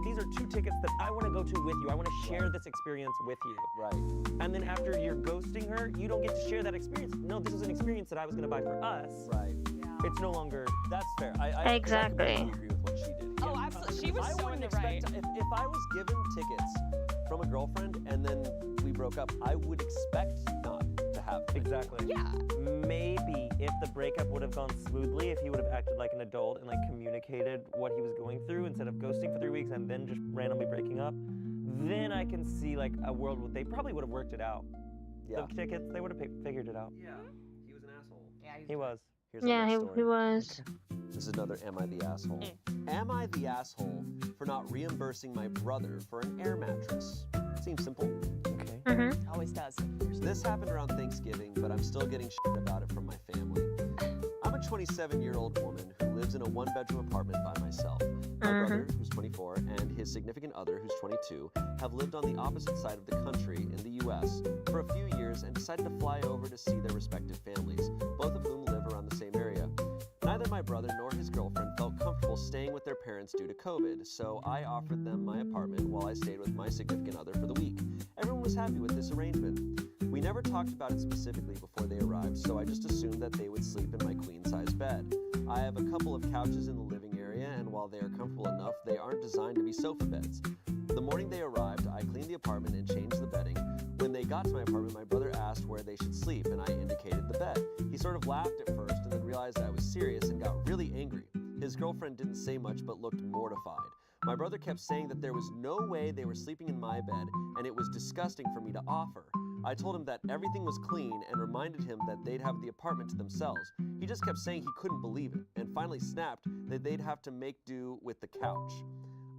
These are 2 tickets that I want to go to with you. I want to share this experience with you. Right. And then after you're ghosting her, you don't get to share that experience. No, this is an experience that I was going to buy for us. Right. It's no longer. That's fair. I Exactly. completely agree with what she did. Oh, absolutely. She was I so in wouldn't the right. expect if I was given tickets from a girlfriend and then we broke up, I would expect not to have them Exactly. Yeah. Maybe if the breakup would have gone smoothly, if he would have acted like an adult and like communicated what he was going through instead of ghosting for 3 weeks and then just randomly breaking up, then I can see like a world where they probably would have worked it out. Yeah. The tickets, they would have figured it out. Yeah. He was an asshole. Yeah, He was. Here's our Yeah, next he story. was. This is another Am I the Asshole? Am I the asshole for not reimbursing my brother for an air mattress? Seems simple. Okay. Always does. This happened around Thanksgiving, but I'm still getting shit about it from my family. I'm a 27-year-old woman who lives in a 1-bedroom apartment by myself. My brother, who's 24, and his significant other, who's 22, have lived on the opposite side of the country in the U.S. for a few years and decided to fly over to see their respective families, both of whom live around the same area. Neither my my brother nor his girlfriend felt comfortable staying with their parents due to COVID, so I offered them my apartment while I stayed with my significant other for the week. Everyone was happy with this arrangement. We never talked about it specifically before they arrived, so I just assumed that they would sleep in my queen-size bed. I have a couple of couches in the living area, and while they are comfortable enough, they aren't designed to be sofa beds. The morning they arrived, I cleaned the apartment and changed the bedding. When they got to my apartment, my brother asked where they should sleep, and I indicated the bed. He sort of laughed at first and then realized I was serious and got really angry. His girlfriend didn't say much but looked mortified. My brother kept saying that there was no way they were sleeping in my bed, and it was disgusting for me to offer. I told him that everything was clean and reminded him that they'd have the apartment to themselves. He just kept saying he couldn't believe it, and finally snapped that they'd have to make do with the couch.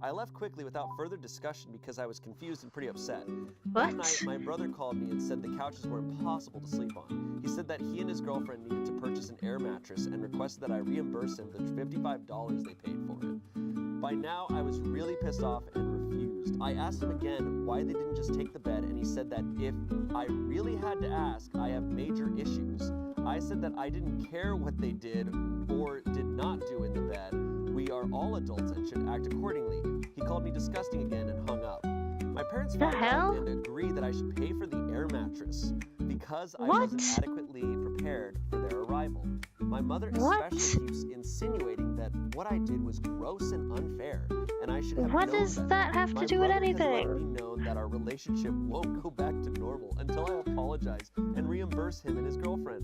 I left quickly without further discussion because I was confused and pretty upset. That night, my brother called me and said the couches were impossible to sleep on. He said that he and his girlfriend needed to purchase an air mattress and requested that I reimburse him the $55 they paid for it. By now, I was really pissed off and refused. I asked him again why they didn't just take the bed, and he said that if I really had to ask, I have major issues. I said that I didn't care what they did or did not do in the bed. We are all adults and should act accordingly. He called me disgusting again and hung up. My parents found out and agreed that I should pay for the air mattress because I wasn't adequately prepared for their arrival. My mother especially keeps insinuating that what I did was gross and unfair, and I should have known does that have to do with anything? Has let me know that our relationship won't go back to normal until I apologize and reimburse him and his girlfriend.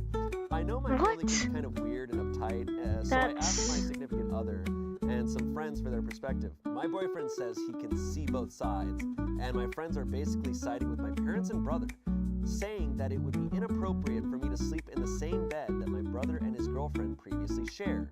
I know my family can be kind of weird and uptight, so I asked my significant other and some friends for their perspective. My boyfriend says he can see both sides, and my friends are basically siding with my parents and brother, saying that it would be inappropriate for me to sleep in the same bed that my brother and his girlfriend previously shared.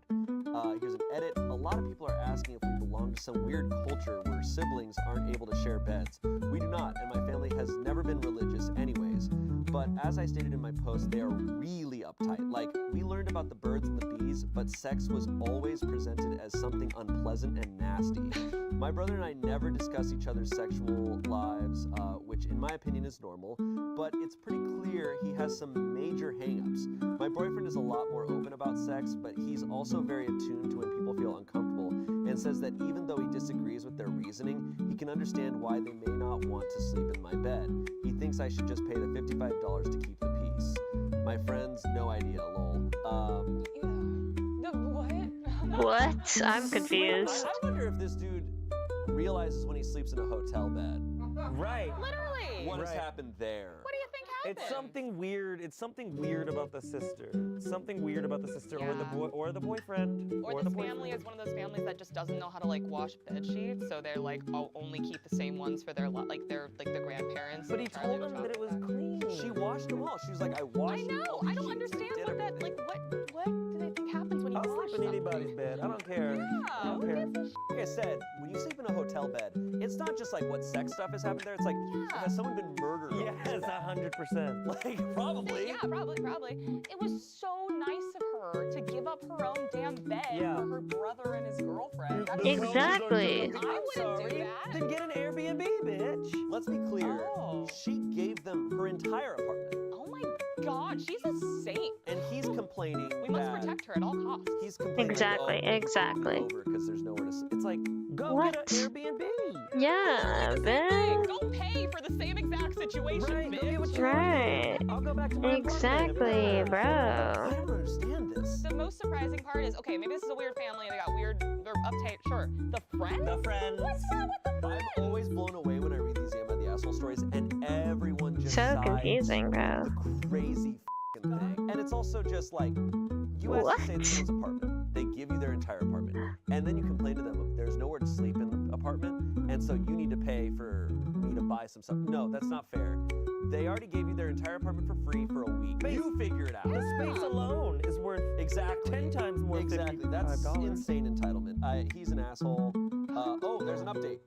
Here's an edit. A lot of people are asking if we belong to some weird culture where siblings aren't able to share beds. We do not, and my family has never been religious anyways. But as I stated in my post, they are really uptight. Like, we learned about the birds and the bees, but sex was always presented as something unpleasant and nasty. My brother and I never discuss each other's sexual lives, which in my opinion is normal, but it's pretty clear he has some major hang-ups. My boyfriend is a lot more open about sex, but he's also very attuned to when people feel uncomfortable and says that even though he disagrees with their reasoning, he can understand why they may not want to sleep in my bed. He thinks I should just pay the $55 to keep the peace. My friends, no idea, lol. What? I'm confused. I wonder if this dude realizes when he sleeps in a hotel bed. Right. Literally. What has happened there? What do you think happened? It's something weird. It's something weird about the sister. Something weird about the sister or the boy or the boyfriend. Or this family is one of those families that just doesn't know how to like wash bed sheets, so they're like, oh, only keep the same ones for their the grandparents. But he told them that it was clean. She washed them all. She was like, I washed. I know. I don't understand what that like. What do they think happens when you I'll wash sleep in something? anybody's bed. I don't care. I don't care. Like I said, when you sleep in a hotel bed, it's not just like what sex stuff has happened there. It's like, has someone been murdered? Yes, 100%. Like, probably. Yeah, probably. It was so nice of her to give up her own damn bed for her brother and his girlfriend. That is Exactly. I wouldn't do that. Then get an Airbnb, bitch. Let's be clear. Oh. She gave them her entire apartment. Oh my God, she's a saint. And he's complaining We must that protect her at all costs. he's complaining Exactly, exactly. because there's nowhere to It's like, Go What? get an Airbnb. Yeah, bitch. Go pay for the same exact situation, Right, go bitch. get what you Right. want. I'll go back to my Exactly, apartment. bro. I don't understand this. The most surprising part is, okay, maybe this is a weird family and they got weird, they're uptight, sure. The friends? The friends. What's wrong with the friends? I'm always blown away when I read these Am I the Asshole stories, and everyone just So sides confusing, bro. the crazy f***ing thing. And it's also just like, you ask to stay in someone's apartment, they give you their entire apartment, and then you complain to them of there's nowhere to sleep in the apartment, and so you need to pay for me to buy some stuff. No, that's not fair. They already gave you their entire apartment for free for a week. You figure it out. The space alone is worth Exactly. 10 times more. Exactly. That's $55. insane entitlement. He's an asshole. Oh, there's an update.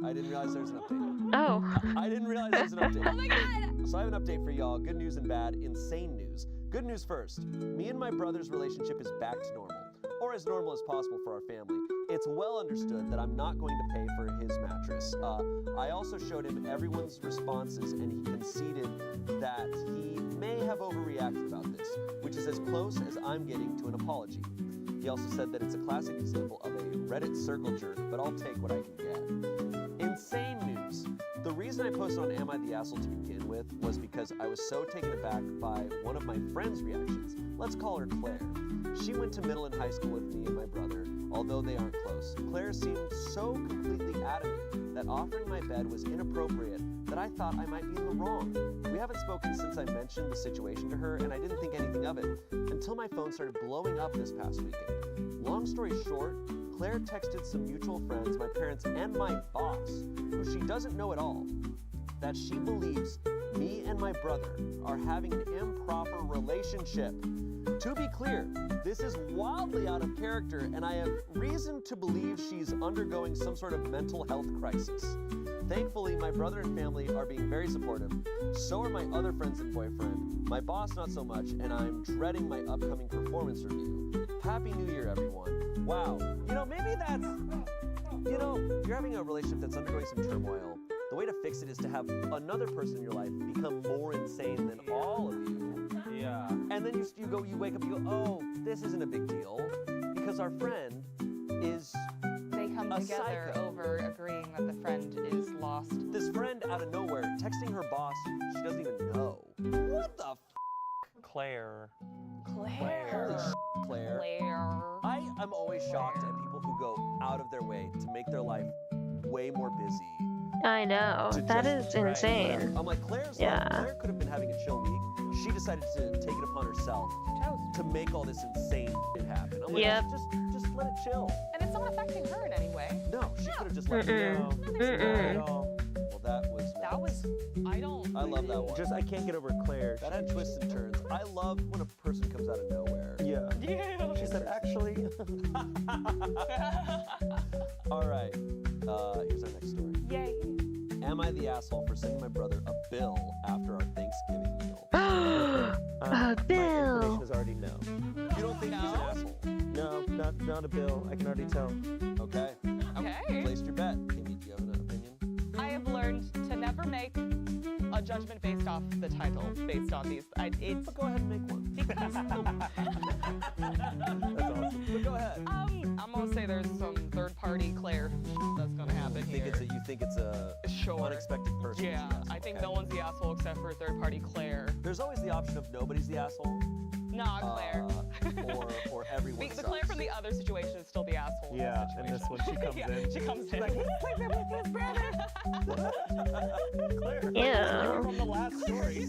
I didn't realize there's an update. Oh. I didn't realize there's an update. Oh my God! So I have an update for y'all. Good news and bad. Insane news. Good news first. Me and my brother's relationship is back to normal, or as normal as possible for our family. It's well understood that I'm not going to pay for his mattress. I also showed him everyone's responses, and he conceded that he may have overreacted about this, which is as close as I'm getting to an apology. He also said that it's a classic example of a Reddit circle jerk, but I'll take what I can get. Insane news. The reason I posted on Am I the Asshole to begin with was because I was so taken aback by one of my friend's reactions. Let's call her Claire. She went to middle and high school with me and my brother, although they aren't close. Claire seemed so completely adamant that offering my bed was inappropriate that I thought I might be in the wrong. We haven't spoken since I mentioned the situation to her, and I didn't think anything of it until my phone started blowing up this past weekend. Long story short, Claire texted some mutual friends, my parents, and my boss, who she doesn't know at all, that she believes me and my brother are having an improper relationship. To be clear, this is wildly out of character, and I have reason to believe she's undergoing some sort of mental health crisis. Thankfully, my brother and family are being very supportive. So are my other friends and boyfriend. My boss, not so much, and I'm dreading my upcoming performance review. Happy New Year, everyone. Wow. Maybe that's, you're having a relationship that's undergoing some turmoil. The way to fix it is to have another person in your life become more insane than all of you. Yeah. And then you wake up and you go, oh, this isn't a big deal, because our friend is They come a together psycho. over agreeing that the friend is lost. This friend out of nowhere texting her boss she doesn't even know. What the Claire. Holy Claire. I am always shocked at people who go out of their way to make their life way more busy. I know. To That just- is insane. I'm like, Claire could have been having a chill week. She decided to take it upon herself to make all this insane shit happen. I'm like, Yep. just let it chill. And it's not affecting her in any way. No, she could have just let it Mm-mm. go. Mm-mm. Not at all. Well, that was I love that one. I can't get over Claire. That had twists and turns. I love when a person comes out of nowhere. Yeah. Yeah. She said, actually. All right. Here's our next story. Yay. Am I the asshole for sending my brother a bill after our Thanksgiving meal? A My bill. inclination is already no. You don't think he's an asshole? No, not a bill. I can already tell. Okay. Okay. Placed your bet. Amy, do you have an opinion? I have learned to never make a judgment based off the title, based on these. It's But go ahead and make one. because That's awesome. But go ahead. I'm gonna say there's some third-party Claire that's gonna happen You think it's a Sure. unexpected person? who's Yeah, the asshole, I think okay. no one's the asshole except for third-party Claire. There's always the option of nobody's the asshole. Nah, Claire. Or everyone the sucks. Claire from the other situation is still the asshole. in Yeah, this and this one, situation. she comes Yeah, in. She comes in. Claire. Ew. From the last story.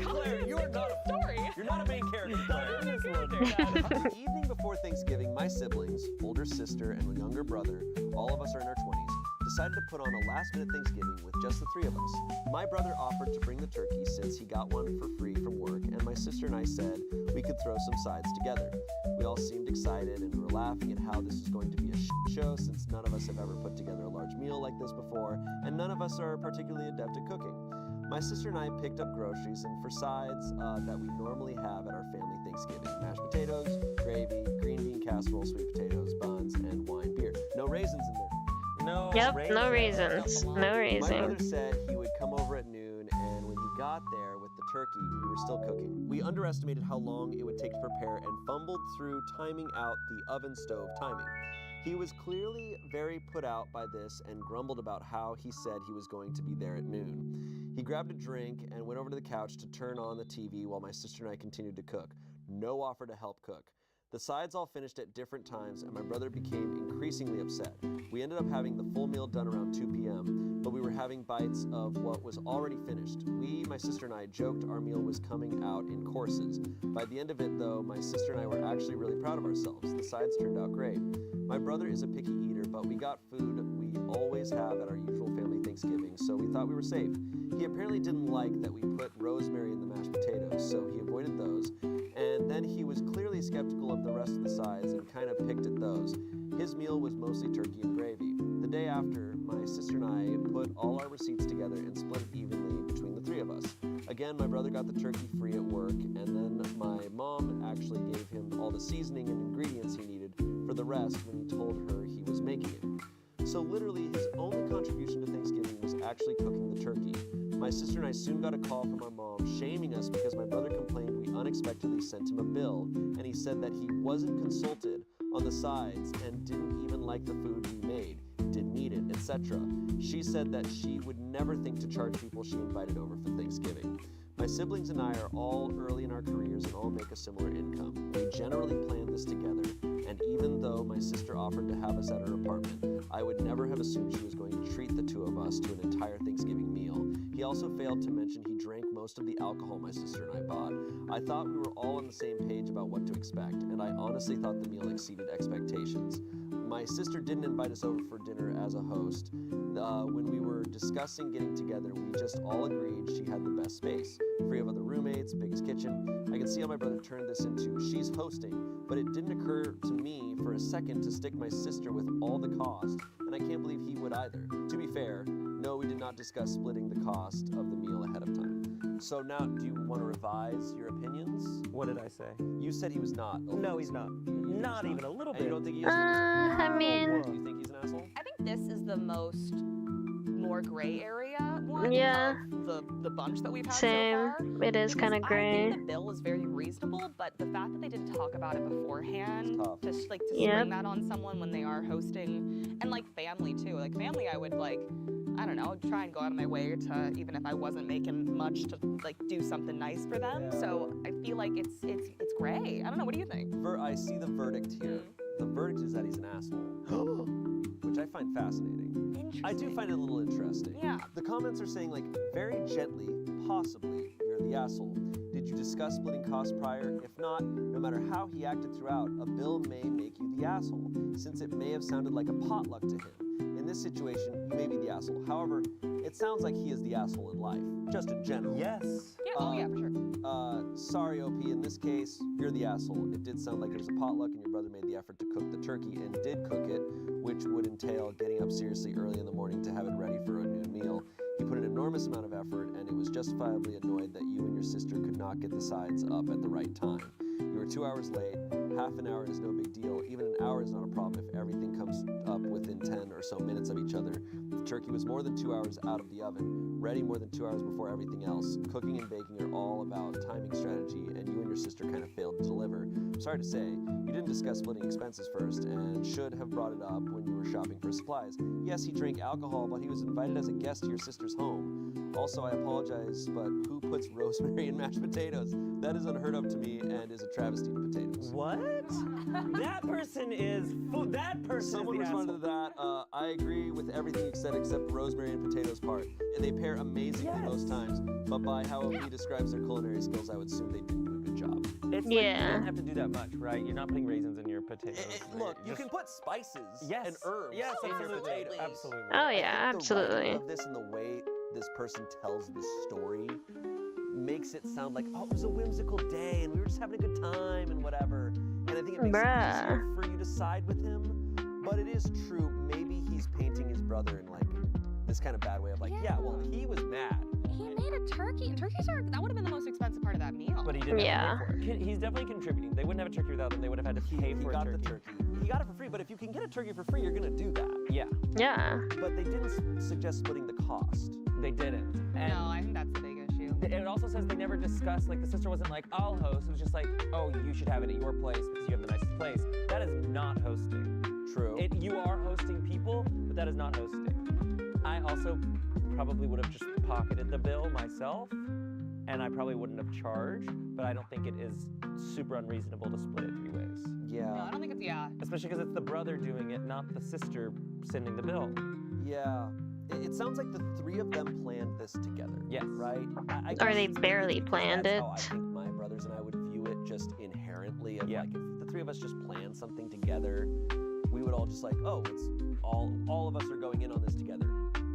Claire, you're not Story. a main character, Claire. The evening before Thanksgiving, my siblings, older sister and younger brother, all of us are in our 20s, decided to put on a last-minute Thanksgiving with just the three of us. My brother offered to bring the turkey since he got one for free from work, and my sister and I said we could throw some sides together. We all seemed excited and we were laughing at how this was going to be a show since none of us have ever put together a large meal like this before, and none of us are particularly adept at cooking. My sister and I picked up groceries, and for sides that we normally have at our family Thanksgiving, mashed potatoes, gravy, green bean casserole, sweet potatoes, buns, and wine beer. No raisins in there. No. Yep, no raisins. reasons. No My brother reason. said he would come over at noon, and when he got there with the turkey, we were still cooking. We underestimated how long it would take to prepare and fumbled through timing out the oven stove timing. He was clearly very put out by this and grumbled about how he said he was going to be there at noon. He grabbed a drink and went over to the couch to turn on the TV while my sister and I continued to cook. No offer to help cook. The sides all finished at different times, and my brother became increasingly upset. We ended up having the full meal done around 2 p.m., but we were having bites of what was already finished. We, my sister and I, joked our meal was coming out in courses. By the end of it, though, my sister and I were actually really proud of ourselves. The sides turned out great. My brother is a picky eater, but we got food we always have at our usual family Thanksgiving, so we thought we were safe. He apparently didn't like that we put rosemary in the mashed potatoes, so he avoided those. And then he was clearly skeptical of the rest of the sides and kind of picked at those. His meal was mostly turkey and gravy. The day after, my sister and I put all our receipts together and split it evenly between the three of us. Again, my brother got the turkey free at work, and then my mom actually gave him all the seasoning and ingredients he needed for the rest when he told her he was making it. So literally, his only contribution to Thanksgiving was actually cooking the turkey. My sister and I soon got a call from our mom shaming us because my brother complained we unexpectedly sent him a bill, and he said that he wasn't consulted on the sides and didn't even like the food we made, didn't eat it, etc. She said that she would never think to charge people she invited over for Thanksgiving. My siblings and I are all early in our careers and all make a similar income. We generally plan this together, and even though my sister offered to have us at her apartment, I would never have assumed she was going to treat the two of us to an entire Thanksgiving meal. He also failed to mention he drank most of the alcohol my sister and I bought. I thought we were all on the same page about what to expect, and I honestly thought the meal exceeded expectations. My sister didn't invite us over for dinner as a host. When we were discussing getting together, we just all agreed she had the best space. Free of other roommates, biggest kitchen. I can see how my brother turned this into she's hosting, but it didn't occur to me for a second to stick my sister with all the cost, and I can't believe he would either. To be fair, no, we did not discuss splitting the cost of the meal ahead of time. So now, do you want to revise your opinions? What did I say? You said he was not. No, he's not. Not even a little And bit. you don't think he is? I mean, Do you think he's an asshole? I think this is the more gray area one Yeah. of the bunch that we've had same. so far. It is kind of I gray. think the bill is very reasonable, but the fact that they didn't talk about it beforehand, It's tough. just like to Yep. spring that on someone when they are hosting, and like family too. Like family, I would like, I don't know, try and go out of my way to, even if I wasn't making much, to like do something nice for them. Yeah. So I feel like it's gray. I don't know. What do you think? I see the verdict here. The verdict is that he's an asshole, which I find fascinating. Interesting. I do find it a little interesting. Yeah. The comments are saying, like, very gently, possibly, you're the asshole. Did you discuss splitting costs prior? If not, no matter how he acted throughout, a bill may make you the asshole, since it may have sounded like a potluck to him. In this situation, you may be the asshole. However, it sounds like he is the asshole in life, just in general. Yes. Yeah. Oh yeah, for sure. Sorry, OP, in this case, you're the asshole. It did sound like it was a potluck and your brother made the effort to cook the turkey and did cook it, which would entail getting up seriously early in the morning to have it ready for a noon meal. He put an enormous amount of effort and it was justifiably annoyed that you and your sister could not get the sides up at the right time. You were 2 hours late. Half an hour is no big deal. Even an hour is not a problem if everything comes up within 10 or so minutes of each other. The turkey was more than 2 hours out of the oven, ready more than 2 hours before everything else. Cooking and baking are all about timing strategy, and you and your sister kind of failed to deliver. I'm sorry to say, you didn't discuss splitting expenses first and should have brought it up when you were shopping for supplies. Yes, he drank alcohol, but he was invited as a guest to your sister's home. Also, I apologize, but who puts rosemary in mashed potatoes? That is unheard of to me and is a travesty to potatoes. What? That person is that person Someone is the responded to asshole. that. I agree with everything you said except the rosemary and potatoes part. And they pair amazingly Yes. most times, but by how he describes their culinary skills, I would assume they didn't do a good job. It's like Yeah. you don't have to do that much, right? You're not putting raisins in your potatoes. Look, you Just- can put spices yes, and herbs yes, in your absolutely, potatoes. absolutely. Oh I yeah, think the writing absolutely. of this and the way this person tells the story makes it sound like, oh, it was a whimsical day and we were just having a good time and whatever. And I think it makes it easier for you to side with him. But it is true, maybe he's painting his brother in like this kind of bad way of like, yeah, well, he was mad. He made a turkey, and turkeys are, that would have been the most expensive part of that meal. But he didn't Yeah. have to pay for it. He's definitely contributing. They wouldn't have a turkey without him. They would have had to pay He for a got turkey. the turkey. He got it for free, but if you can get a turkey for free, you're gonna do that. Yeah, Yeah. But they didn't suggest splitting the cost. they didn't. And No, I think that's the big issue. it also says they never discussed, like the sister wasn't like, I'll host. It was just like, oh, you should have it at your place because you have the nicest place. That is not hosting. True. You are hosting people, but that is not hosting. I also probably would have just pocketed the bill myself, and I probably wouldn't have charged, but I don't think it is super unreasonable to split it 3 ways. Yeah. No, I don't think it's, yeah. Especially because it's the brother doing it, not the sister sending the bill. Yeah. It sounds like the three of them planned this together. Yes. Right? I Or they guess barely because planned that's it. how I think my brothers and I would view it just inherently. Of Yeah. like, if the three of us just planned something together, we would all just like, oh, it's all of us are going in on this together.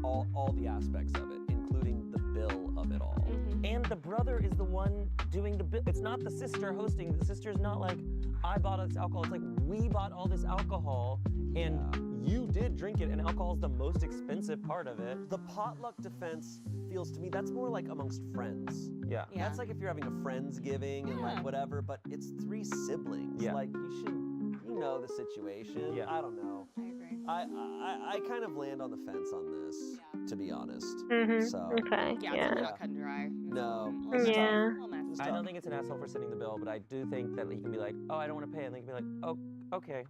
All the aspects of it, including the bill of it all. And the brother is the one doing the bill. It's not the sister hosting. The sister's not like, I bought all this alcohol. It's like, we bought all this alcohol, and you did drink it, and alcohol is the most expensive part of it. The potluck defense feels to me that's more like amongst friends. Yeah. Yeah. That's like if you're having a Friendsgiving and Yeah. like whatever, but it's three siblings. Yeah. Like you should, know the situation. Yeah. I don't know. I agree. I kind of land on the fence on this, Yeah. to be honest. Mhm. So Okay. Yeah, Yeah. it's not cut and dry. No. It's It's Yeah. a little messy. It's I tough. don't think it's an asshole for sending the bill, but I do think that he can be like, oh, I don't want to pay, and they can be like, oh, okay,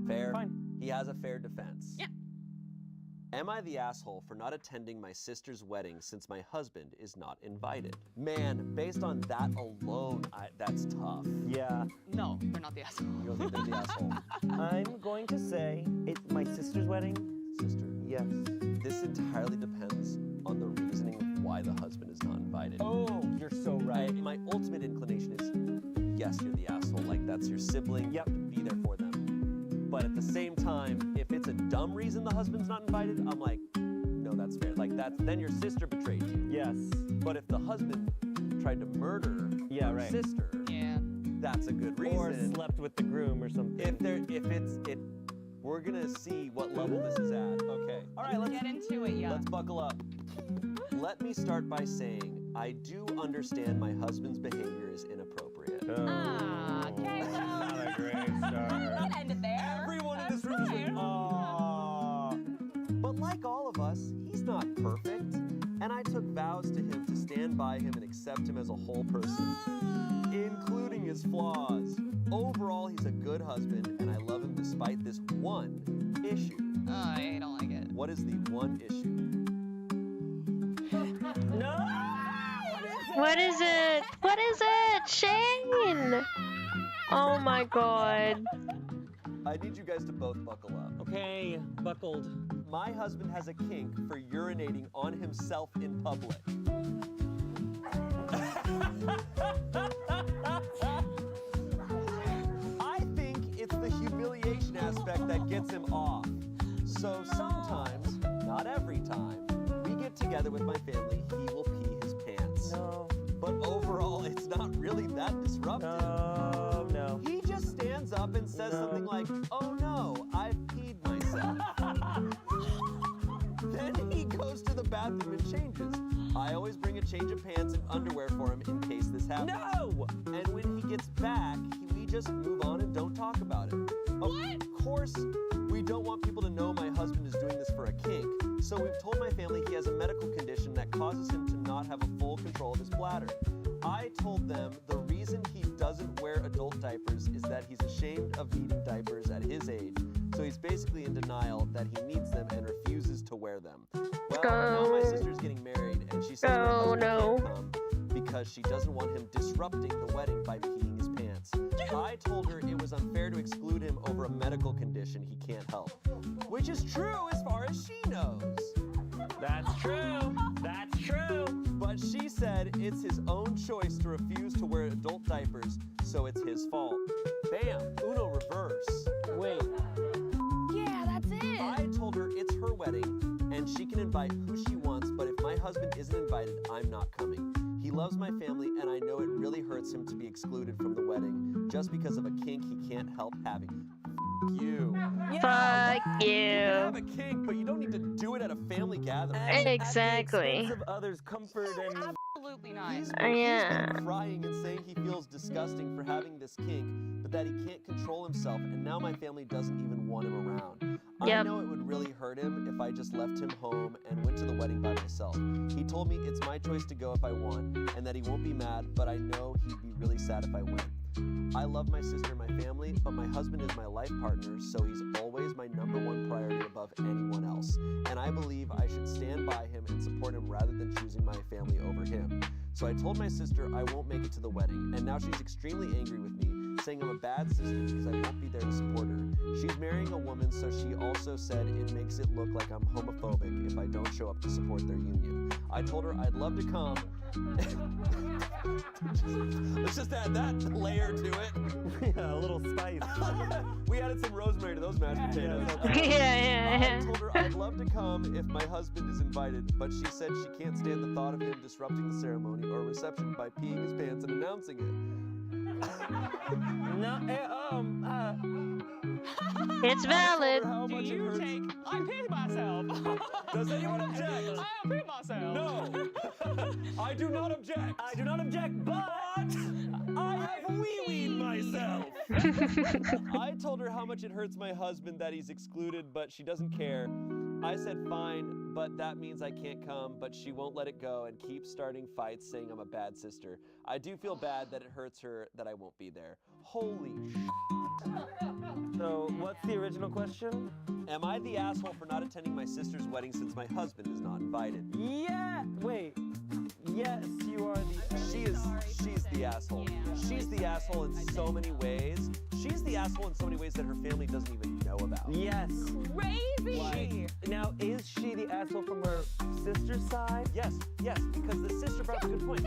Fair. fine. He has a fair defense. Yeah. Am I the asshole for not attending my sister's wedding since my husband is not invited? Man, based on that alone, that's tough. Yeah, No, they're not the asshole. You don't think they're the asshole? I'm going to say it's my sister's wedding. Sister. Yes. This entirely depends on the reasoning of why the husband is not invited. Oh, you're so right. My ultimate inclination is, yes, you're the asshole. Like, that's your sibling. You have to be there for them. But at the same time, if it's a dumb reason the husband's not invited, I'm like, no, that's fair. Like, then your sister betrayed you. Yes. But if the husband tried to murder Yeah, your right. sister, Yeah. that's a good reason. Or slept with the groom or something. We're gonna see what level this is at. Okay. All right, Let's get into it, yeah. let's buckle up. Let me start by saying I do understand my husband's behavior is inappropriate. Ah, okay, well, Not a great start. let's end it there. Everyone in this room is like, That's "Aw." But like all of us, he's not perfect, and I took vows to him to stand by him and accept him as a whole person, including his flaws. Overall, he's a good husband, and I love him despite this one issue. Oh, I don't like it. What is the one issue? No! What is it? What is it? Shane! Oh my god. I need you guys to both buckle up. Okay, buckled. My husband has a kink for urinating on himself in public. I think it's the humiliation aspect that gets him off. So sometimes, not every time, we get together with my family, he will pee his pants. No. But overall, it's not really that disruptive. No. He just stands up and says something like, oh no, I've peed myself. Then he goes to the bathroom and changes. I always bring a change of pants and underwear for him in case this happens. No! And when he gets back, we just move on and don't talk about it. Of course, we don't want people to know my husband is doing this for a kink, so we've told my family he has a medical condition that causes him to not have a full control of his bladder. I told them the reason he doesn't wear adult diapers is that he's ashamed of needing diapers at his age, so he's basically in denial that he needs them and refuses to wear them. Well, now my sister's getting married, and she says my husband can't come because she doesn't want him disrupting the wedding by peeing his pants. I told her it was unfair to exclude him over a medical condition he can't help, which is true as far as she knows. That's true. That's true. But she said it's his own choice to refuse to wear adult diapers, so it's his fault. Bam! Uno reverse. Wait. Yeah, that's it. I told her it's her wedding, and she can invite who she wants, but if my husband isn't invited, I'm not coming. He loves my family, and I know it really hurts him to be excluded from the wedding just because of a kink he can't help having. F you. Fuck You you. can have a kink, but you don't need to do it at a family gathering. And Exactly. At the expense of others' comfort and... Absolutely not. He's Yeah. been crying and saying he feels disgusting for having this kink, but that he can't control himself, and now my family doesn't even want him around. I Yep. know it would really hurt him if I just left him home and went to the wedding by myself. He told me it's my choice to go if I want, and that he won't be mad, but I know he'd be really sad if I went. I love my sister and my family, but my husband is my life partner, so he's always my #1 priority above anyone else. And I believe I should stand by him and support him rather than choosing my family over him. So I told my sister I won't make it to the wedding, and now she's extremely angry with me, saying I'm a bad sister because I won't be there to support her. She's marrying a woman, so she also said it makes it look like I'm homophobic if I don't show up to support their union. I told her I'd love to come. Let's just add that layer to it. yeah, a little spice. We added some rosemary to those mashed potatoes. Yeah. I told her I'd love to come if my husband is invited, but she said she can't stand the thought of him disrupting the ceremony or reception by peeing his pants and announcing it. It's valid. How Do much it you hurts. take? I peed myself. Does anyone object? I peed myself. No, I do not object. I do not object, but I have wee-weed myself. I told her how much it hurts my husband that he's excluded, but she doesn't care. I said fine, but that means I can't come, but she won't let it go and keeps starting fights saying I'm a bad sister. I do feel bad that it hurts her that I won't be there. Holy So, what's the original question? Am I the asshole for not attending my sister's wedding since my husband is not invited? Yeah. Wait. Yes, you are the. She's the asshole. Yeah. She's the asshole in so many ways. She's the asshole in so many ways that her family doesn't even know about. Yes. Crazy. Now, is she the asshole from her sister's side? Yes, because the sister brought up a good point.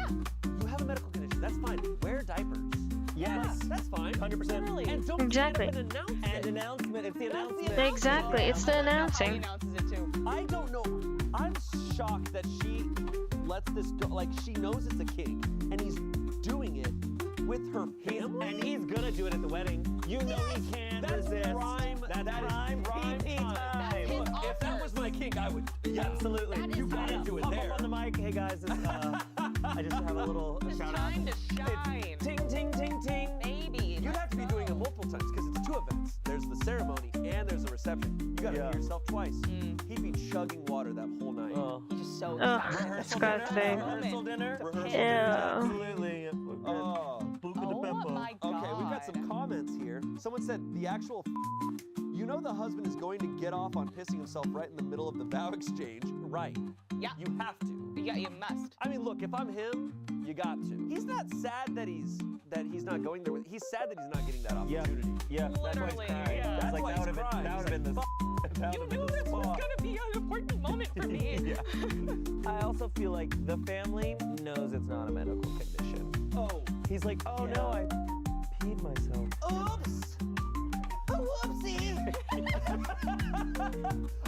You have a medical condition, that's fine. Wear diapers. Yes. That's fine. 100%. And don't Exactly. stand up and announce it. And announcement. It's the announcement. Exactly. It's the He announcing. announces it too. I don't know. I'm shocked that she lets this go. Like, she knows it's a kink, and he's doing it with her family. And he's gonna do it at the wedding. You know he can't That's resist. prime. That's That is prime prime time. time. his Look, if that was my kink, I would. Yeah, Absolutely. That is you gotta do it Up there. on the mic. Hey guys, this, I just have a little It's shout out. time to shine. Ting ting ting ting. Maybe. You'd have to be doing it multiple times because it's 2 events. There's the ceremony and there's the reception. You gotta Yeah. be yourself twice. Mm. He'd be chugging water that whole night. Oh. He's just so Ugh. excited. Disgusting. Rehearsal dinner. Rehearsal Ew. Absolutely. Oh. Oh my god. Okay, we've got some comments here. Someone said the actual you know the husband is going to get off on pissing himself right in the middle of the vow exchange. Right. Yeah. You have to. Yeah, you must. I mean, look, if I'm him, you got to. He's not sad that he's not going there with. He's sad that he's not getting that Yeah. opportunity. Yeah. That's why he's Literally, crying. yeah. That's That's like why that would he's have crying. been. That would have been the. That You would have knew been the this was spot. gonna be an important moment for me. Yeah. I also feel like the family knows it's not a medical condition. Oh. He's like, oh Yeah. no, I peed myself. Oops. Whoopsie.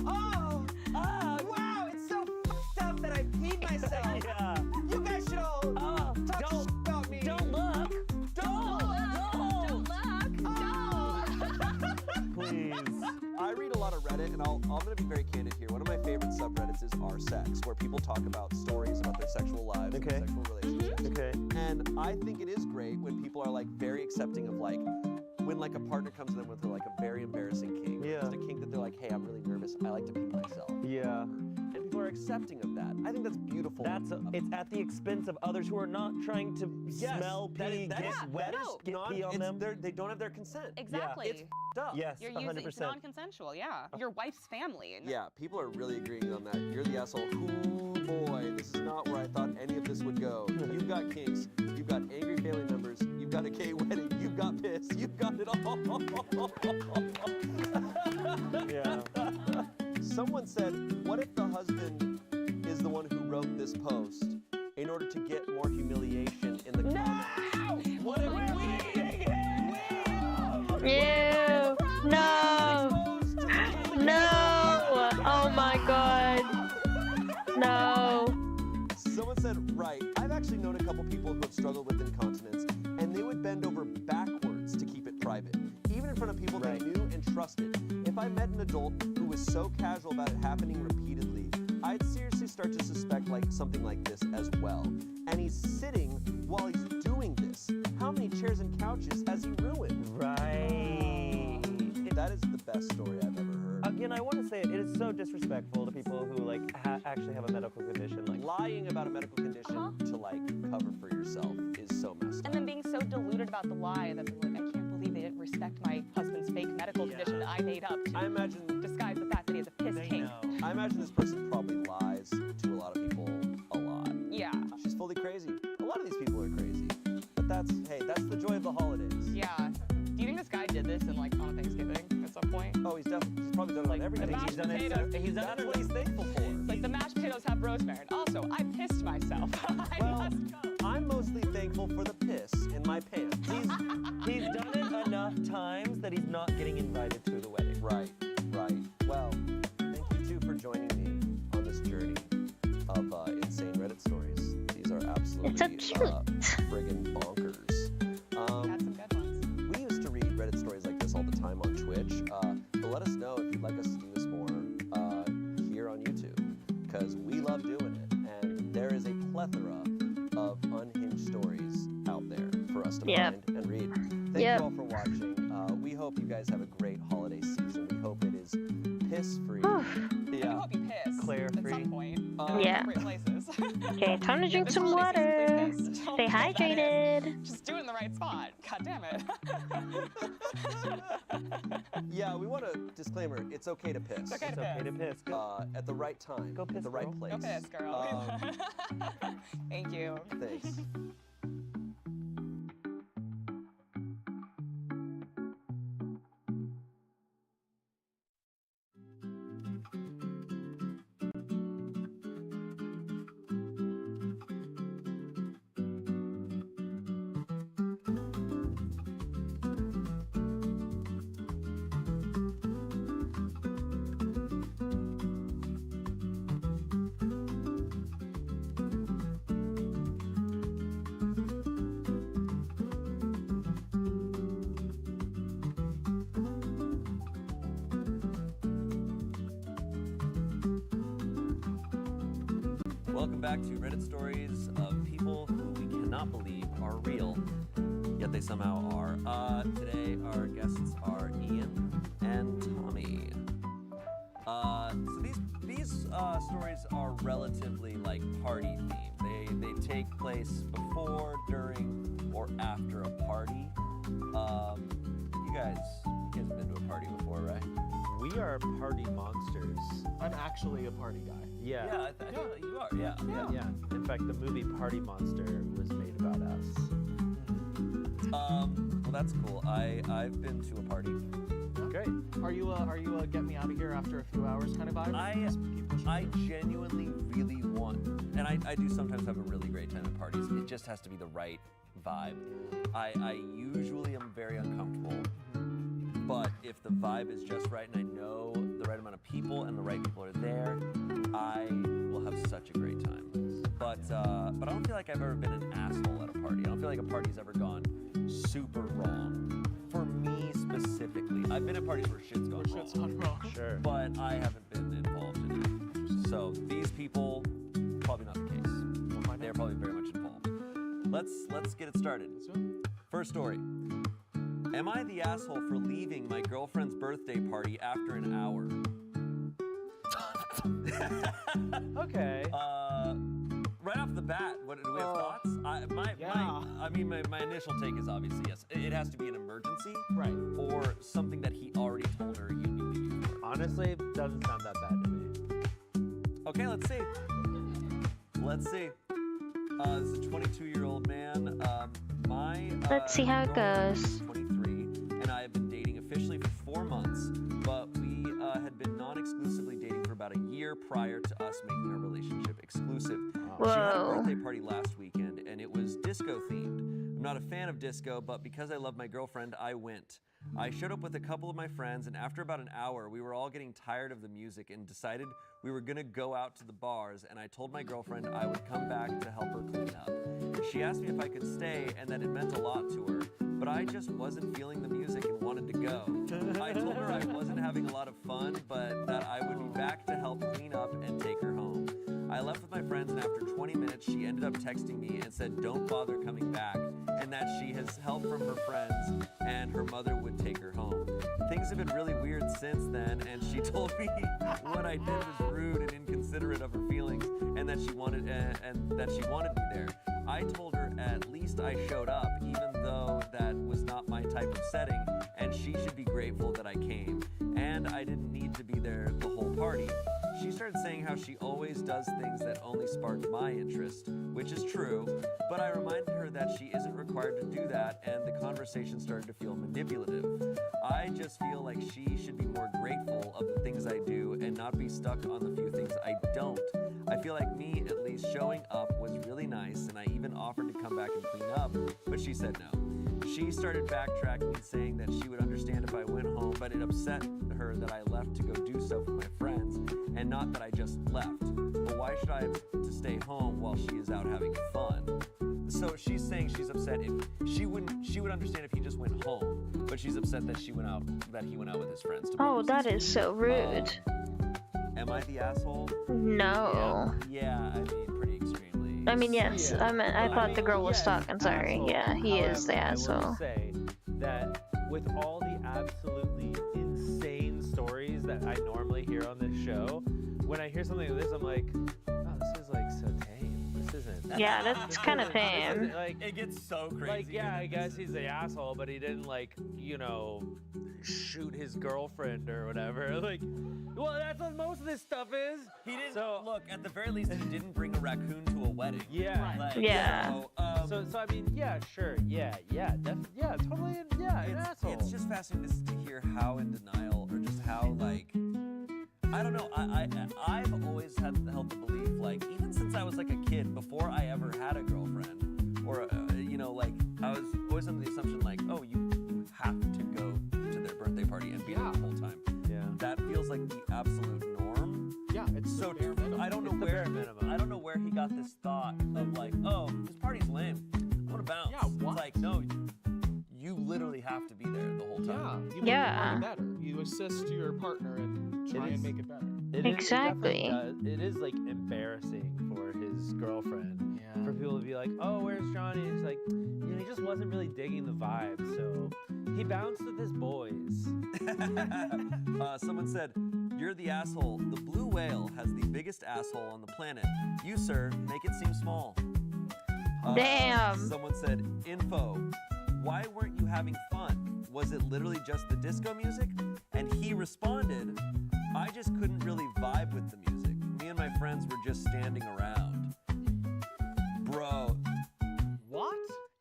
Oh. Wow, it's so fucked up that I peed myself. Yeah. You guys should all Oh, talk don't about me. don't look. Don't look. Please. I read a lot of Reddit, and I'm going to be very candid here. One of my favorite subreddits is r/sex, where people talk about stories about their sexual lives Okay. and sexual relationships. Okay. And I think it is great when people are like very accepting of like when like a partner comes to them with like a very embarrassing kink, or Yeah. just a kink that they're like, hey, I'm really nervous. I like to pee myself. Yeah. And people are accepting of that. I think that's beautiful. It's at the expense of others who are not trying to Yes, smell that pee, is- that get is- wet, no. get non- pee on it's- them. they don't have their consent. Exactly. It's f***ed up. Yes, You're using it's 100%. non-consensual. Yeah. Your wife's family. Yeah, people are really agreeing on that. You're the asshole. Ooh, boy, this is not where I thought any of this would go. You've got kinks. You've got angry family members. You've got a gay wedding. You've got piss. You've got it all. Yeah. Someone said, what if the husband is the one who wrote this post in order to get more humiliation in the comments? What if Ew. No. No. Oh my god. No. Someone said, right, I've actually known a couple people who have struggled with incontinence, and they would bend over backwards to keep it private, even in front of people Right. they knew and trusted. If I met an adult who was so casual about it happening repeatedly, I'd seriously start to suspect like something like this as well. And he's sitting while he's doing this. How many chairs and couches has he ruined? Right. That is the best story I've ever heard. Again, I want to say it is so disrespectful to people who like actually have a medical condition. Like, Lying about a medical condition to like cover for yourself is so messed up. And then being so deluded about the lie that they're like, I can't believe they didn't respect my husband's fake medical condition that I made up to I imagine disguise the fact that he has a piss kink. I imagine this person probably lies to a lot of people a lot. Yeah. She's fully crazy. A lot of these people are crazy. But that's the joy of the holidays. Yeah. Do you think this guy did this in like on Thanksgiving at some point? Oh, he's probably done it on everything. the mashed potatoes. That's what he's thankful for. Like the mashed potatoes have rosemary. And also, I pissed myself. I Well, must go. I'm mostly thankful for the piss in my pants. he's done it enough times that he's not getting invited to the wedding. Right. Well, thank you too for joining me on this journey of insane Reddit stories. These are absolutely It's so cute. friggin' bonkers. Got some good ones. We used to read Reddit stories like this all the time on Twitch, but let us know if you'd like us to do this more here on YouTube, because we love doing it, and there is a plethora of unhinged stories out there for us to Yep. find and read. Thank Yep. you all for watching. We hope you guys have a great holiday season. We hope it is piss-free. I Yeah. hope you piss at Claire-free. some point. Yeah. Great places. Okay, time to Yeah, drink this some holiday season, water. please piss. Don't Stay fill that in. hydrated. Just do it in the right spot. God damn it. Yeah, we want a disclaimer. It's okay to piss. It's okay It's to okay to piss. piss. Go, At the right time. Go At piss, the right girl. place. Go piss, girl. Thank you. Thanks. Welcome back to Reddit stories of people who we cannot believe are real, yet they somehow are. Today our guests are Ian and Tommy. So these stories are relatively like party themed. They take place before, during, or after a party. You guys have been to a party before, right? We are party monsters. I'm actually a party guy. Yeah. Yeah, I feel like you are. Yeah. Yeah. In fact, the movie Party Monster was made about us. Well, that's cool. I've been to a party. Great. Are you a get me out of here after a few hours kind of vibe? I genuinely really want, and I do sometimes have a really great time at parties. It just has to be the right vibe. I usually am very uncomfortable, but if the vibe is just right and I know the right amount of people and the right people are there, I will have such a great time. But I don't feel like I've ever been an asshole at a party. I don't feel like a party's ever gone super wrong. For me specifically, I've been at parties where shit's gone wrong. Sure. But I haven't been involved in it. So these people, probably not the case. They're probably very much involved. Let's get it started. First story. Am I the asshole for leaving my girlfriend's birthday party after an hour? Okay. Right off the bat, do we have thoughts? My initial take is obviously yes. It has to be an emergency, Right. or something that he already told her you'd be leaving for. Honestly, it doesn't sound that bad to me. Okay, let's see. This is a 22-year-old man. Let's see how it girlfriend goes. is 23, and I have been dating officially for 4 months, but we had been non-exclusively dating for about a year prior to us making our relationship exclusive. She had a Whoa. birthday party last weekend, and it was disco themed. I'm not a fan of disco, but because I love my girlfriend, I went. I showed up with a couple of my friends, and after about an hour, we were all getting tired of the music and decided we were gonna go out to the bars, and I told my girlfriend I would come back to help her clean up. She asked me if I could stay and that it meant a lot to her, but I just wasn't feeling the music and wanted to go. I told her I wasn't having a lot of fun, but that I would be back to help clean up and take her home. I left with my friends, and after 20 minutes, she ended up texting me and said don't bother coming back, and that she has help from her friends and her mother would take her home. Things have been really weird since then, and she told me what I did was rude and inconsiderate of her feelings, and that she wanted me there. I told her at least I showed up, even though that was not my type of setting, and she should be grateful that I came, and I didn't need to be there the whole party. She started saying how she always does things that only spark my interest, which is true, but I reminded her that she isn't required to do that, and the conversation started to feel manipulative. I just feel like she should be more grateful of the things I do and not be stuck on the few things I don't. I feel like me, at least, showing up was really nice, and I even offered to come back and clean up, but she said no. She started backtracking and saying that she would understand if I went home, but it upset her that I left to go do so for my friends, and not that I just left. But why should I have to stay home while she is out having fun? So she's saying she's upset if she would understand if he just went home, but she's upset that he went out with his friends. Oh, that is so rude. Am I the asshole? No. Yeah, I mean, pretty extremely. I mean, yes. Yeah. I thought the girl was yes, talking. Sorry. asshole. Yeah, he is the However, I asshole. will say that with all the absolutely insane stories that I normally hear on this show, when I hear something like this, I'm like, oh, this is like so tame. This isn't. Yeah, that's kind of tame. Like, It gets so crazy. like, yeah, I and guess this he's the asshole, but he didn't, like, you know, shoot his girlfriend or whatever. Like, well, that's what most of this stuff is. He didn't. So- Look, at the very least, he didn't bring a raccoon to a wedding. Yeah. Like, Yeah. So, So I mean, yeah, sure, yeah, totally, yeah, an asshole. it's just fascinating to hear how in denial, or just how, like, I don't know. I've always held the belief, like, even since I was like a kid, before I ever had a girlfriend, or you know, like, I was always under the assumption, like, oh, you have to go to their birthday party and be there the whole time. Yeah. That feels like the absolute norm. Yeah, it's So bare minimum. I don't know It's the where bare minimum. I don't know where he got this thought of, like, oh, this party's lame, I want to bounce. Yeah, what? It's like, no, you literally have to be there the whole Yeah, time. you make Yeah. the party better. You assist your partner and try is- and make it better. It Exactly. It is like embarrassing for his girlfriend. Yeah. For people to be like, oh, where's Johnny? And he's like, you know, he just wasn't really digging the vibe, so he bounced with his boys. Someone said, you're the asshole. The blue whale has the biggest asshole on the planet. You, sir, make it seem small. Damn. Someone said, info. Why weren't you having fun? Was it literally just the disco music? And he responded, I just couldn't really vibe with the music. Me and my friends were just standing around. Bro, What?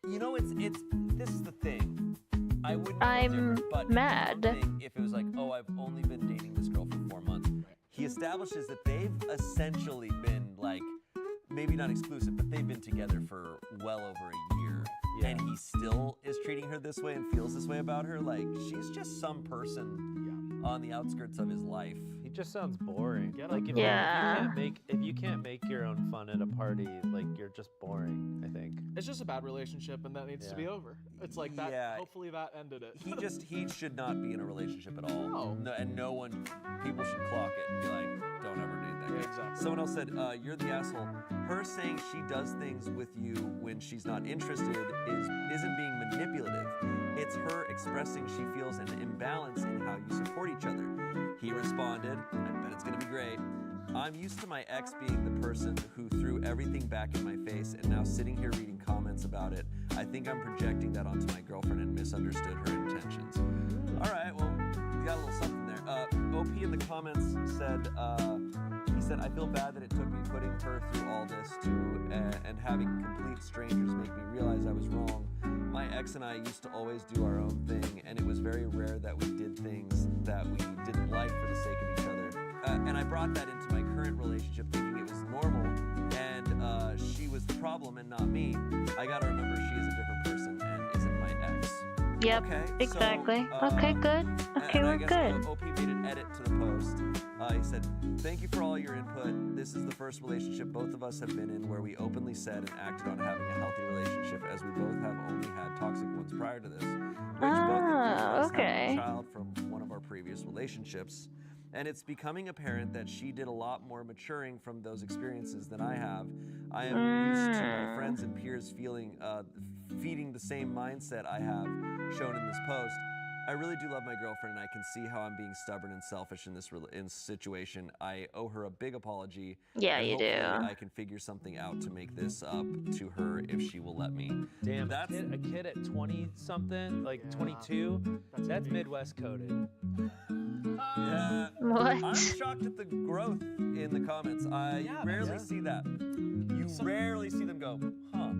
you know, this is the thing. I wouldn't feel I'm different, but it's mad. one thing if it was like, oh, I've only been dating this girl for 4 months. He establishes that they've essentially been, like, maybe not exclusive, but they've been together for well over a year. Yeah. And he still is treating her this way and feels this way about her. Like, she's just some person on the outskirts of his life. He just sounds boring. Get Like up if, there. Yeah. if you can't make your own fun at a party, like you're just boring, I think. It's just a bad relationship, and that needs to Yeah. be over. It's like that. Yeah. Hopefully, that ended it. He should not be in a relationship at all. No. And no one, people should clock it and be like, don't ever date that guy. Yeah, exactly. Someone else said, you're the asshole. Her saying she does things with you when she's not interested isn't being manipulative. It's her expressing she feels an imbalance in how you support each other. He responded, I bet it's gonna be great. I'm used to my ex being the person who threw everything back in my face, and now sitting here reading comments about it, I think I'm projecting that onto my girlfriend and misunderstood her intentions. All right, well, you got a little something there. OP in the comments said, he said, I feel bad that it took me putting her through all this and having complete strangers make me realize I was wrong. My ex and I used to always do our own thing, and it was very rare that we did things that we didn't like for the sake of each other. And I brought that into my current relationship thinking it was normal, and she was the problem and not me. I gotta remember she is a different person and isn't my ex. Yep, Okay, so, exactly. Okay, good. Okay, and I we're guess good. OP made an edit to the post. He said, thank you for all your input. This is the first relationship both of us have been in where we openly said and acted on having a healthy relationship, as we both have only had toxic ones prior to this. Which both include us having okay. a child from one of our previous relationships. And it's becoming apparent that she did a lot more maturing from those experiences than I have. I am used to my friends and peers feeding the same mindset I have shown in this post. I really do love my girlfriend, and I can see how I'm being stubborn and selfish in this situation. I owe her a big apology. Yeah, and you do. hopefully I can figure something out to make this up to her if she will let me. Damn, That's- a kid at 20 something, like Yeah. 22, That's that's deep. Midwest coded. Yeah. What? I'm shocked at the growth in the comments. I Yeah, rarely that's- see that. You rarely see them go, huh,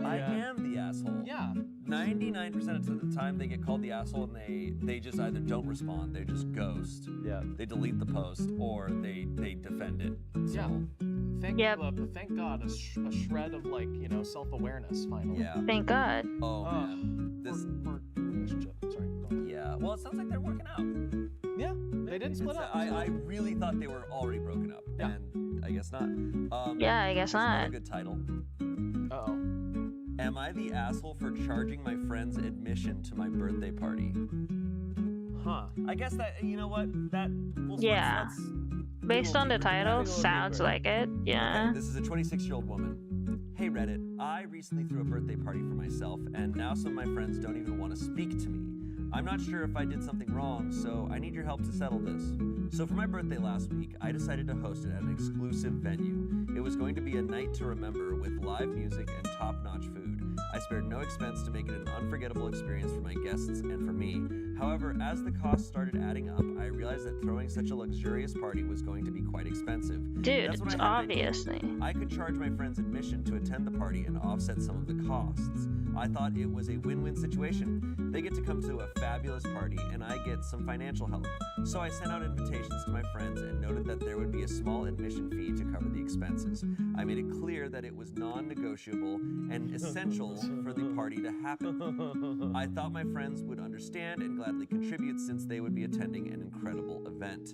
I Yeah. am the asshole. Yeah. 99% of the time they get called the asshole and they just either don't respond, they just ghost, Yeah. they delete the post, or they defend it. So, Yeah. Thank Yep. thank God, a shred of, like, self-awareness finally. yeah. Thank God. Oh, man. This, Or relationship. Sorry. Go on. yeah. Well, it sounds like they're working out. Yeah. They didn't split up. I really thought they were already broken up, Yeah. and I guess not. Yeah, I guess here's another not. good title. Uh-oh. Am I the asshole for charging my friend's admission to my birthday party? Huh. I guess that, you know what? That, well, Yeah. let's Based on the deeper. title, Let's go sounds deeper. like it. Yeah. Okay, this is a 26-year-old woman. Hey Reddit, I recently threw a birthday party for myself, and now some of my friends don't even want to speak to me. I'm not sure if I did something wrong, so I need your help to settle this. So for my birthday last week, I decided to host it at an exclusive venue. It was going to be a night to remember with live music and top-notch food. I spared no expense to make it an unforgettable experience for my guests and for me. However, as the costs started adding up, I realized that throwing such a luxurious party was going to be quite expensive. Dude, That's when it's I had an idea. obviously. I could charge my friends admission to attend the party and offset some of the costs. I thought it was a win-win situation. They get to come to a fabulous party and I get some financial help. So I sent out invitations to my friends and noted that there would be a small admission fee to cover the expenses. I made it clear that it was non-negotiable and essential for the party to happen. I thought my friends would understand and gladly contribute since they would be attending an incredible event.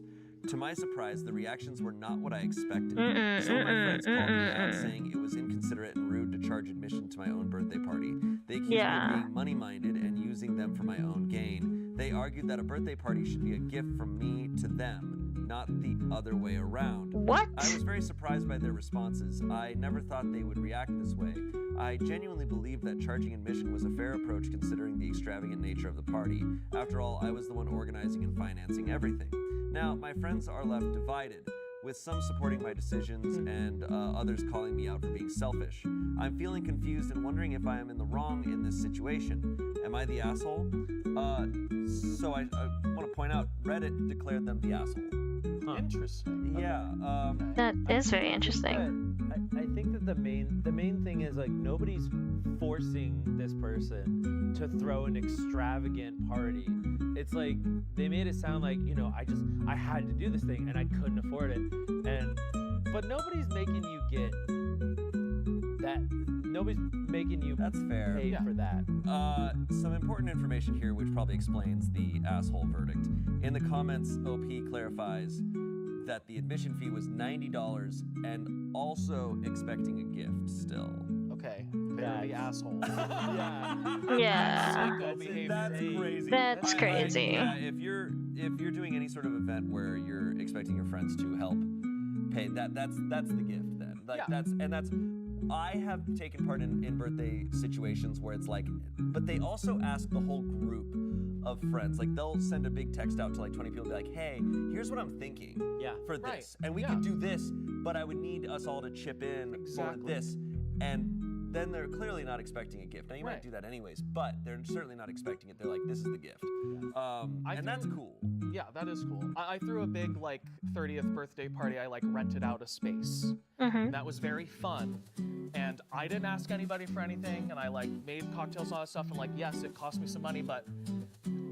To my surprise, the reactions were not what I expected. Some of my friends called me out saying it was inconsiderate and rude to charge admission to my own birthday party. They accused me of being money-minded and using them for my own gain. They argued that a birthday party should be a gift from me to them, not the other way around. What? I was very surprised by their responses. I never thought they would react this way. I genuinely believed that charging admission was a fair approach considering the extravagant nature of the party. After all, I was the one organizing and financing everything. Now, my friends are left divided, with some supporting my decisions and others calling me out for being selfish. I'm feeling confused and wondering if I am in the wrong in this situation. Am I the asshole? So I want to point out, Reddit declared them the asshole. Interesting. Yeah. That is very interesting. I think that the main thing is like nobody's forcing this person to throw an extravagant party. It's like they made it sound like, you know, I had to do this thing and I couldn't afford it. But nobody's making you get that. Nobody's making you That's fair. pay for that. Some important information here which probably explains the asshole verdict. In the comments, OP clarifies that the admission fee was $90 and also expecting a gift still. Okay. Very asshole. Yeah. Yeah. Psycho behavior. That's crazy. That's crazy. Yeah, if you're doing any sort of event where you're expecting your friends to help pay, that's the gift then. Like Yeah. I have taken part in birthday situations where it's like, but they also ask the whole group of friends. Like they'll send a big text out to like 20 people and be like, hey, here's what I'm thinking for this. Right. And we could do this, but I would need us all to chip in for this. And then they're clearly not expecting a gift. Now you might do that anyways, but they're certainly not expecting it. They're like, this is the gift. And that's cool. Yeah, that is cool. I threw a big like 30th birthday party. I like rented out a space. Mm-hmm. That was very fun. And I didn't ask anybody for anything, and I like made cocktails and all that stuff, and like, yes, it cost me some money, but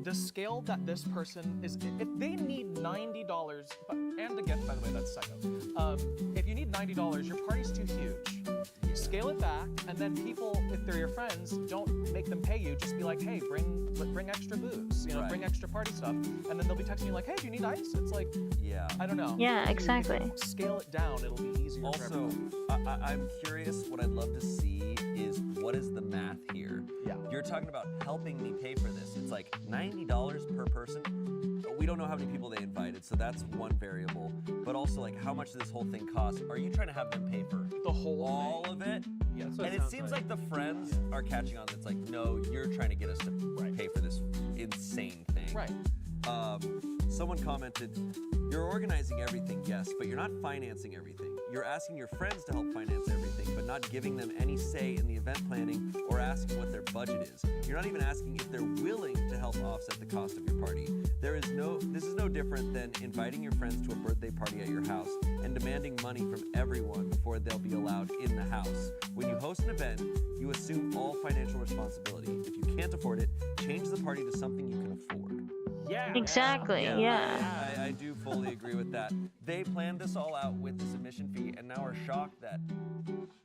the scale that this person is, if they need $90, and the gift, by the way, that's psycho. If you need $90, your party's too huge. You scale it back, and then people, if they're your friends, don't make them pay you. Just be like, hey, bring extra booze, you know, bring extra party stuff, and then they'll be texting you like, hey, do you need ice? It's like, I don't know. Yeah, exactly. If you scale it down, it'll be easier. For Also, everyone. I'm curious, what I'd love to see is what is the math here? Yeah. You're talking about helping me pay for this. It's like $90 per person. We don't know how many people they invited, so that's one variable. But also, like, how much does this whole thing cost? Are you trying to have them pay for The whole all thing. of it? Yeah, that's what And it it sounds seems like the friends are catching on. It's like, no, you're trying to get us to pay for this insane thing. Right. Someone commented, you're organizing everything, yes, but you're not financing everything. You're asking your friends to help finance everything, but not giving them any say in the event planning or asking what their budget is. You're not even asking if they're willing to help offset the cost of your party. This is no different than inviting your friends to a birthday party at your house and demanding money from everyone before they'll be allowed in the house. When you host an event, you assume all financial responsibility. If you can't afford it, change the party to something you can afford. Yeah. Exactly, yeah. I do fully agree with that. They planned this all out with this admission fee and now are shocked that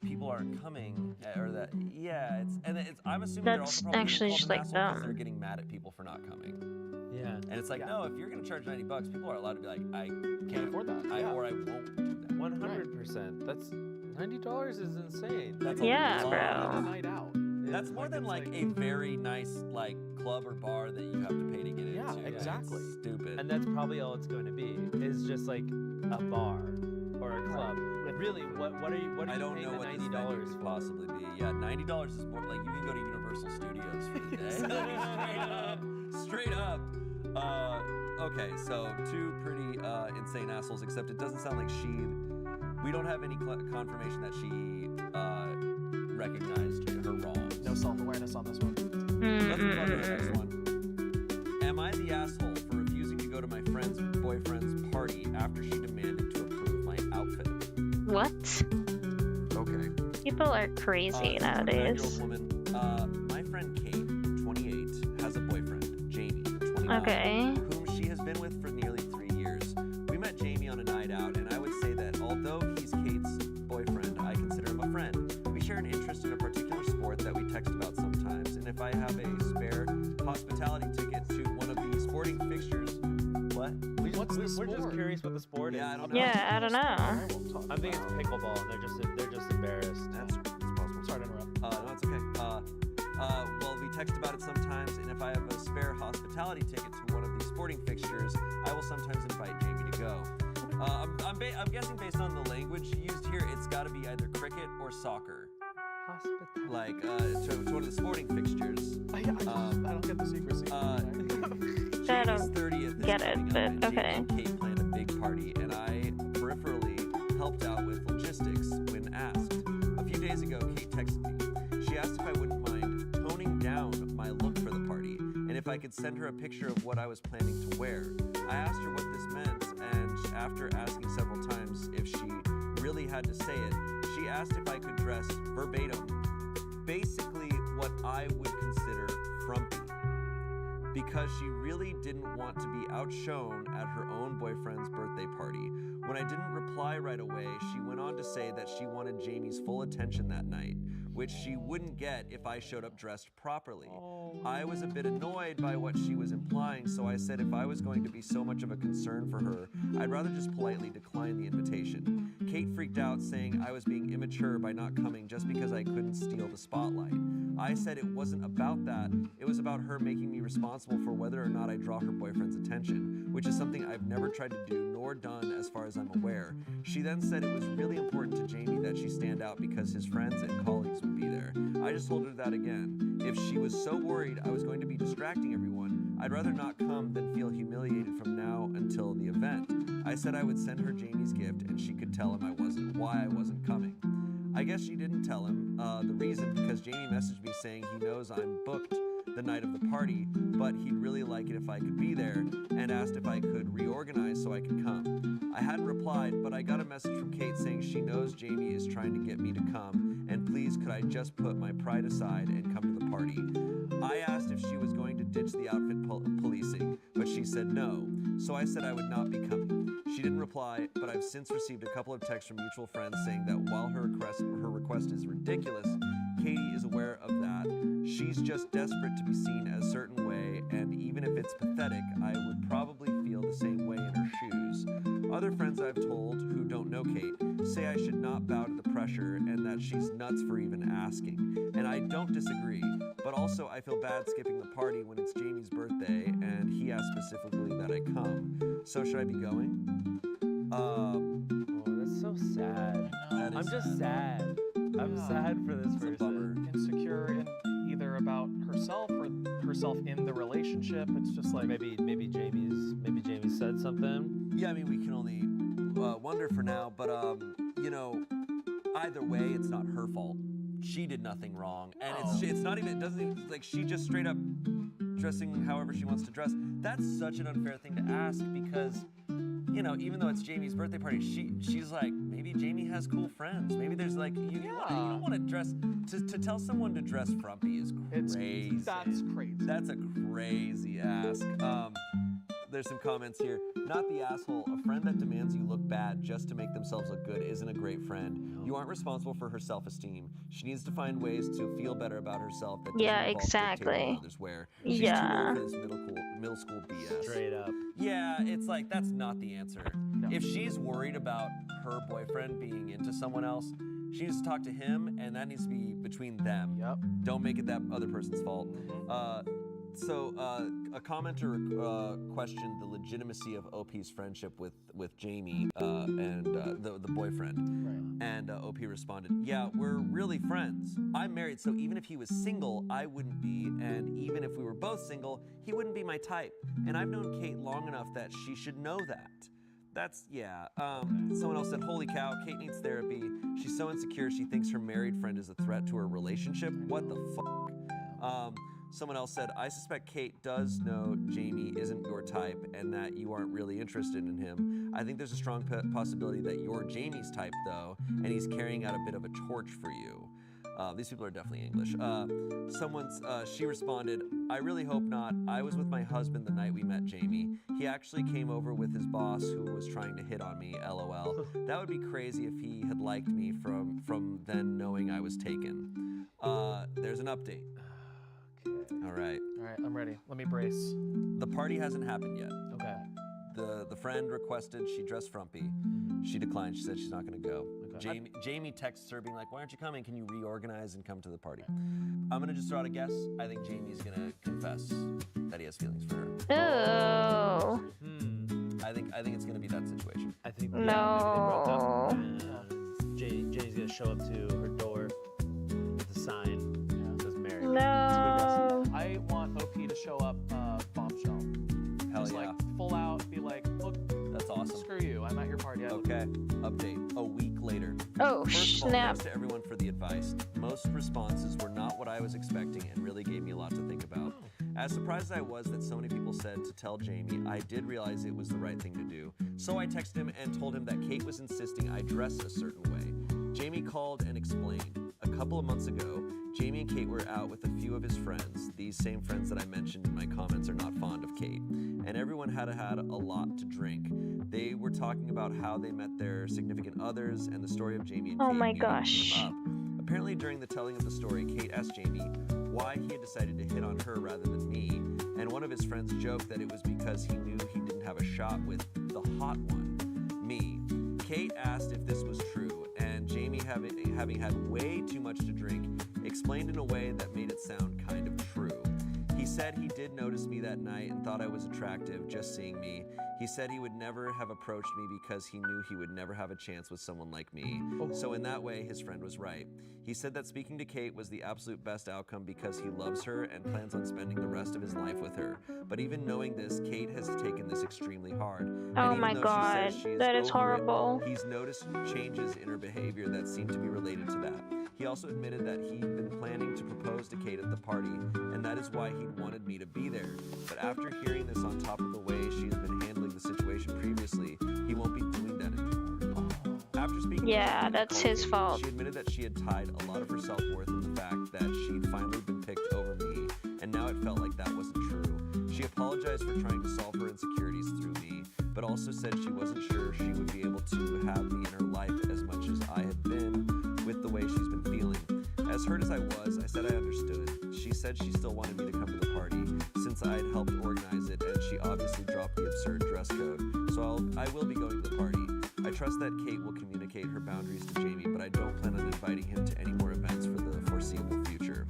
people aren't coming, or that, I'm assuming they're also That's probably actually called just an like asshole 'cause them. they're getting mad at people for not coming. Yeah. And it's like, no, if you're gonna charge $90, people are allowed to be like, I Can't afford that. or I won't do that. 100%. That's $90 is insane. That's a Yeah, lot. bro. A night out. That's more than like a very nice like club or bar that you have to pay to get into. Yeah, It's exactly. stupid. And that's probably all it's going to be, is just like a bar or a club. With really, what are you I don't paying know the what this $90 venue could for? possibly be. Yeah, $90 is more like you can go to Universal Studios for the day. Straight up. Okay, so two pretty insane assholes, except it doesn't sound like we don't have any confirmation that she recognized her wrongs. No self-awareness on this one. Let's move on to the next one. Am I the asshole for refusing to go to my friend's boyfriend's party after she demanded to approve my outfit? What? Okay. People are crazy nowadays. 29-year-old woman. My friend Kate, 28, has a boyfriend, Jamie, 29, Okay. whom she has been with for nearly 3 years. We met Jamie on a night out, and I would say that although he's Kate's boyfriend, I consider him a friend. We share an interest in a particular sport that we text about sometimes, and if I have a spare hospitality ticket to one of the sporting fixtures, what? What's the We're just sport? curious what the sport is. Yeah, I don't know. Yeah, I don't know. I won't talk I'm thinking about it's pickleball, and they're just embarrassed. That's possible. Sorry to interrupt. No, it's okay. Well, we text about it sometimes, and if I have a spare hospitality ticket to one of the sporting fixtures, I will sometimes invite Jamie to go. I'm guessing based on the language used here, it's got to be either cricket or soccer. Hospitality. Like to one of the sporting fixtures. I don't get the secrecy. I Jamie's don't 30th is get it, coming up, but and Jamie okay. and Kate planned a big party, and I peripherally helped out with logistics when asked. A few days ago, Kate texted me. She asked if I wouldn't mind toning down my look for the party, and if I could send her a picture of what I was planning to wear. I asked her what this meant, and after asking several times if she really had to say it, she asked if I could dress verbatim, basically what I would consider frumpy, because she really didn't want to be outshone at her own boyfriend's birthday party. When I didn't reply right away, she went on to say that she wanted Jamie's full attention that night, which she wouldn't get if I showed up dressed properly. I was a bit annoyed by what she was implying, so I said if I was going to be so much of a concern for her, I'd rather just politely decline the invitation. Kate freaked out, saying I was being immature by not coming just because I couldn't steal the spotlight. I said it wasn't about that, it was about her making me responsible for whether or not I draw her boyfriend's attention, which is something I've never tried to do nor done as far as I'm aware. She then said it was really important to Jamie that she stand out because his friends and colleagues would be there. I just told her that again. If she was so worried I was going to be distracting everyone, I'd rather not come than feel humiliated from now until the event. I said I would send her Jamie's gift and she could tell him why I wasn't coming. I guess she didn't tell him the reason, because Jamie messaged me saying he knows I'm booked the night of the party, but he'd really like it if I could be there, and asked if I could reorganize so I could come. I hadn't replied, but I got a message from Kate saying she knows Jamie is trying to get me to come, and please could I just put my pride aside and come to the party. I asked if she was going to ditch the outfit policing, but she said no, so I said I would not be coming. She didn't reply, but I've since received a couple of texts from mutual friends saying that while her request is ridiculous, Katie is aware of that. She's just desperate to be seen a certain way, and even if it's pathetic, I would probably feel the same way in her shoes. Other friends I've told who don't know Kate say I should not bow to the pressure and that she's nuts for even asking. And I don't disagree, but also I feel bad skipping the party when it's Jamie's birthday and he asked specifically that I come. So should I be going? Oh, that's so sad. That I'm is just sad. I'm sad for this It's a bummer. person. Insecure in either about herself or herself in the relationship. It's just like Maybe Jamie said something. Yeah, I mean, we can only wonder for now, but, either way, it's not her fault. She did nothing wrong. And it's not even, it doesn't even, like, she just straight up dressing however she wants to dress. That's such an unfair thing to ask because, even though it's Jamie's birthday party, she's like, maybe Jamie has cool friends. Maybe there's like, you don't want to dress, to tell someone to dress frumpy is crazy. that's crazy. That's a crazy ask. There's some comments here. Not the asshole. A friend that demands you look bad just to make themselves look good isn't a great friend. You aren't responsible for her self-esteem. She needs to find ways to feel better about herself. That doesn't Yeah, involve exactly. dictating what others wear. She's too Yeah. old for this middle school BS. Straight up. Yeah, it's like that's not the answer. No. If she's worried about her boyfriend being into someone else, she needs to talk to him, and that needs to be between them. Yep. Don't make it that other person's fault. So a commenter questioned the legitimacy of OP's friendship with Jamie and the boyfriend. Right. And OP responded, "Yeah, we're really friends. I'm married, so even if he was single, I wouldn't be. And even if we were both single, he wouldn't be my type. And I've known Kate long enough that she should know that." That's, yeah. Someone else said, "Holy cow, Kate needs therapy. She's so insecure she thinks her married friend is a threat to her relationship. What the fuck?" Someone else said, "I suspect Kate does know Jamie isn't your type and that you aren't really interested in him. I think there's a strong possibility that you're Jamie's type, though, and he's carrying out a bit of a torch for you." These people are definitely English. She responded, "I really hope not. I was with my husband the night we met Jamie. He actually came over with his boss who was trying to hit on me, lol. That would be crazy if he had liked me from then knowing I was taken." There's an update. Okay. All right. All right, I'm ready. Let me brace. The party hasn't happened yet. Okay. The friend requested she dress frumpy. She declined. She said she's not going to go. Okay. Jamie texts her being like, "Why aren't you coming? Can you reorganize and come to the party?" I'm going to just throw out a guess. I think Jamie's going to confess that he has feelings for her. Oh. I think it's going to be that situation. I think No. Janie's gonna show up to her door with a sign that says married. No. I want OP to show up bombshell. Hell Just yeah. like full out, be like, "Look, That's awesome. screw you. I'm at your party." Okay. Update. A week later. Oh, First of all, snap. thanks to everyone for the advice. Most responses were not what I was expecting and really gave me a lot to think about. As surprised as I was that so many people said to tell Jamie, I did realize it was the right thing to do. So I texted him and told him that Kate was insisting I dress a certain way. Jamie called and explained. A couple of months ago, Jamie and Kate were out with a few of his friends. These same friends that I mentioned in my comments are not fond of Kate. And everyone had a lot to drink. They were talking about how they met their significant others and the story of Jamie and Oh Kate my meeting gosh. up. Apparently during the telling of the story, Kate asked Jamie why he had decided to hit on her rather than me, and one of his friends joked that it was because he knew he didn't have a shot with the hot one, me. Kate asked if this was true, and Jamie, having had way too much to drink, explained in a way that made it sound kind of true. He said he did notice me that night and thought I was attractive just seeing me. He said he would never have approached me because he knew he would never have a chance with someone like me. So in that way, his friend was right. He said that speaking to Kate was the absolute best outcome because he loves her and plans on spending the rest of his life with her. But even knowing this, Kate has taken this extremely hard. And Oh even my though she God, says she that is over it, horrible. he's noticed changes in her behavior that seem to be related to that. He also admitted that he'd been planning to propose to Kate at the party, and that is why he'd wanted me to be there. But after hearing this on top of the way she has been handling the situation previously, he won't be doing that anymore. After speaking Yeah, to that's his fault. She admitted that she had tied a lot of her self-worth in the fact that she'd finally been picked over me, and now it felt like that wasn't true. She apologized for trying to solve her insecurities through me, but also said she wasn't sure she would be able to have me in her life as much as I had been with the way she's been feeling. As hurt as I was, I said I understood. She said she still wanted me to come to the party since I had helped organize it, and she obviously dropped the absurd dress code. So I will be going to the party. I trust that Kate will communicate her boundaries to Jamie, but I don't plan on inviting him to any more events for the foreseeable future.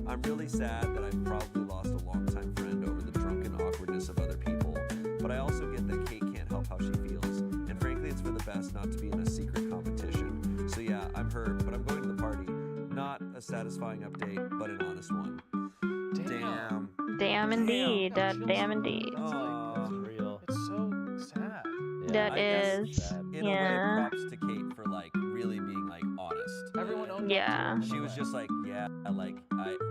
I'm really sad that I've probably lost a longtime friend over the drunken awkwardness of other people, but I also get that Kate can't help how she feels, and frankly it's for the best not to be in a secret competition. So yeah, I'm hurt, but I'm going to the party. Not a satisfying update, but an honest one. Damn. Damn indeed. Damn. Damn indeed. That's real. It's so sad. That I guess is. In Yeah. a way, props to Kate for like really being like honest. Everyone owned Yeah. She was just like, yeah, like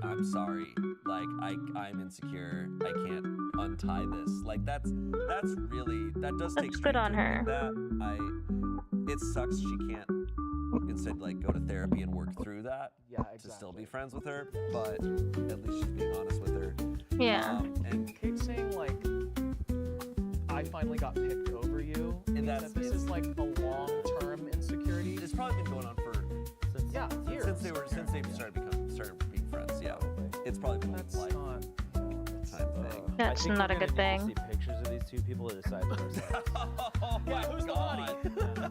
I'm sorry. Like I'm insecure. I can't untie this. Like that's really that does take That's good on strength to her. admit that. It sucks she can't instead like go to therapy and work through that Yeah, exactly. to still be friends with her, but at least she's being honest with her. Yeah. And Kate saying like, "I finally got picked over you," And means that's- that this is like a long-term insecurity. it's probably been going on for Yeah, years. since they started being friends. Yeah, it's probably been That's like not. time thing. That's I think not we're a good gonna need thing. to see pictures of these two people to decide for ourselves. Oh my Yeah, who's the God.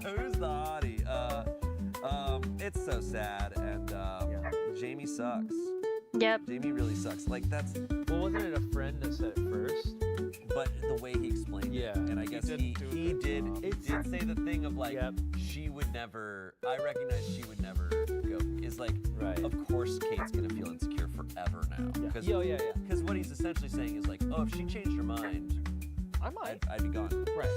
Who's the hottie? It's so sad, and Jamie sucks. Yep. Jamie really sucks. Like that's, Well, wasn't it a friend that said it first? but the way he explained Yeah. it, and I guess didn't do a he good did job. he did say the thing of like Yep. she would never. I recognize she would never go. Is like, Right. of course Kate's gonna feel insecure forever now. Because Yeah. what he's essentially saying is like, oh, if she changed her mind, I might. I'd be gone. Right.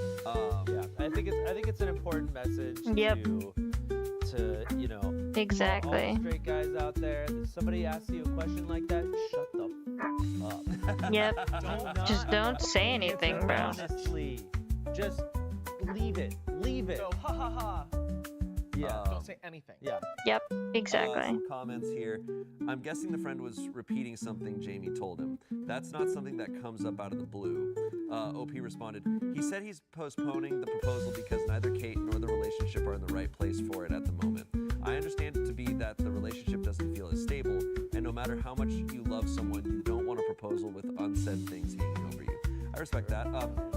Yeah. I think it's an important message Yep. to you know, all Exactly. the straight guys out there. If somebody asks you a question like that, shut the f up. Yep. Just not don't say anything, bro. Honestly, just leave it. Leave it. Go ha ha ha. Yeah. Don't say anything. Yeah. Yep. Exactly. Some comments here. I'm guessing the friend was repeating something Jamie told him. That's not something that comes up out of the blue. OP responded, he said he's postponing the proposal because neither Kate nor the relationship are in the right place for it at the moment. I understand it to be that the relationship doesn't feel as stable, and no matter how much you love someone, you don't want a proposal with unsaid things hanging over you. I respect that.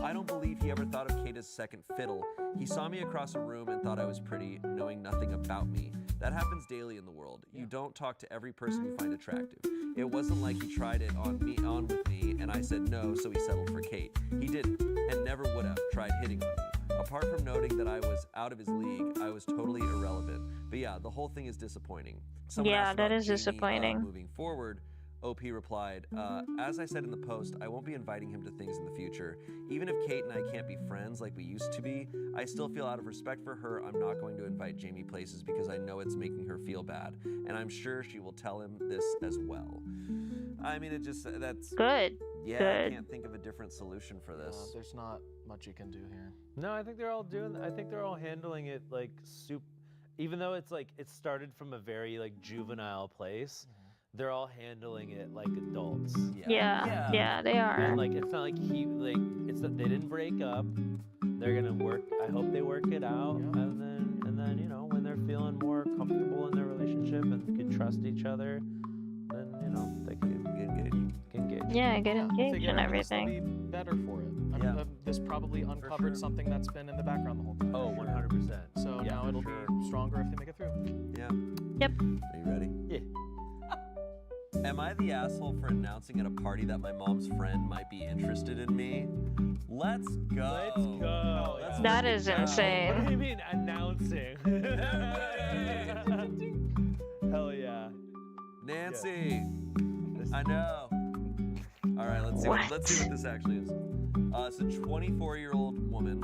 I don't believe he ever thought of Kate as second fiddle. He saw me across a room and thought I was pretty, knowing nothing about me. That happens daily in the world. You don't talk to every person you find attractive. It wasn't like he tried it on with me, and I said no, so he settled for Kate. He didn't, and never would have tried hitting on me. Apart from noting that I was out of his league, I was totally irrelevant. But yeah, the whole thing is disappointing. Someone Yeah, asked that about is Jamie, disappointing. moving forward. OP replied, as I said in the post, I won't be inviting him to things in the future. Even if Kate and I can't be friends like we used to be, I still feel out of respect for her, I'm not going to invite Jamie places because I know it's making her feel bad. And I'm sure she will tell him this as well. I mean, that's... Good. Yeah, I Good. can't think of a different solution for this. There's not much you can do here. No, I think they're all handling it like even though it's like it started from a very like juvenile place, they're all handling it like adults. Yeah, they are. And like it's not like they didn't break up. They're gonna work. I hope they work it out, and then you know when they're feeling more comfortable in their relationship and can trust each other, then you know they can engage. Yeah, get If they engaged get and into this, they'll everything. be better for it. I mean, this probably uncovered something that's been in the background the whole time. Oh, 100%. So Yeah, now for it'll sure. be stronger if they make it through. Yeah. Yep. Are you ready? Yeah. Am I the asshole for announcing at a party that my mom's friend might be interested in me? Let's go. Let's go. Let's That freaking is go. insane. What do you mean announcing? Hell yeah. Nancy. I know. All right, let's see what this actually is. It's a 24-year-old woman.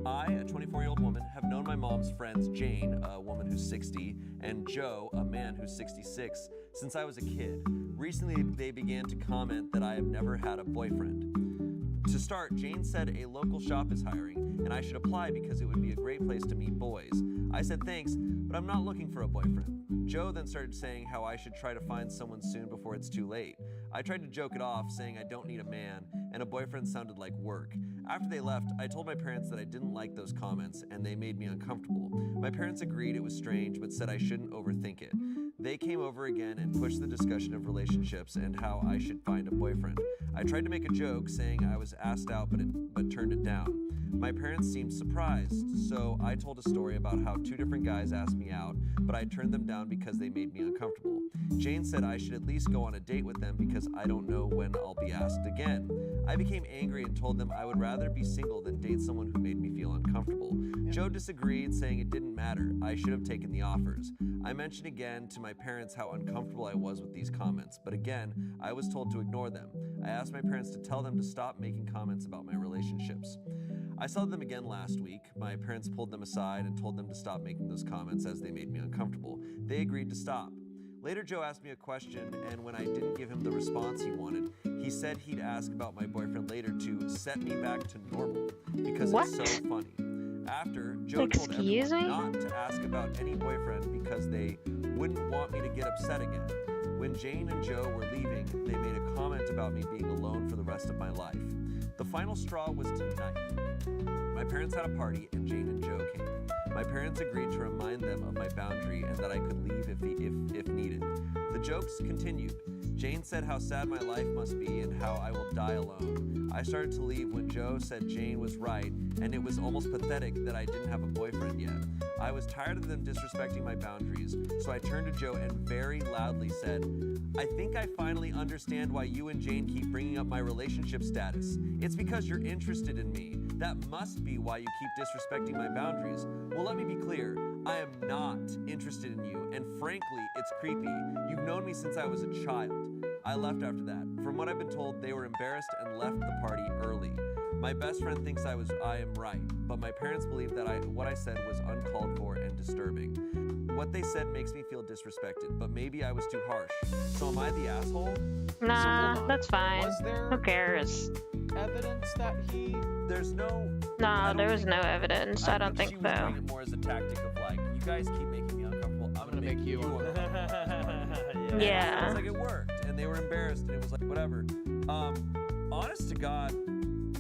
I, a 24-year-old woman, have known my mom's friends, Jane, a woman who's 60, and Joe, a man who's 66, since I was a kid. Recently, they began to comment that I have never had a boyfriend. To start, Jane said a local shop is hiring, and I should apply because it would be a great place to meet boys. I said thanks, but I'm not looking for a boyfriend. Joe then started saying how I should try to find someone soon before it's too late. I tried to joke it off, saying I don't need a man, and a boyfriend sounded like work. After they left, I told my parents that I didn't like those comments, and they made me uncomfortable. My parents agreed it was strange, but said I shouldn't overthink it. They came over again and pushed the discussion of relationships and how I should find a boyfriend. I tried to make a joke, saying I was asked out but turned it down. My parents seemed surprised, so I told a story about how 2 different guys asked me out, but I turned them down because they made me uncomfortable. Jane said I should at least go on a date with them because I don't know when I'll be asked again. I became angry and told them I would rather be single than date someone who made me feel uncomfortable. Joe disagreed, saying it didn't matter. I should have taken the offers. I mentioned again to my parents how uncomfortable I was with these comments, but again, I was told to ignore them. I asked my parents to tell them to stop making comments about my relationships. I saw them again last week. My parents pulled them aside and told them to stop making those comments as they made me uncomfortable. They agreed to stop. Later, Joe asked me a question, and when I didn't give him the response he wanted, he said he'd ask about my boyfriend later to set me back to normal because it's so funny. After, Joe told everyone not to ask about any boyfriend because they wouldn't want me to get upset again. When Jane and Joe were leaving, they made a comment about me being alone for the rest of my life. The final straw was tonight. My parents had a party and Jane and Joe came. My parents agreed to remind them of my boundary and that I could leave if needed. The jokes continued. Jane said how sad my life must be and how I will die alone. I started to leave when Joe said Jane was right, and it was almost pathetic that I didn't have a boyfriend yet. I was tired of them disrespecting my boundaries, so I turned to Joe and very loudly said, I think I finally understand why you and Jane keep bringing up my relationship status. It's because you're interested in me. That must be why you keep disrespecting my boundaries. Well, let me be clear. I am not interested in you, and frankly, it's creepy. You've known me since I was a child. I left after that. From what I've been told, they were embarrassed and left the party early. My best friend thinks I am right, but my parents believe that what I said was uncalled for and disturbing. What they said makes me feel disrespected, but maybe I was too harsh. So am I the asshole? Nah, hold on. that's fine. Was there Who cares? evidence that he? There's no... No, there was no evidence. I don't think she was so. doing it more as a tactic of like, you guys keep making me uncomfortable. I'm gonna make you uncomfortable. Yeah. It's like it worked, and they were embarrassed, and it was like whatever. Honest to God,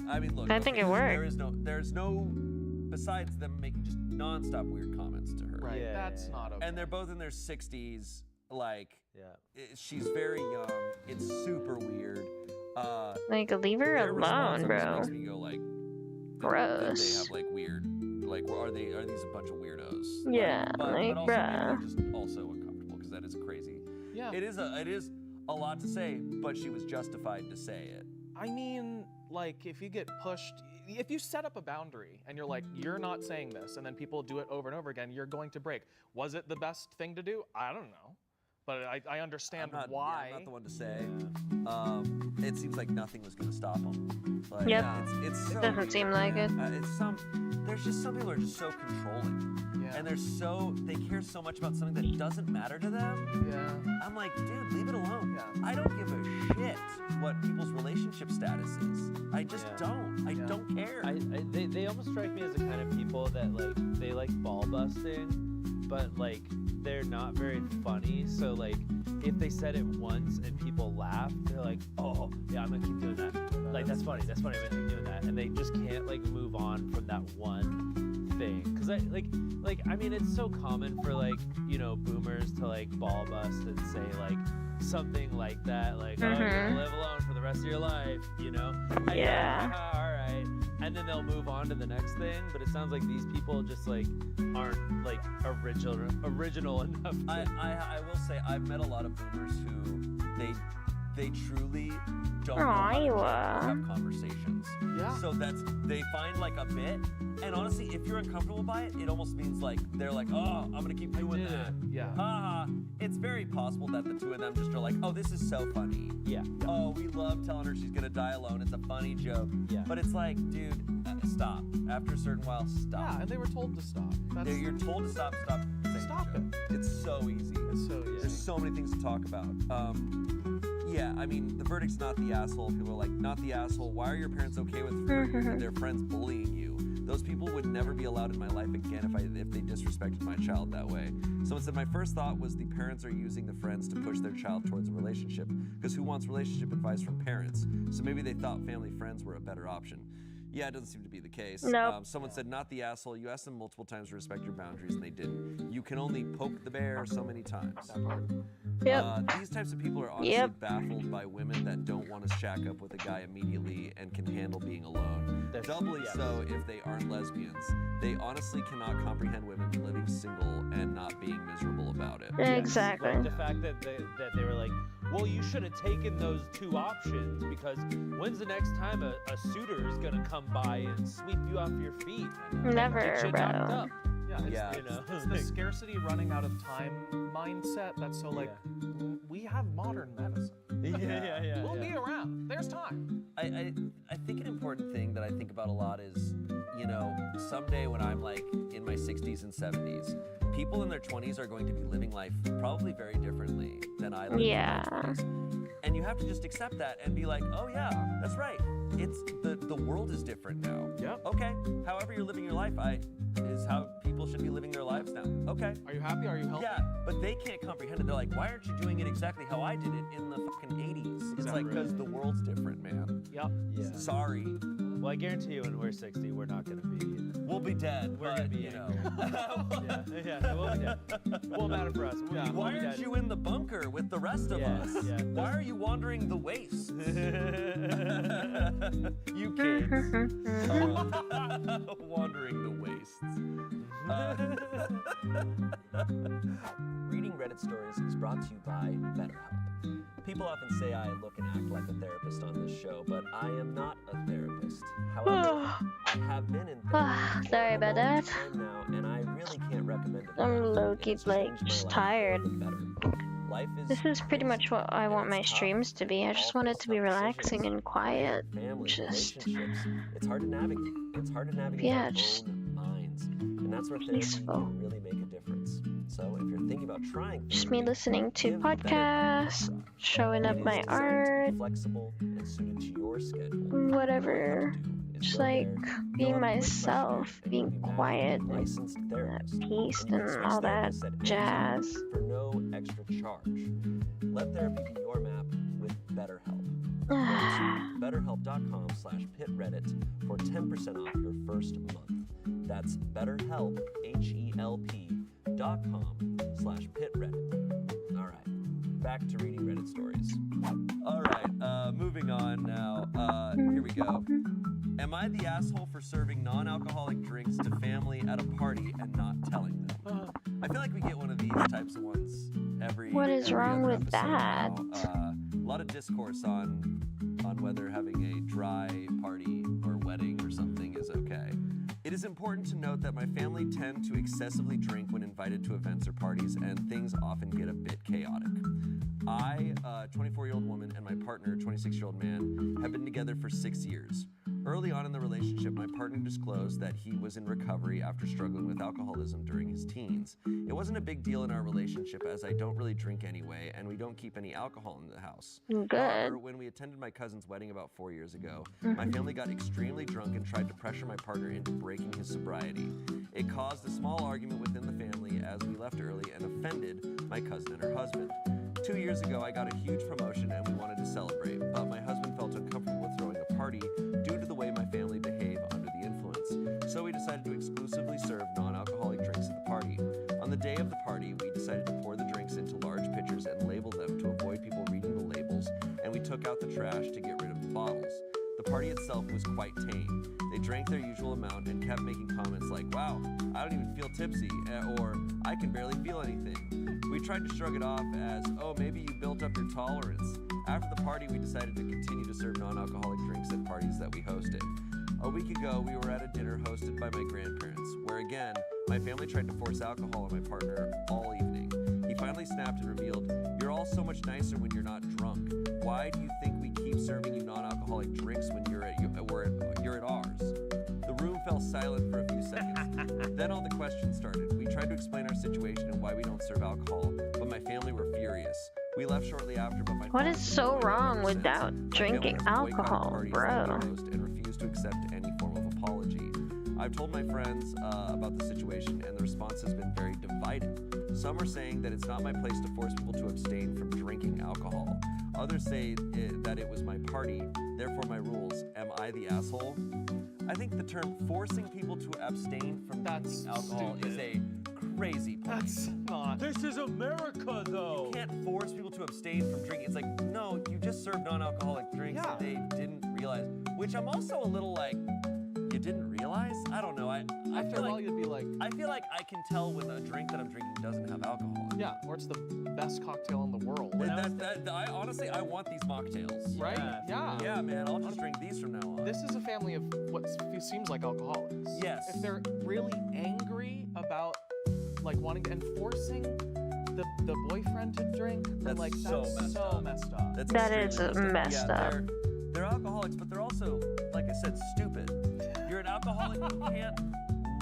I mean, look. I think it worked. There's no, besides them making just nonstop weird comments to her. Right. Yeah, That's yeah, not okay. And they're both in their 60s. Like, Yeah. she's very young. It's super weird. Like, leave her Their response alone, bro. Makes me go like, Gross. They have like weird, like, are these a bunch of weirdos? Yeah, but like, also maybe bruh. they're just also uncomfortable because that is crazy. Yeah. It is a lot to say, but she was justified to say it. I mean, like, if you get pushed, if you set up a boundary and you're like, you're not saying this, and then people do it over and over again, you're going to break. Was it the best thing to do? I don't know. But I understand why. I'm not the one to say. It seems like nothing was going to stop them. Like, Yep. It's so Doesn't weird, seem like man. it. There's just some people are just so controlling. Yeah. And they care so much about something that doesn't matter to them. Yeah. I'm like, dude, leave it alone. Yeah. I don't give a shit what people's relationship status is. I just don't. I don't care. They almost strike me as the kind of people that like they like ball busting, but like they're not very funny. So like if they said it once and people laugh, they're like, oh yeah, I'm gonna keep doing that. Like that's funny. I'm gonna keep doing that, and they just can't like move on from that one thing. Cause I mean it's so common for like, you know, boomers to like ball bust and say like something like that, like oh, you're gonna live alone for the rest of your life, you know? Yeah. All right. And then they'll move on to the next thing, but it sounds like these people just like aren't like original enough. I will say I've met a lot of boomers who they truly don't know how to have conversations. Yeah. So they find like a bit, and honestly, if you're uncomfortable by it, it almost means like they're like, oh, I'm gonna keep doing that. Yeah. Haha. It's very possible that the two of them just are like, oh, this is so funny. Yeah. Oh, we love telling her she's gonna die alone. It's a funny joke. Yeah. But it's like, dude, stop. After a certain while, stop. Yeah, and they were told to stop. You're told to stop. Stop it. It's so easy. It's so easy. There's so many things to talk about. Yeah, I mean, the verdict's not the asshole. People are like, not the asshole. Why are your parents okay with their friends bullying you? Those people would never be allowed in my life again if they disrespected my child that way. Someone said, my first thought was the parents are using the friends to push their child towards a relationship, because who wants relationship advice from parents? So maybe they thought family friends were a better option. Yeah, it doesn't seem to be the case. Nope. Someone said, not the asshole. You asked them multiple times to respect your boundaries, and they didn't. You can only poke the bear so many times. Yep. These types of people are honestly baffled by women that don't want to shack up with a guy immediately and can handle being alone. Doubly so if they aren't lesbians. They honestly cannot comprehend women living single and not being miserable about it. Exactly. Like the fact that they were like, well, you should have taken those two options, because when's the next time a suitor is gonna come by and sweep you off your feet? And Never, get you knocked bro. up? Yeah, You know, it's the scarcity running out of time mindset that's so like, we have modern medicine. Yeah. We'll be around. There's time. I think an important thing that I think about a lot is, you know, someday when I'm like in my 60s and 70s, people in their 20s are going to be living life probably very differently than I lived in my 20s. And you have to just accept that and be like, oh yeah, that's right. It's the world is different now. Yep. Okay. However you're living your life, is how people should be living their lives now. Okay. Are you happy? Are you healthy? Yeah, but they can't comprehend it. They're like, why aren't you doing it exactly how I did it in the fucking 80s? It's like, because the world's different, man. Yep. Yeah. Sorry. Well, I guarantee you, when we're 60, we're not gonna be. We'll be dead. We're but, gonna be you know. yeah, we'll be dead. Won't matter for us. Yeah. We'll Why be aren't dead. you in the bunker with the rest of Yes, us? yeah. Why are you wandering the wastes? You kids. Wandering the wastes. Reading Reddit stories is brought to you by BetterHelp. People often say I look and act like a therapist on this show, but I am not a therapist. However, I have been in therapy Sorry for a about long that. time now, and I really can't recommend it. I'm enough. low-key, It's like, changed my just life tired. for the better. Life This is pretty much what I want my streams to be. I just want it to be relaxing and quiet. Family, Just relationships. It's hard to navigate. It's hard to navigate Yeah, our just own minds. And that's where therapy peaceful. can really make a difference. So if you're thinking about trying Just therapy, me listening to give BetterHelp a podcasts, try. showing up It is my designed to art, be flexible and suited to your schedule. whatever. Just Just like being myself, being quiet and licensed at therapist. peace And you can and switch all that therapists at any jazz. time for no extra charge. Let therapy be your map with BetterHelp. Go to BetterHelp.com/pitreddit for 10% off your first month. That's BetterHelp, HELP.com/pitreddit. All right, back to reading Reddit stories. All right, moving on now. Here we go. Am I the asshole for serving non-alcoholic drinks to family at a party and not telling them? I feel like we get one of these types of ones What is every wrong other with episode that? now. A lot of discourse on whether having a dry party or wedding or something is okay. It is important to note that my family tend to excessively drink when invited to events or parties, and things often get a bit chaotic. I, a 24-year-old woman, and my partner, a 26-year-old man, have been together for 6 years. Early on in the relationship, my partner disclosed that he was in recovery after struggling with alcoholism during his teens. It wasn't a big deal in our relationship, as I don't really drink anyway, and we don't keep any alcohol in the house. However, Good. when we attended my cousin's wedding about 4 years ago, my family got extremely drunk and tried to pressure my partner into breaking his sobriety. It caused a small argument within the family as we left early and offended my cousin and her husband. 2 years ago, I got a huge promotion and we wanted to celebrate, but my husband felt uncomfortable with throwing a party due to the way my family behave under the influence. So we decided to exclusively serve non-alcoholic drinks at the party. On the day of the party, we decided to pour the drinks into large pitchers and label them to avoid people reading the labels, and we took out the trash to get rid of the bottles. The party itself was quite tame. They drank their usual amount and kept making comments like, "Wow, I don't even feel tipsy," or "I can barely feel anything." We tried to shrug it off as, "Oh, maybe you built up your tolerance." After the party, we decided to continue to serve non-alcoholic drinks at parties that we hosted. A week ago, we were at a dinner hosted by my grandparents, where again, my family tried to force alcohol on my partner all evening. He finally snapped and revealed, "You're all so much nicer when you're not drunk. Why do you think we keep serving you non-alcoholic drinks when you're at ours?" The room fell silent for a few seconds. Then all the questions started. We tried to explain our situation and why we don't serve alcohol, but my family were furious. We left shortly after, but my What father is didn't so join wrong ever since. without My family drinking has boycotted alcohol, parties bro? that we host and refused to accept any form of apology. I've told my friends about the situation, and the response has been very divided. Some are saying that it's not my place to force people to abstain from drinking alcohol. Others say that it was my party, therefore my rules. Am I the asshole? I think the term forcing people to abstain from That's drinking alcohol is a crazy point. That's not. This is America, though. You can't force people to abstain from drinking. It's like, no, you just served non-alcoholic drinks Yeah. that they didn't realize. Which I'm also a little like, you didn't realize? I don't know. I After feel a while, like you'd be like, I feel like I can tell when a drink that I'm drinking doesn't have alcohol in it. yeah, or it's the best cocktail in the world. I honestly, I want these mocktails. Right? Yes. Yeah. Yeah, man, I'll just drink these from now on. This is a family of what seems like alcoholics. Yes. If they're really angry about like wanting and forcing the boyfriend to drink, then That's like so that's messed so up. messed up. That's That extremely is messed up. They're alcoholics, but they're also, like I said, stupid. You're an alcoholic who can't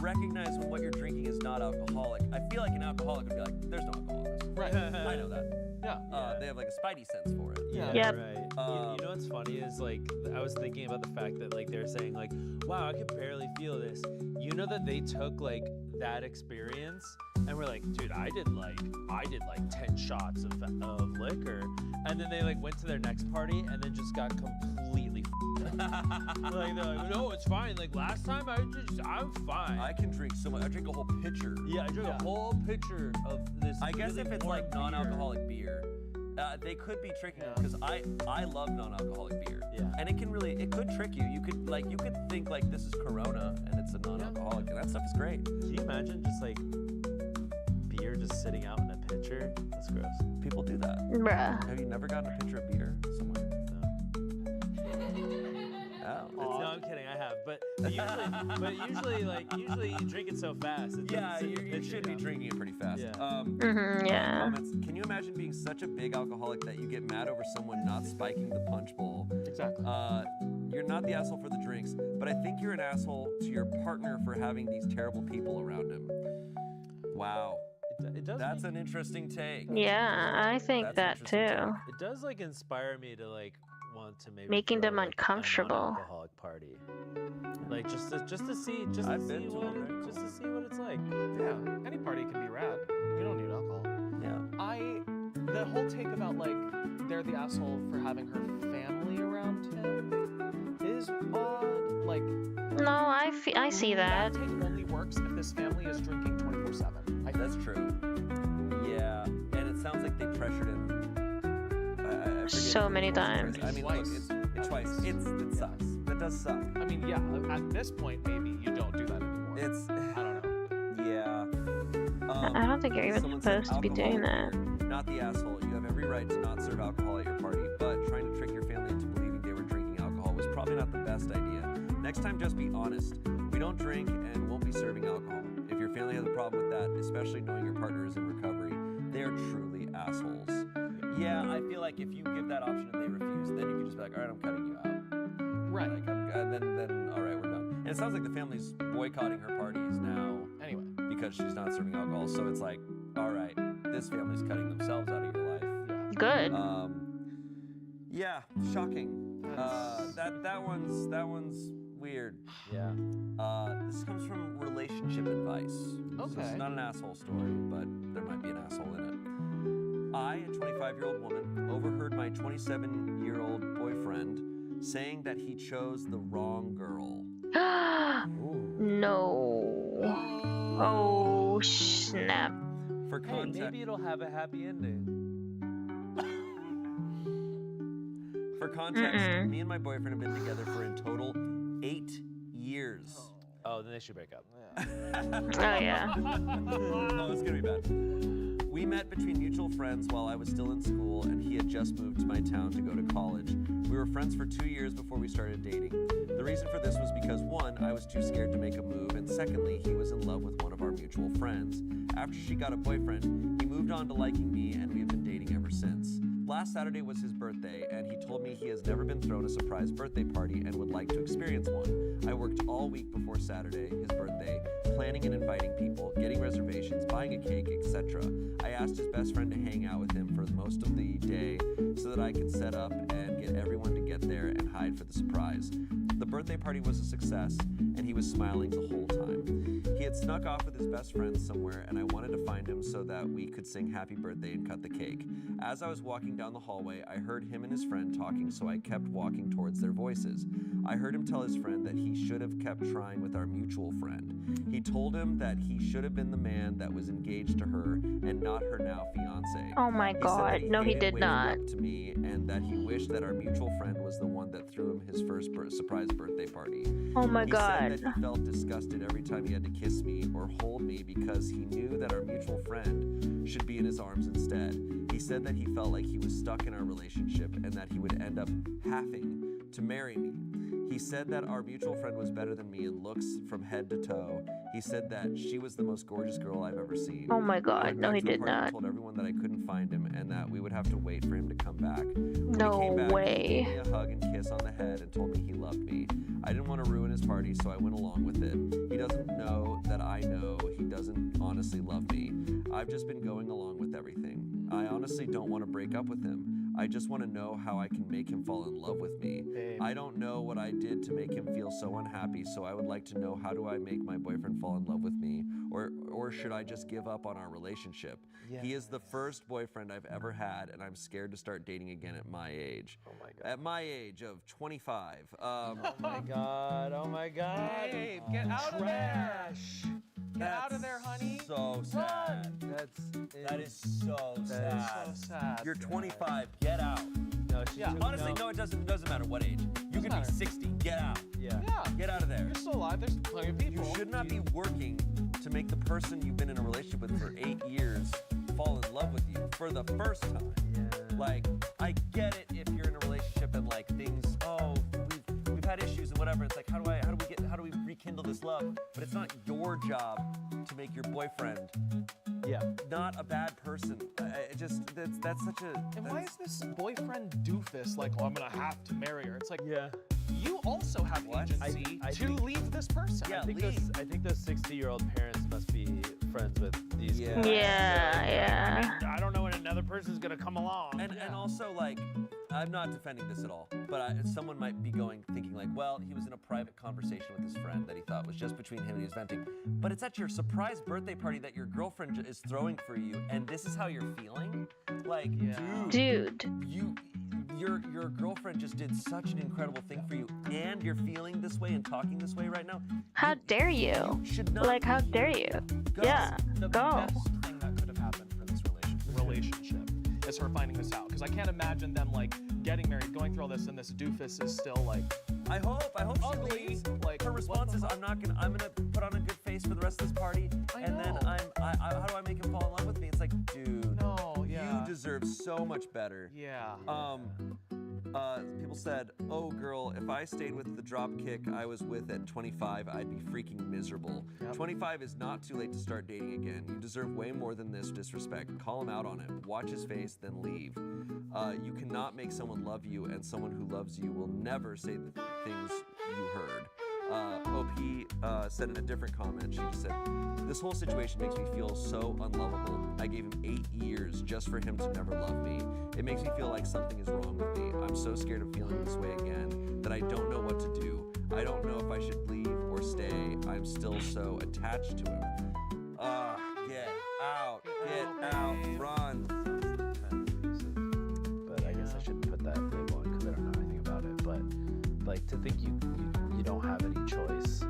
recognize when what you're drinking is not alcoholic. I feel like an alcoholic would be like, "There's no alcohol in this." Right. I know that. Yeah. They have like a spidey sense for it. Yeah, Yep. right. You know what's funny is like I was thinking about the fact that like they're saying like, wow, I could barely feel this. You know that they took like that experience and we're like, dude, I did like 10 shots of liquor, and then they like went to their next party and then just got completely like they're like, no, it's fine. Like last time I'm fine. I can drink so much. I drink a whole pitcher. Yeah, I drink a whole pitcher of this. I guess really if it's warm like non-alcoholic beer, they could be tricking you because I love non-alcoholic beer. Yeah. And it could trick you. You could think like this is Corona and it's a non-alcoholic, and that stuff is great. Can you imagine just like beer just sitting out in a pitcher? That's gross. People do that. Bruh. Have you never gotten a pitcher of beer somewhere? No, I'm kidding. I have, but usually you drink it so fast. It Yeah, doesn't sit in the you pitcher, should be drinking it pretty fast. Yeah. Yeah. Comments. Can you imagine being such a big alcoholic that you get mad over someone not spiking the punch bowl? Exactly. You're not the asshole for the drinks, but I think you're an asshole to your partner for having these terrible people around him. Wow. It does. That's an interesting take. Yeah, I think That's that an interesting too. It does like inspire me to like want to maybe Making them throw, like, uncomfortable. a non-alcoholic party, like just to see I've been to what them, just to see what it's like. Yeah. Any party can be rad. You don't need alcohol. Yeah. The whole take about like they're the asshole for having her family around him is odd. Like No, I see that. take only works if this family is drinking 24/7. That's true. Yeah, and it sounds like they pressured him. I forget So if many it was times. twice. I mean, Twice. look, it's twice. It sucks. That does suck. I mean, yeah. At this point, maybe you don't do that anymore. It's I don't know. yeah. I don't think you're even Someone said supposed to be doing alcohol that. here. Not the asshole. You have every right to not serve alcohol at your party, but trying to trick your family into believing they were drinking alcohol was probably not the best idea. Next time, just be honest. We don't drink and won't be serving alcohol. If your family has a problem with that, especially knowing your partner is in recovery, they are truly assholes. Yeah, I feel like if you give that option and they refuse, then you can just be like, all right, I'm cutting you out. Right. Like, then all right, we're done. And it sounds like the family's boycotting her parties now Anyway. because she's not serving alcohol. So it's like, all right, this family's cutting themselves out of your life. Yeah. Good. Yeah, shocking. That one's weird. Yeah. This comes from relationship advice. So this Okay. is not an asshole story, but there might be an asshole in it. I, a 25-year-old woman, overheard my 27-year-old boyfriend saying that he chose the wrong girl. No. Oh, snap. For Hey, context, maybe it'll have a happy ending. For context, Mm-mm. me and my boyfriend have been together for in total 8 years. Oh, then they should break up. Oh, yeah. Oh, it's gonna be bad. We met between mutual friends while I was still in school, and he had just moved to my town to go to college. We were friends for 2 years before we started dating. The reason for this was because, one, I was too scared to make a move, and secondly, he was in love with one of our mutual friends. After she got a boyfriend, he moved on to liking me, and we have been dating ever since. Last Saturday was his birthday, and he told me he has never been thrown a surprise birthday party and would like to experience one. I worked all week before Saturday, his birthday, planning and inviting people, getting reservations, buying a cake, etc. I asked his best friend to hang out with him for most of the day so that I could set up and get everyone to get there and hide for the surprise. The birthday party was a success, and he was smiling the whole time. He had snuck off with his best friend somewhere, and I wanted to find him so that we could sing happy birthday and cut the cake. As I was walking down the hallway, I heard him and his friend talking, so I kept walking towards their voices. I heard him tell his friend that he should have kept trying with our mutual friend. He told him that he should have been the man that was engaged to her and not her now fiancé. Oh my He said god. that No, he hated did waking not. up to me, and that he wished that our mutual friend was the one that threw him his first surprise birthday party. Oh my He god. said that he felt disgusted every time he had to kiss me or hold me because he knew that our mutual friend should be in his arms instead. He said that he felt like he was stuck in our relationship and that he would end up having to marry me. He said that our mutual friend was better than me in looks from head to toe. He said that she was the most gorgeous girl I've ever seen. Oh my I god. went No, back he to the did party and not. told everyone that I couldn't find him and that we would have to wait for him to come back. When No he came back, way. He gave me a hug and kiss on the head and told me he loved me. I didn't want to ruin his party, so I went along with it. He doesn't know that I know he doesn't honestly love me. I've just been going along with everything. I honestly don't want to break up with him. I just want to know how I can make him fall in love with me. Babe. I don't know what I did to make him feel so unhappy, so I would like to know, how do I make my boyfriend fall in love with me? Or should I just give up on our relationship? He is the first boyfriend I've ever had, and I'm scared to start dating again at my age. Oh my God. At my age of 25. Oh my God. Oh my God. Babe, get out of there. Get out of there, honey. So sad. That is so sad. So sad. You're 25. Get out. No, she Yeah, took- Honestly, no, it doesn't matter what age. You could be matter. 60. Get out. Yeah. Yeah. Get out of there. You're still alive. There's plenty of people. You should not be working to make the person you've been in a relationship with for 8 years fall in love with you for the first time. Yeah. Like, I get it if you're in a relationship and like things, we've had issues and whatever. It's like, how do we rekindle this love? But it's not your job to make your boyfriend Yeah. not a bad person. That's such a. And why is this boyfriend doofus like, oh, I'm gonna have to marry her? It's like, Yeah. you also have What? agency I to think- leave this person. Yeah. I think those 60-year-old parents must be friends with these Yeah. kids. Yeah. I don't know when another person's gonna come along. And also, like, I'm not defending this at all, but someone might be thinking like, well, he was in a private conversation with his friend that he thought was just between him and he was venting. But it's at your surprise birthday party that your girlfriend is throwing for you, and this is how you're feeling? Like, Dude. your girlfriend just did such an incredible thing for you, and you're feeling this way and talking this way right now. How dare you? You should not. Like, how be dare here. you? Go. Yeah. The Go. best thing that could have happened for this relationship is her finding this out. Because I can't imagine them like getting married, going through all this, and this doofus is still like I hope ugly. she leaves. Like Her response is, I'm gonna put on a good face for the rest of this party, I and then know. how do I make him fall in love with me? It's like, dude, no, yeah, you deserve so much better. yeah. People said, oh girl, if I stayed with the drop kick I was with at 25, I'd be freaking miserable. Yep. 25 is not too late to start dating again. You deserve way more than this disrespect. Call him out on it. Watch his face, then leave. You cannot make someone love you, and someone who loves you will never say the things you heard. OP said in a different comment, she just said, this whole situation makes me feel so unlovable. I gave him 8 years just for him to never love me. It makes me feel like something is wrong with me. I'm so scared of feeling this way again that I don't know what to do. I don't know if I should leave or stay. I'm still so attached to him. Get out, run. But I guess I shouldn't put that label on because I don't know anything about it. But like to think you don't have any choice,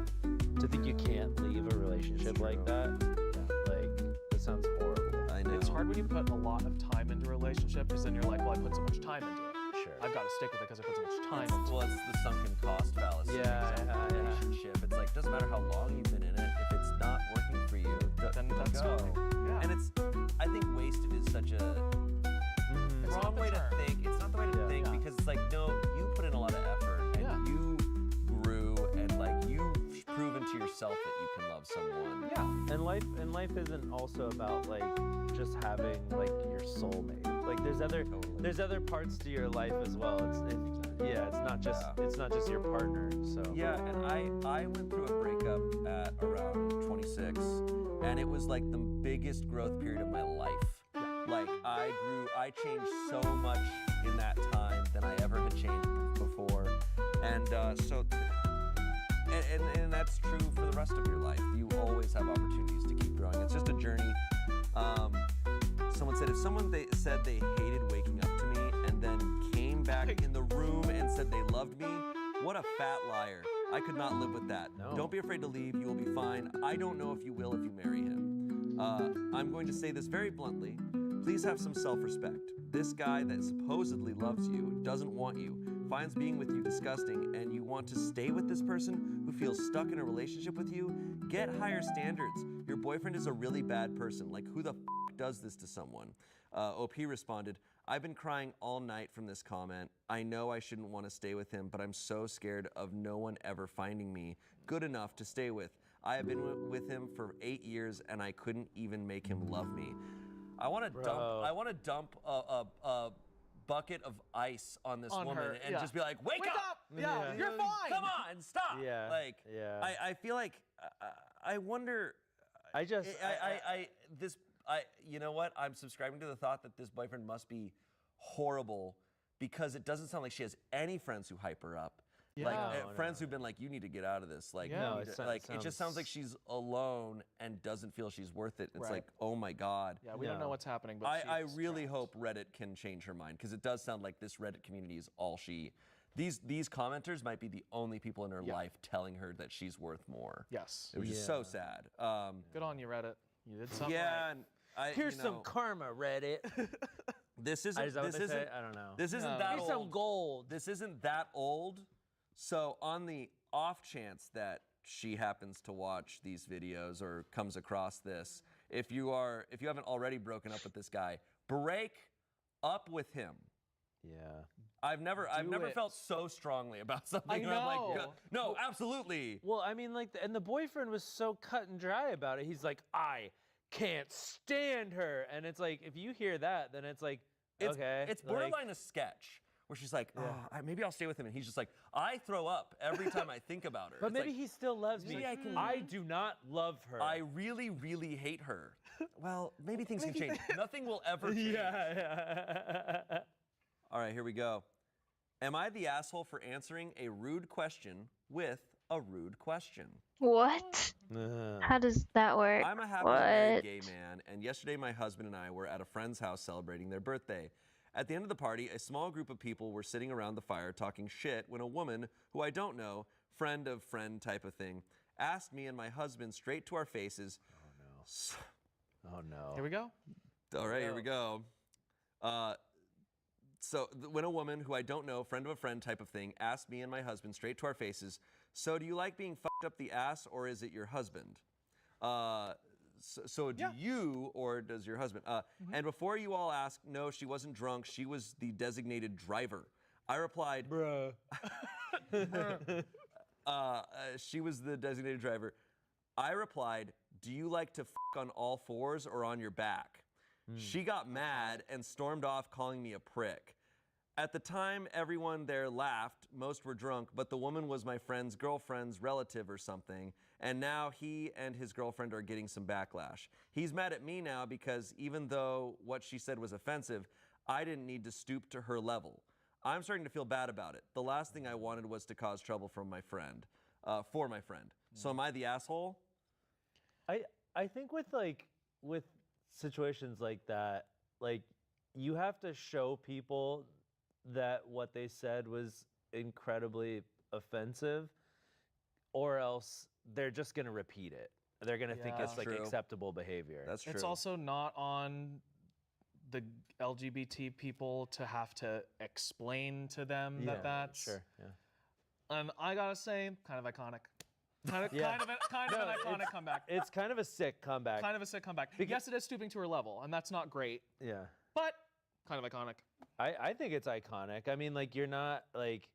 to think you can't leave a relationship like that, like that sounds horrible. I know. It's hard when you put a lot of time into a relationship because then you're like, well, I put so much time into it. Sure. I've got to stick with it because I put so much time into it. Well, it's the sunken cost fallacy. Yeah, of yeah. relationship. It's like, doesn't matter how long you've been in it. If it's not working for you, Then that's go. fine. Yeah. And I think wasted is such a It's wrong not the way to term. think. It's not the way to Yeah. think Yeah. because it's like, no, you put in a lot of effort and Yeah. you grew and like you've proven to yourself that you can love someone. Yeah. And life isn't also about like just having like your soulmate. Like there's other parts to your life as well. It's not just your partner. So Yeah, and I went through a breakup at around 26, and it was like the biggest growth period of my life. Like I changed so much in that time than I ever had changed before, and and that's true for the rest of your life. You always have opportunities to keep growing. It's just a journey. Someone said if someone said they hated waking up to me and then came back in the room and said they loved me, what a fat liar. I could not live with that. No. Don't be afraid to leave. You will be fine. I don't know if you will if you marry him. I'm going to say this very bluntly. Please have some self-respect. This guy that supposedly loves you, doesn't want you, finds being with you disgusting, and you want to stay with this person who feels stuck in a relationship with you, get higher standards. Your boyfriend is a really bad person. Like, who the does this to someone? OP responded, I've been crying all night from this comment. I know I shouldn't want to stay with him, but I'm so scared of no one ever finding me good enough to stay with. I have been with him for 8 years, and I couldn't even make him love me. I want to dump a bucket of ice on this On woman her, and yeah. just be like, wake up! Yeah, Yeah. you're fine. Come on, stop! Yeah, Like, yeah. I feel like I wonder. you know what? I'm subscribing to the thought that this boyfriend must be horrible because it doesn't sound like she has any friends who hype her up. Like friends who've been like, you need to get out of this. Like, it just sounds like she's alone and doesn't feel she's worth it. It's like, oh my God. Yeah, we don't know what's happening. But I really hope Reddit can change her mind because it does sound like this Reddit community is all she. These commenters might be the only people in her life telling her that she's worth more. Yes. It was just so sad. Good on you, Reddit. You did something Yeah. right. Here's some karma, Reddit. This isn't. I don't know. This isn't that old. Some gold. This isn't that old. So on the off chance that she happens to watch these videos or comes across this, if you haven't already broken up with this guy, break up with him. Yeah. I've never felt so strongly about something. I know. I'm like, no, absolutely. Well, I mean, like, and the boyfriend was so cut and dry about it. He's like, I can't stand her, and it's like, if you hear that, then it's like, okay. It's borderline a sketch. Where she's like, maybe I'll stay with him. And he's just like, I throw up every time I think about her. But it's maybe like, he still loves me. I do not love her. I really, really hate her. Well, maybe things can change. Nothing will ever change. Yeah. All right, here we go. Am I the asshole for answering a rude question with a rude question? What? How does that work? I'm a happily married gay man, and yesterday my husband and I were at a friend's house celebrating their birthday. At the end of the party, a small group of people were sitting around the fire talking shit when a woman, who I don't know, friend of friend type of thing, asked me and my husband straight to our faces. Oh no. Here we go. All right, here we go. When a woman, who I don't know, friend of a friend type of thing, asked me and my husband straight to our faces, so do you like being fucked up the ass or is it your husband? So do you or does your husband? And before you all ask, no, she wasn't drunk. She was the designated driver. I replied, bruh. She was the designated driver. I replied, do you like to fuck on all fours or on your back? She got mad and stormed off calling me a prick. At the time, everyone there laughed. Most were drunk, but the woman was my friend's girlfriend's relative or something, and now he and his girlfriend are getting some backlash. He's mad at me now because even though what she said was offensive, I didn't need to stoop to her level. I'm starting to feel bad about it. The last thing I wanted was to cause trouble from my friend, for my friend. So am I the asshole? I think with situations like that, like, you have to show people that what they said was incredibly offensive, or else they're just gonna repeat it. They're gonna think it's like acceptable behavior. That's true. It's also not on the LGBT people to have to explain to them that that's And I gotta say, kind of iconic. Kind of an iconic comeback. It's kind of a sick comeback. Kind of a sick comeback. Yes, it is stooping to her level, and that's not great. Yeah. But kind of iconic. I think it's iconic. I mean, like, you're not like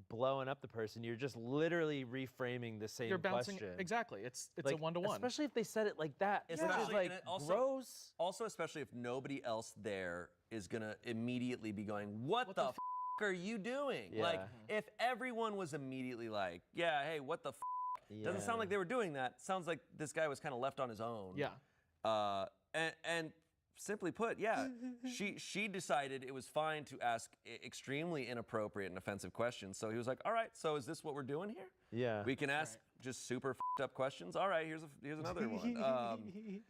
blowing up the person. You're just literally reframing the same question. Exactly. It's like, a one-to-one. Especially if they said it like that. It's just like gross. Also, especially if nobody else there is gonna immediately be going, what the f are you doing? Yeah. Like, if everyone was immediately like, yeah, hey, what the f? Doesn't sound like they were doing that. Sounds like this guy was kind of left on his own. Yeah. And simply put, yeah, she decided it was fine to ask extremely inappropriate and offensive questions. So he was like, all right, so is this what we're doing here? Yeah. We can ask just super f***ed up questions. All right, here's another one.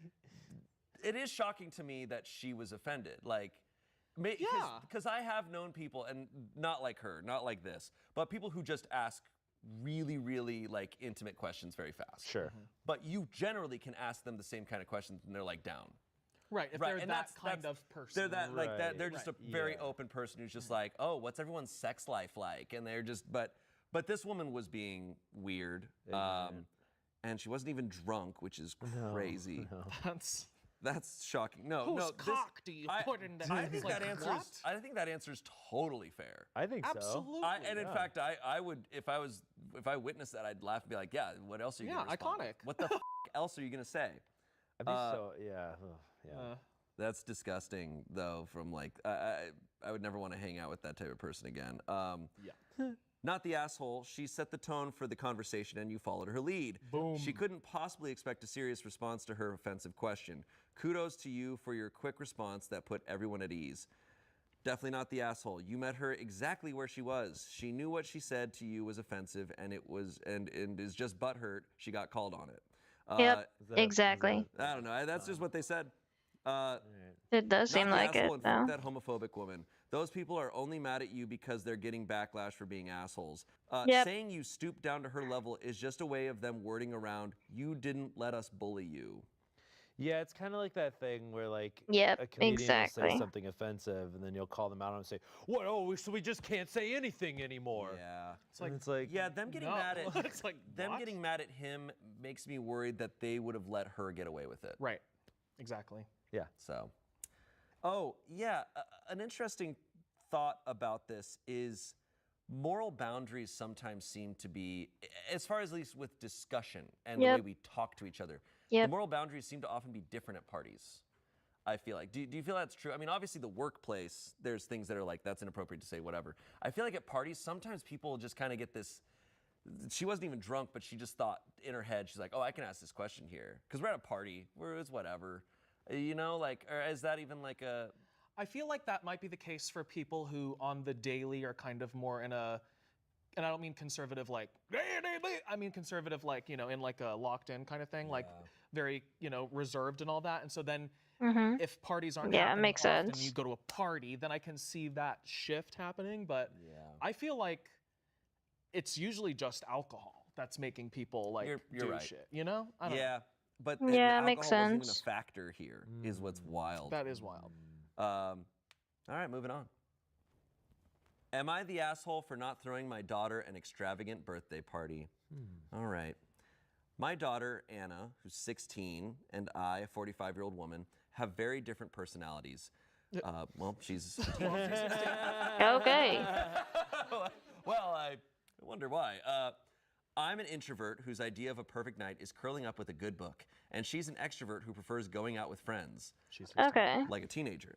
It is shocking to me that she was offended. Like, because I have known people, and not like her, not like this, but people who just ask really, really like intimate questions very fast. Sure. But you generally can ask them the same kind of questions and they're like down. Right, if they're that kind of person. They're that, like that. They're just a very open person who's just like, oh, what's everyone's sex life like? And they're just, but this woman was being weird, and she wasn't even drunk, which is crazy. No. That's shocking. Whose cock do you put in there? I think that answers totally fair. I think so. Absolutely. And in fact, I would, if I witnessed that, I'd laugh and be like, yeah, what else are you gonna respond with? iconic. What the f else are you gonna say? I'd be That's disgusting, though. From like, I would never want to hang out with that type of person again. Yeah. Not the asshole. She set the tone for the conversation, and you followed her lead. Boom. She couldn't possibly expect a serious response to her offensive question. Kudos to you for your quick response that put everyone at ease. Definitely not the asshole. You met her exactly where she was. She knew what she said to you was offensive, and it was and is just butthurt she got called on it. Yep, exactly. I don't know. That's just what they said. It does seem Not the like it, asshole and fuck though. that homophobic woman. Those people are only mad at you because they're getting backlash for being assholes. Yep. Saying you stooped down to her level is just a way of them wording around, you didn't let us bully you. Yeah, it's kind of like that thing where like Yep, a comedian will exactly. say something offensive, and then you'll call them out and say, "What? Oh, so we just can't say anything anymore." Yeah. It's like Yeah, them getting No. mad at It's like, them what? getting mad at him makes me worried that they would have let her get away with it. Right. Exactly. So, oh yeah, an interesting thought about this is moral boundaries sometimes seem to be, as far as at least with discussion and the way we talk to each other, the Yep. moral boundaries seem to often be different at parties. I feel like. Do you feel that's true? I mean, obviously the workplace, there's things that are like, that's inappropriate to say, whatever. I feel like at parties, sometimes people just kind of get this, she wasn't even drunk, but she just thought in her head, she's like, oh, I can ask this question here. Because we're at a party, where it's whatever. You know, like, or is that even like a... I feel like that might be the case for people who on the daily are kind of more in a, and I don't mean conservative like, I mean conservative like, you know, in like a locked in kind of thing, like very, you know, reserved and all that. And so then if parties aren't Yeah, it happening makes often, sense. you go to a party, then I can see that shift happening. But I feel like it's usually just alcohol that's making people like You're do right. shit, you know? I don't know. Yeah, but Yeah, alcohol makes wasn't even a sense. factor here, is what's wild. That is wild. All right, moving on. Am I the asshole for not throwing my daughter an extravagant birthday party? All right. My daughter, Anna, who's 16, and I, a 45-year-old woman, have very different personalities. Well, she's... Okay. Well, I wonder why. I'm an introvert whose idea of a perfect night is curling up with a good book, and she's an extrovert who prefers going out with friends. Okay. Like a teenager.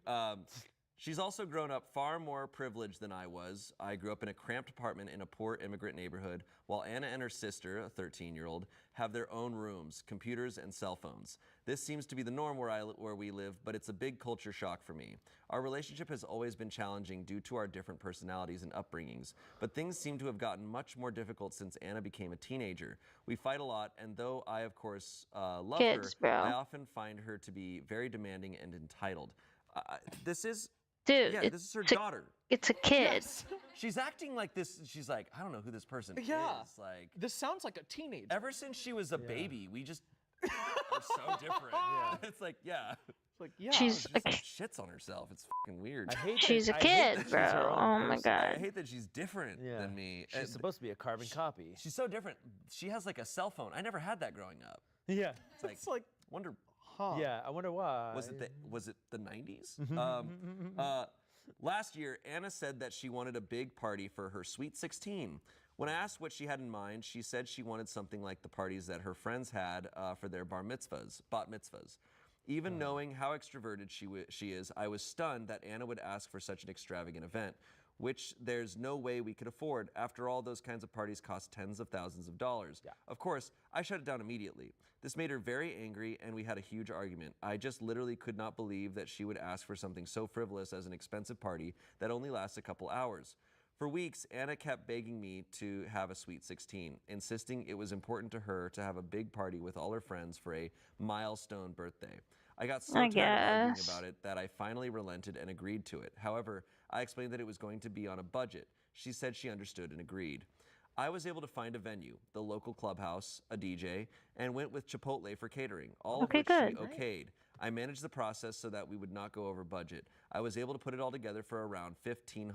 She's also grown up far more privileged than I was. I grew up in a cramped apartment in a poor immigrant neighborhood, while Anna and her sister, a 13-year-old, have their own rooms, computers, and cell phones. This seems to be the norm where we live, but it's a big culture shock for me. Our relationship has always been challenging due to our different personalities and upbringings, but things seem to have gotten much more difficult since Anna became a teenager. We fight a lot, and though I, of course, love Kids, her, bro. I often find her to be very demanding and entitled. This is... Dude, Yeah, this is her it's a- daughter. It's a kid. She's acting like this. She's like, I don't know who this person Yeah. is. Like, This sounds like a teenager. ever since she was a baby, we just are so different. It's like, Like, yeah. She's she just shits on herself. It's fucking weird. I hate She's a that, I hate kid, that she's bro. her own Oh my person. I god. hate that she's different than me. She's And supposed to be a carbon copy. she's so different. She has like a cell phone. I never had that growing up. Yeah. It's like, It's like, wonder, huh. Yeah, I wonder why. was it the 90s? Last year, Anna said that she wanted a big party for her sweet 16. When I asked what she had in mind, she said she wanted something like the parties that her friends had for their bat mitzvahs. Even knowing how extroverted she is, I was stunned that Anna would ask for such an extravagant event, which there's no way we could afford. After all, those kinds of parties cost tens of thousands of dollars. Of course, I shut it down immediately. This made her very angry, and we had a huge argument. I just literally could not believe that she would ask for something so frivolous as an expensive party that only lasts a couple hours. For weeks, Anna kept begging me to have a sweet 16, insisting it was important to her to have a big party with all her friends for a milestone birthday. I got so tired of arguing guess. about it that I finally relented and agreed to it. However, I explained that it was going to be on a budget. She said she understood and agreed. I was able to find a venue, the local clubhouse, a DJ, and went with Chipotle for catering, all Okay, of which good. she okayed. I managed the process so that we would not go over budget. I was able to put it all together for around $1,500.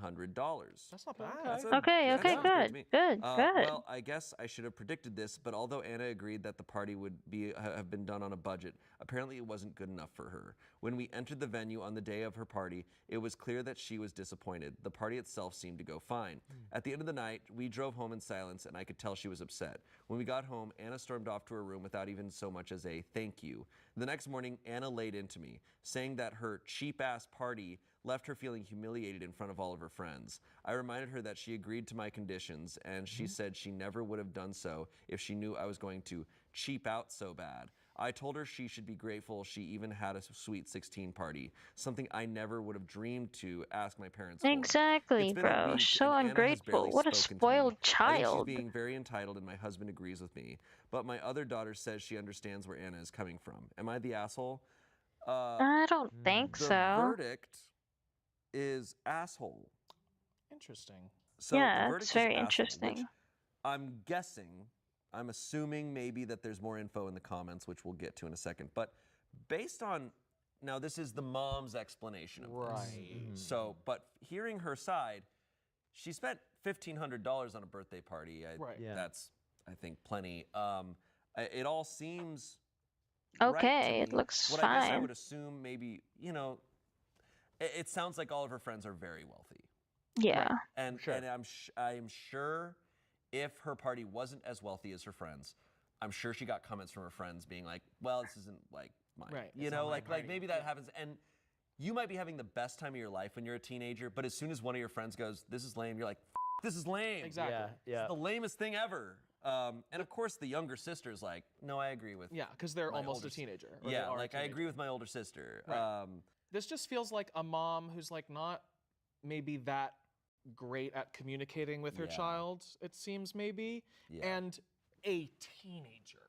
That's not bad. Okay, that okay, sounds great to good, me. good, good. Well, I guess I should have predicted this, but although Anna agreed that the party would have been done on a budget, apparently it wasn't good enough for her. When we entered the venue on the day of her party, it was clear that she was disappointed. The party itself seemed to go fine. At the end of the night, we drove home in silence, and I could tell she was upset. When we got home, Anna stormed off to her room without even so much as a thank you. The next morning, Anna laid into me, saying that her cheap-ass party left her feeling humiliated in front of all of her friends. I reminded her that she agreed to my conditions, and she said she never would have done so if she knew I was going to cheap out so bad. I told her she should be grateful she even had a sweet 16 party, something I never would have dreamed to ask my parents for. Exactly, It's been a bro. week, So and Anna has ungrateful. barely What a spoken to me. spoiled I think child. she's being very entitled, and my husband agrees with me. But my other daughter says she understands where Anna is coming from. Am I the asshole? I don't think The so. verdict is asshole. Interesting. So the Yeah, verdict it's is very asshole, interesting. which I'm guessing, I'm assuming maybe that there's more info in the comments, which we'll get to in a second. But based on, now this is the mom's explanation of this. Right. So, but hearing her side, she spent $1,500 on a birthday party. Right. Yeah. That's, I think, plenty. It all seems right to Okay, it me. looks What I guess I fine. would assume maybe, you know, it sounds like all of her friends are very wealthy. Yeah. And, Sure. and I'm sure if her party wasn't as wealthy as her friends, I'm sure she got comments from her friends being like, well, this isn't like mine. Right, You it's know, not my like party. maybe that happens. And you might be having the best time of your life when you're a teenager, but as soon as one of your friends goes, this is lame, you're like, this is lame. Exactly. Yeah, yeah. It's the lamest thing ever. And of course, the younger sister's like, no, I agree with. Yeah, because they're my almost older a teenager. or they Yeah, are a like I teenager. agree with my older sister. Right. This just feels like a mom who's like not maybe that great at communicating with her Yeah. child, it seems maybe, Yeah. and a teenager.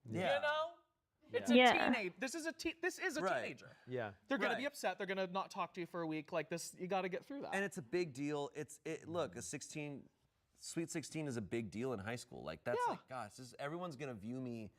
Yeah. You know? It's Yeah. a teenage. This is a Right. teenager. Yeah. They're gonna Right. be upset. They're gonna not talk to you for a week. Like this, you got to get through that. And it's a big deal. Look, a 16, Sweet 16 is a big deal in high school. Like that's Yeah. like, gosh, everyone's gonna view me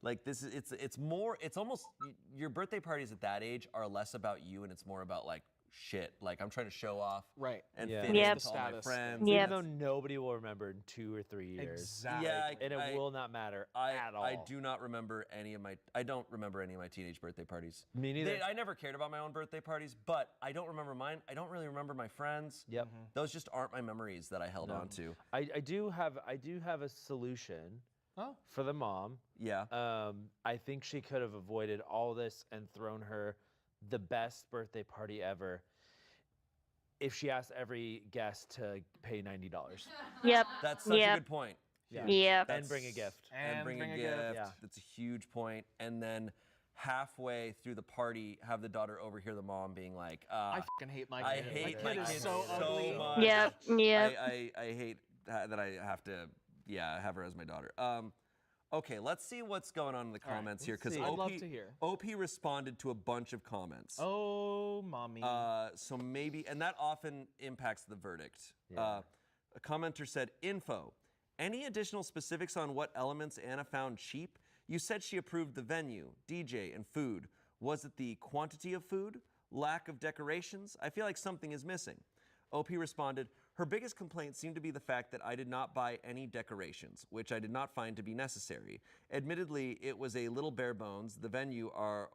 like this. It's more. It's almost your birthday parties at that age are less about you and it's more about like shit. Like I'm trying to show off right. and Yeah. fit Yep. into all my Status. friends. Yep. Even though nobody will remember in 2 or 3 years. Exactly. Yeah, And it will not matter at all. I do not remember any of my. I don't remember any of my teenage birthday parties. Me neither. I never cared about my own birthday parties, but I don't remember mine. I don't really remember my friends. Yep. Those just aren't my memories that I held on to. I do have a solution Oh. for the mom. Yeah. I think she could have avoided all this and thrown her the best birthday party ever if she asked every guest to pay $90. Yep. That's such a Yep. good point. Yeah. Yep. And bring a gift. And bring a gift. Yeah. That's a huge point. And then halfway through the party, have the daughter overhear the mom being like, I fucking hate my I kid. hate my my kid kid is so so ugly. much. Yep. Yep. I hate that I have to, have her as my daughter. Okay, let's see what's going on in the comments here because see. I'd OP, love to hear. OP responded to a bunch of comments. Oh, mommy. So maybe, and that often impacts the verdict. A commenter said, info. Any additional specifics on what elements Anna found cheap? You said she approved the venue, DJ, and food. Was it the quantity of food? Lack of decorations? I feel like something is missing. OP responded, her biggest complaint seemed to be the fact that I did not buy any decorations, which I did not find to be necessary. Admittedly, it was a little bare bones. The venue, our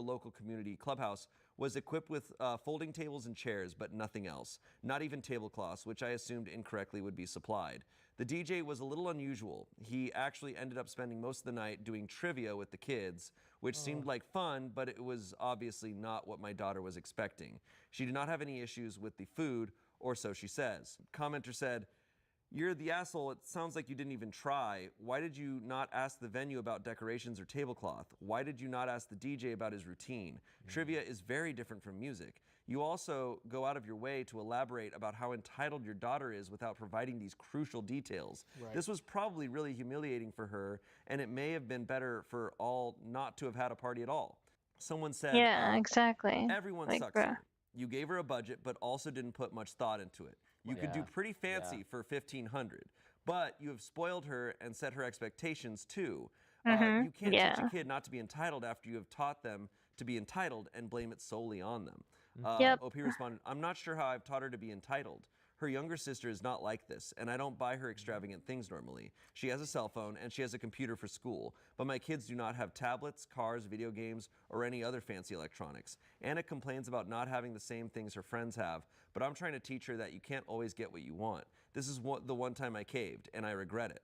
local community clubhouse, was equipped with folding tables and chairs, but nothing else. Not even tablecloths, which I assumed incorrectly would be supplied. The DJ was a little unusual. He actually ended up spending most of the night doing trivia with the kids, which seemed like fun, but it was obviously not what my daughter was expecting. She did not have any issues with the food, or so she says. Commenter said, you're the asshole. It sounds like you didn't even try. Why did you not ask the venue about decorations or tablecloth? Why did you not ask the DJ about his routine? Trivia is very different from music. You also go out of your way to elaborate about how entitled your daughter is without providing these crucial details. Right. This was probably really humiliating for her, and it may have been better for all not to have had a party at all. Someone said, Yeah, exactly. everyone Like, sucks bruh. here. You gave her a budget, but also didn't put much thought into it. You could do Yeah. pretty fancy for $1,500, but you have spoiled her and set her expectations too. You can't teach yeah. a kid not to be entitled after you have taught them to be entitled and blame it solely on them. Yep. OP responded, I'm not sure how I've taught her to be entitled. Her younger sister is not like this, and I don't buy her extravagant things normally. She has a cell phone, and she has a computer for school, but my kids do not have tablets, cars, video games, or any other fancy electronics. Anna complains about not having the same things her friends have, but I'm trying to teach her that you can't always get what you want. This is the one time I caved, and I regret it.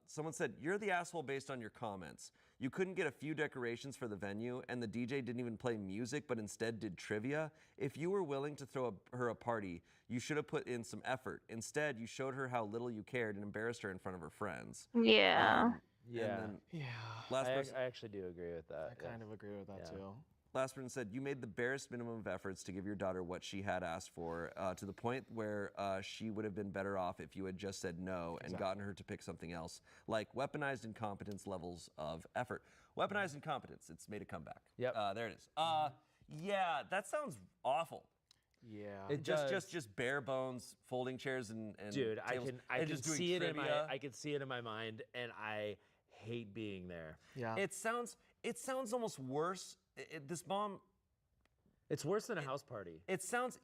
Someone said, you're the asshole based on your comments. You couldn't get a few decorations for the venue, and the DJ didn't even play music, but instead did trivia. If you were willing to throw her a party, you should have put in some effort. Instead, you showed her how little you cared and embarrassed her in front of her friends. Yeah. Yeah. And then Yeah. last person, I actually do agree with that. I kind of agree with that Yeah. too. last person said, you made the barest minimum of efforts to give your daughter what she had asked for, to the point where she would have been better off if you had just said no and gotten her to pick something else, like weaponized incompetence levels of effort. Weaponized incompetence, it's made a comeback. Yep. There it is. Yeah, that sounds awful. Yeah. It Just bare bones folding chairs and Dude, tables, I and can just doing see it in trivia. I can see it in my mind, and I hate being there. yeah. It sounds almost worse. This mom, It's worse than a house party. it sounds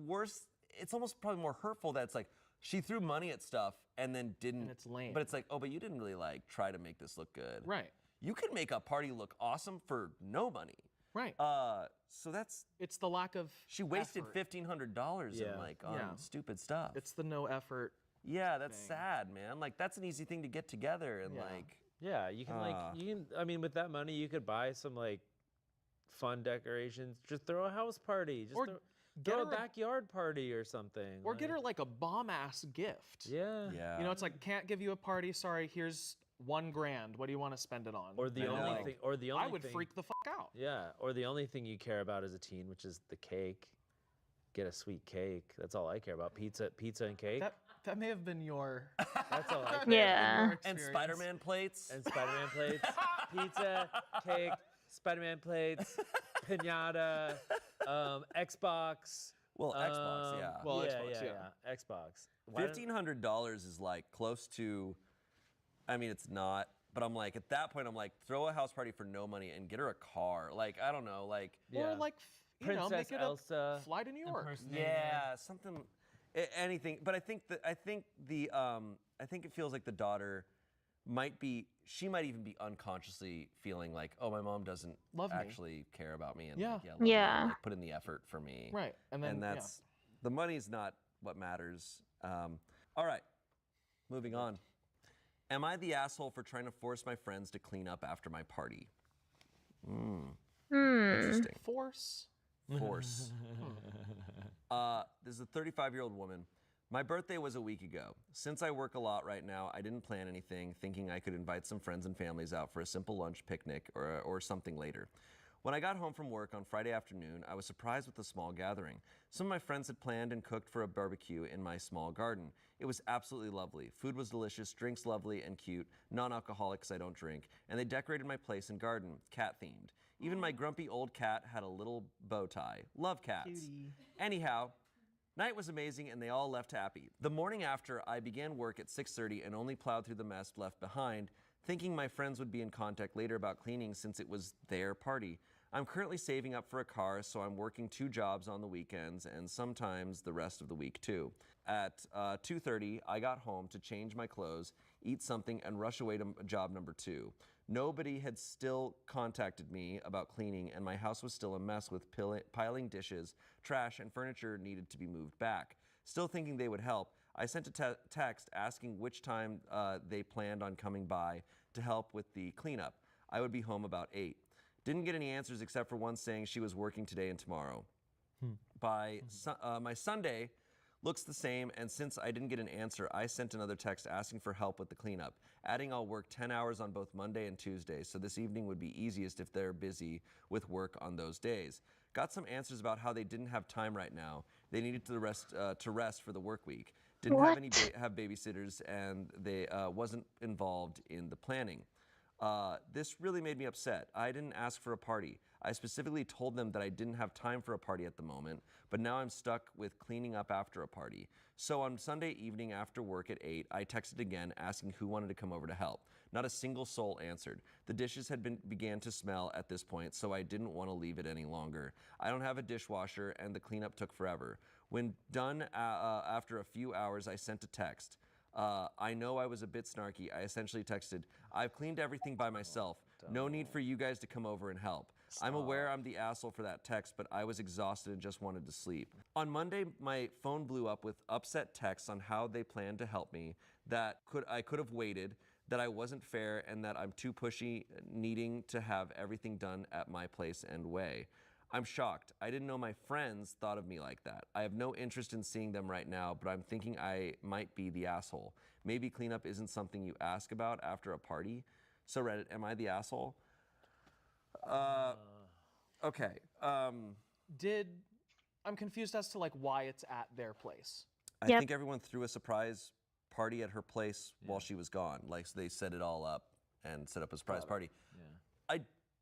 worse. It's almost probably more hurtful that it's like she threw money at stuff and then didn't. And it's lame. But it's like, oh, but you didn't really like try to make this look good. Right. You could make a party look awesome for no money. Right. So that's It's the lack of she wasted effort. $1,500 Yeah. in like on Yeah. stupid stuff. It's the no effort. Yeah, that's thing. sad, man. Like that's an easy thing to get together and Yeah. like. Yeah, you can I mean, with that money, you could buy some like fun decorations. Just throw a house party. Just Or throw get a her a- backyard party or something. Or get her like a bomb ass gift. Yeah. Yeah. You know, it's like, can't give you a party. Sorry, here's $1,000. What do you want to spend it on? Or the I only know. thing. Or the only I would thing, freak the fuck out. Yeah. Or the only thing you care about as a teen, which is the cake. Get a sweet cake. That's all I care about. Pizza and cake. That may have been your. That's all I that care may have been Yeah. your And experience. Spider-Man plates. And Spider-Man plates, pizza, cake, Spider-Man plates, pinata, Xbox. Well, Xbox, yeah. Well, yeah, Xbox, yeah, Xbox. Why don't- $1,500 is like close to. I mean, it's not. But I'm like, at that point, I'm like, throw a house party for no money and get her a car. Like, I don't know, like. Or like, you know, Princess make it Elsa a fly to New York. Yeah, something, anything. But I think it feels like the daughter she might even be unconsciously feeling like, oh, my mom doesn't Love me. actually care about me and Yeah. like, love me, Yeah. and, like, put in the effort for me. Right. And then that's the money's not what matters. All right, moving on. Am I the asshole for trying to force my friends to clean up after my party? Interesting. Force. Force. This is a 35-year-old woman. My birthday was a week ago. Since I work a lot right now, I didn't plan anything, thinking I could invite some friends and families out for a simple lunch picnic or something later. When I got home from work on Friday afternoon, I was surprised with a small gathering. Some of my friends had planned and cooked for a barbecue in my small garden. It was absolutely lovely. Food was delicious, drinks lovely and cute, non-alcoholic 'cause I don't drink, and they decorated my place and garden, cat-themed. Even my grumpy old cat had a little bow tie. Love cats. Anyhow, night was amazing and they all left happy. The morning after, I began work at 6:30 and only plowed through the mess left behind, thinking my friends would be in contact later about cleaning since it was their party. I'm currently saving up for a car, so I'm working 2 jobs on the weekends and sometimes the rest of the week too. At 2:30, I got home to change my clothes, eat something, and rush away to job number 2. Nobody had still contacted me about cleaning, and my house was still a mess with piling dishes, trash, and furniture needed to be moved back. Still thinking they would help, I sent a text asking which time they planned on coming by to help with the cleanup. I would be home about 8. Didn't get any answers except for one saying she was working today and tomorrow. By my Sunday looks the same, and since I didn't get an answer, I sent another text asking for help with the cleanup, adding I'll work 10 hours on both Monday and Tuesday, so this evening would be easiest if they're busy with work on those days. Got some answers about how they didn't have time right now. They needed to rest for the work week. Didn't have any have babysitters, and they wasn't involved in the planning. This really made me upset. I didn't ask for a party. I specifically told them that I didn't have time for a party at the moment, but now I'm stuck with cleaning up after a party. So on Sunday evening after work at 8, I texted again asking who wanted to come over to help. Not a single soul answered. The dishes had began to smell at this point, so I didn't want to leave it any longer. I don't have a dishwasher, and the cleanup took forever. When done after a few hours, I sent a text. I know I was a bit snarky. I essentially texted, I've cleaned everything by myself. No need for you guys to come over and help. I'm aware I'm the asshole for that text, but I was exhausted and just wanted to sleep. On Monday, my phone blew up with upset texts on how they planned to help me, that I could have waited, that I wasn't fair, and that I'm too pushy, needing to have everything done at my place and way. I'm shocked. I didn't know my friends thought of me like that. I have no interest in seeing them right now, but I'm thinking I might be the asshole. Maybe cleanup isn't something you ask about after a party. So Reddit, am I the asshole? Okay. I'm confused as to like why it's at their place. I think everyone threw a surprise party at her place while she was gone. Like, so they set it all up and set up a surprise party. Yeah.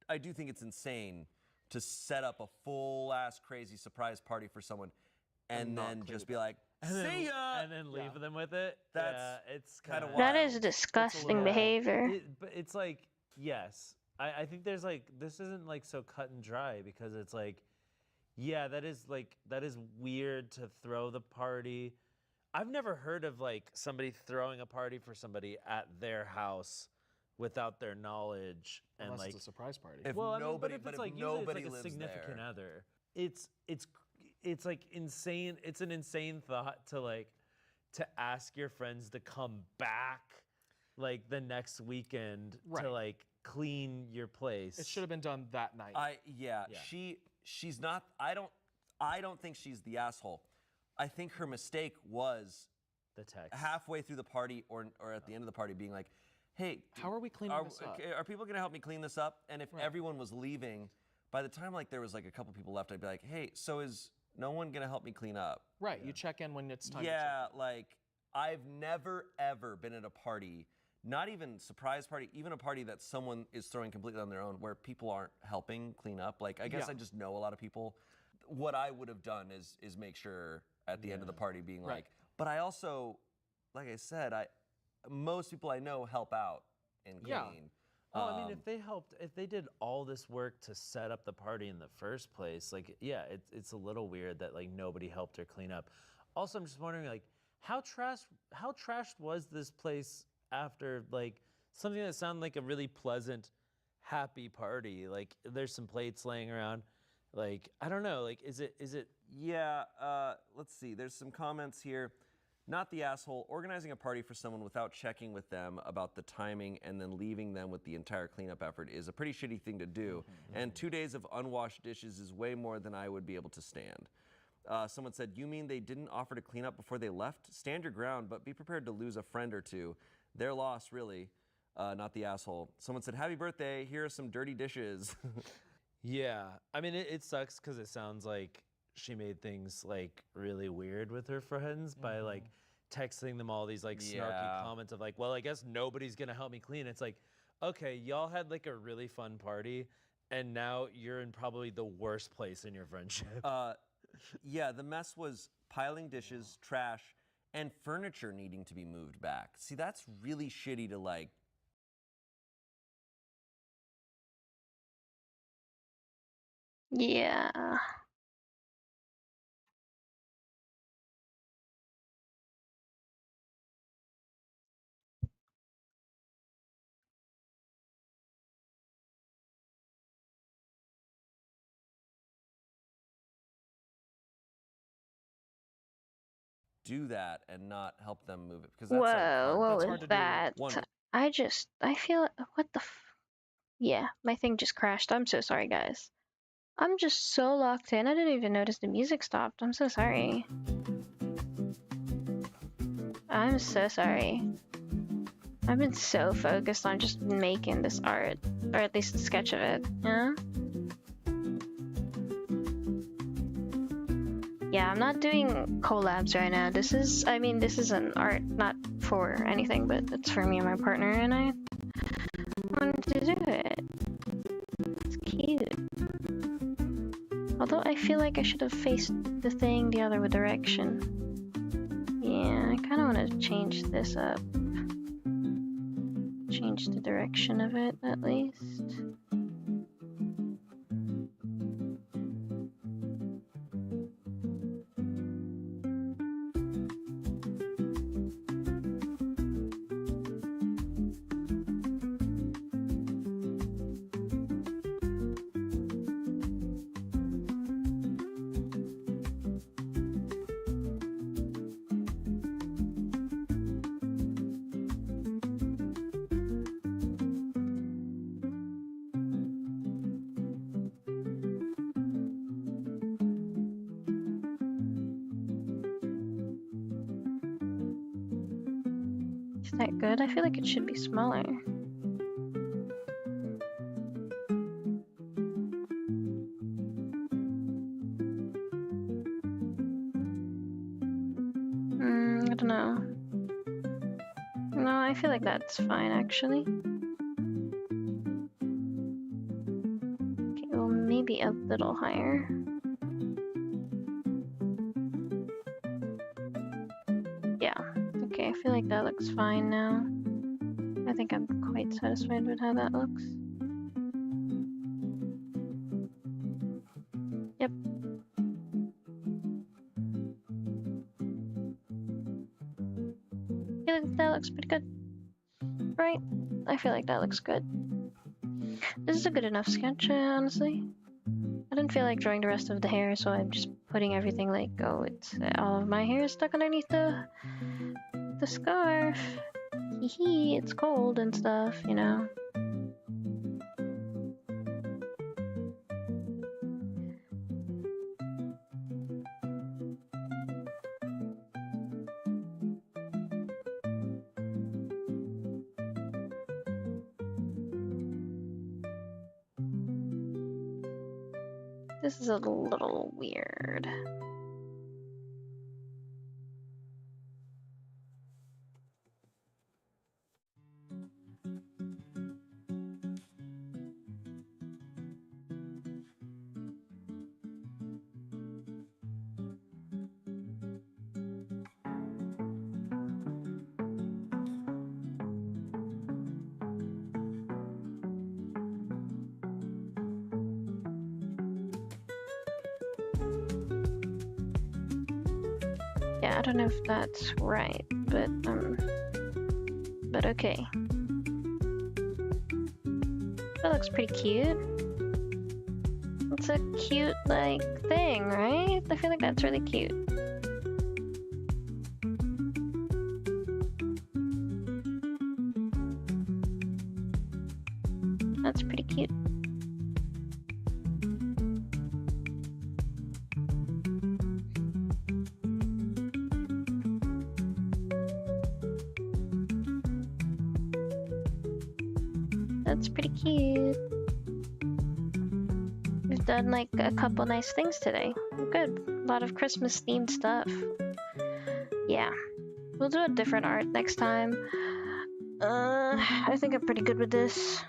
I do think it's insane to set up a full-ass crazy surprise party for someone and then just be like, see ya! And then leave them with it. It's kind of That is disgusting behavior. But it's like, yes. I think there's like, this isn't like so cut and dry because it's like, yeah, that is weird to throw the party. I've never heard of like somebody throwing a party for somebody at their house without their knowledge and Unless like it's a surprise party. If well, nobody, I mean, but if but it's if like nobody usually it's like lives a significant there. other, it's like insane. It's an insane thought to ask your friends to come back like the next weekend to like clean your place. It should have been done that night. She's not. I don't think she's the asshole. I think her mistake was the text halfway through the party or at the end of the party being like, hey, how are we cleaning this up? Are people gonna help me clean this up? And if everyone was leaving, by the time like there was like a couple people left, I'd be like, hey, so is no one gonna help me clean up? Right, you check in when it's time to check in. Like I've never ever been at a party, not even surprise party, even a party that someone is throwing completely on their own where people aren't helping clean up. Like I guess I just know a lot of people. What I would have done is make sure at the end of the party being like, but I also, like I said, most people I know help out and clean. Well, I mean, if they did all this work to set up the party in the first place, like, yeah, it's a little weird that like nobody helped her clean up. Also, I'm just wondering, like, how trashed was this place after like something that sounded like a really pleasant, happy party? Like, there's some plates laying around. Like, I don't know. Like, is it? Yeah. Let's see. There's some comments here. Not the asshole. Organizing a party for someone without checking with them about the timing and then leaving them with the entire cleanup effort is a pretty shitty thing to do. And 2 days of unwashed dishes is way more than I would be able to stand. Someone said, you mean they didn't offer to clean up before they left? Stand your ground, but be prepared to lose a friend or two. Their loss, really. Not the asshole. Someone said, happy birthday. Here are some dirty dishes. Yeah, I mean, it sucks because it sounds like she made things like really weird with her friends by like texting them all these like snarky comments of like, well, I guess nobody's gonna help me clean. It's like, okay, y'all had like a really fun party and now you're in probably the worst place in your friendship. Yeah, the mess was piling dishes, trash, and furniture needing to be moved back. See, that's really shitty to like. Yeah. Do that and not help them move it because that's Whoa, what That's was hard to do. that? I feel, what the yeah, my thing just crashed. I'm so sorry, guys. I'm just so locked in. I didn't even notice the music stopped. I'm so sorry. I'm so sorry. I've been so focused on just making this art, or at least a sketch of it, yeah? Yeah, I'm not doing collabs right now. This is an art, not for anything, but it's for me and my partner, and I wanted to do it. It's cute. feel like I should have faced the thing the other direction. Yeah, I kind of want to change this up. Change the direction of it, at least. Is that good? I feel like it should be smaller. I don't know. No, I feel like that's fine actually. Okay, well maybe a little higher. Yeah. Okay, I feel like that looks fine now. I think I'm quite satisfied with how that looks. Yep. I feel like that looks pretty good. Right? I feel like that looks good. This is a good enough sketch, honestly. I didn't feel like drawing the rest of the hair, so I'm just putting everything like, oh, it's all of my hair is stuck underneath the scarf. Hee hee, it's cold and stuff, you know. This is a little weird. Yeah, I don't know if that's right, but okay. That looks pretty cute. It's a cute, like, thing, right? I feel like that's really cute. That's pretty cute. That's pretty cute. We've done like a couple nice things today. Good. A lot of Christmas themed stuff. Yeah. We'll do a different art next time. I think I'm pretty good with this.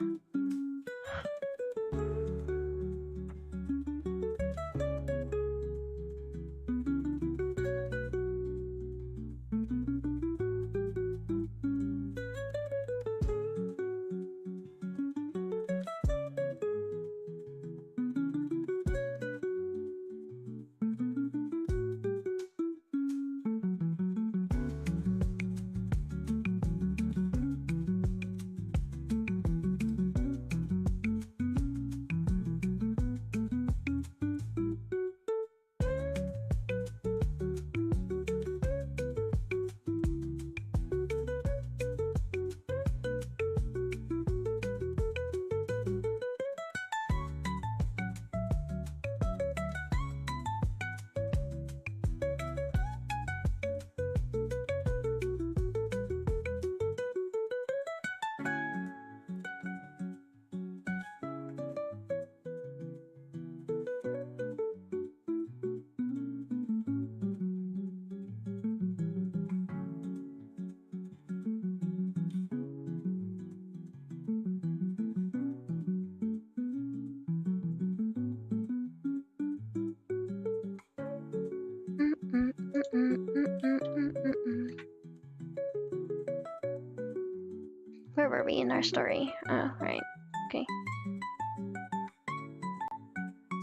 we in our story? Oh, right. Okay.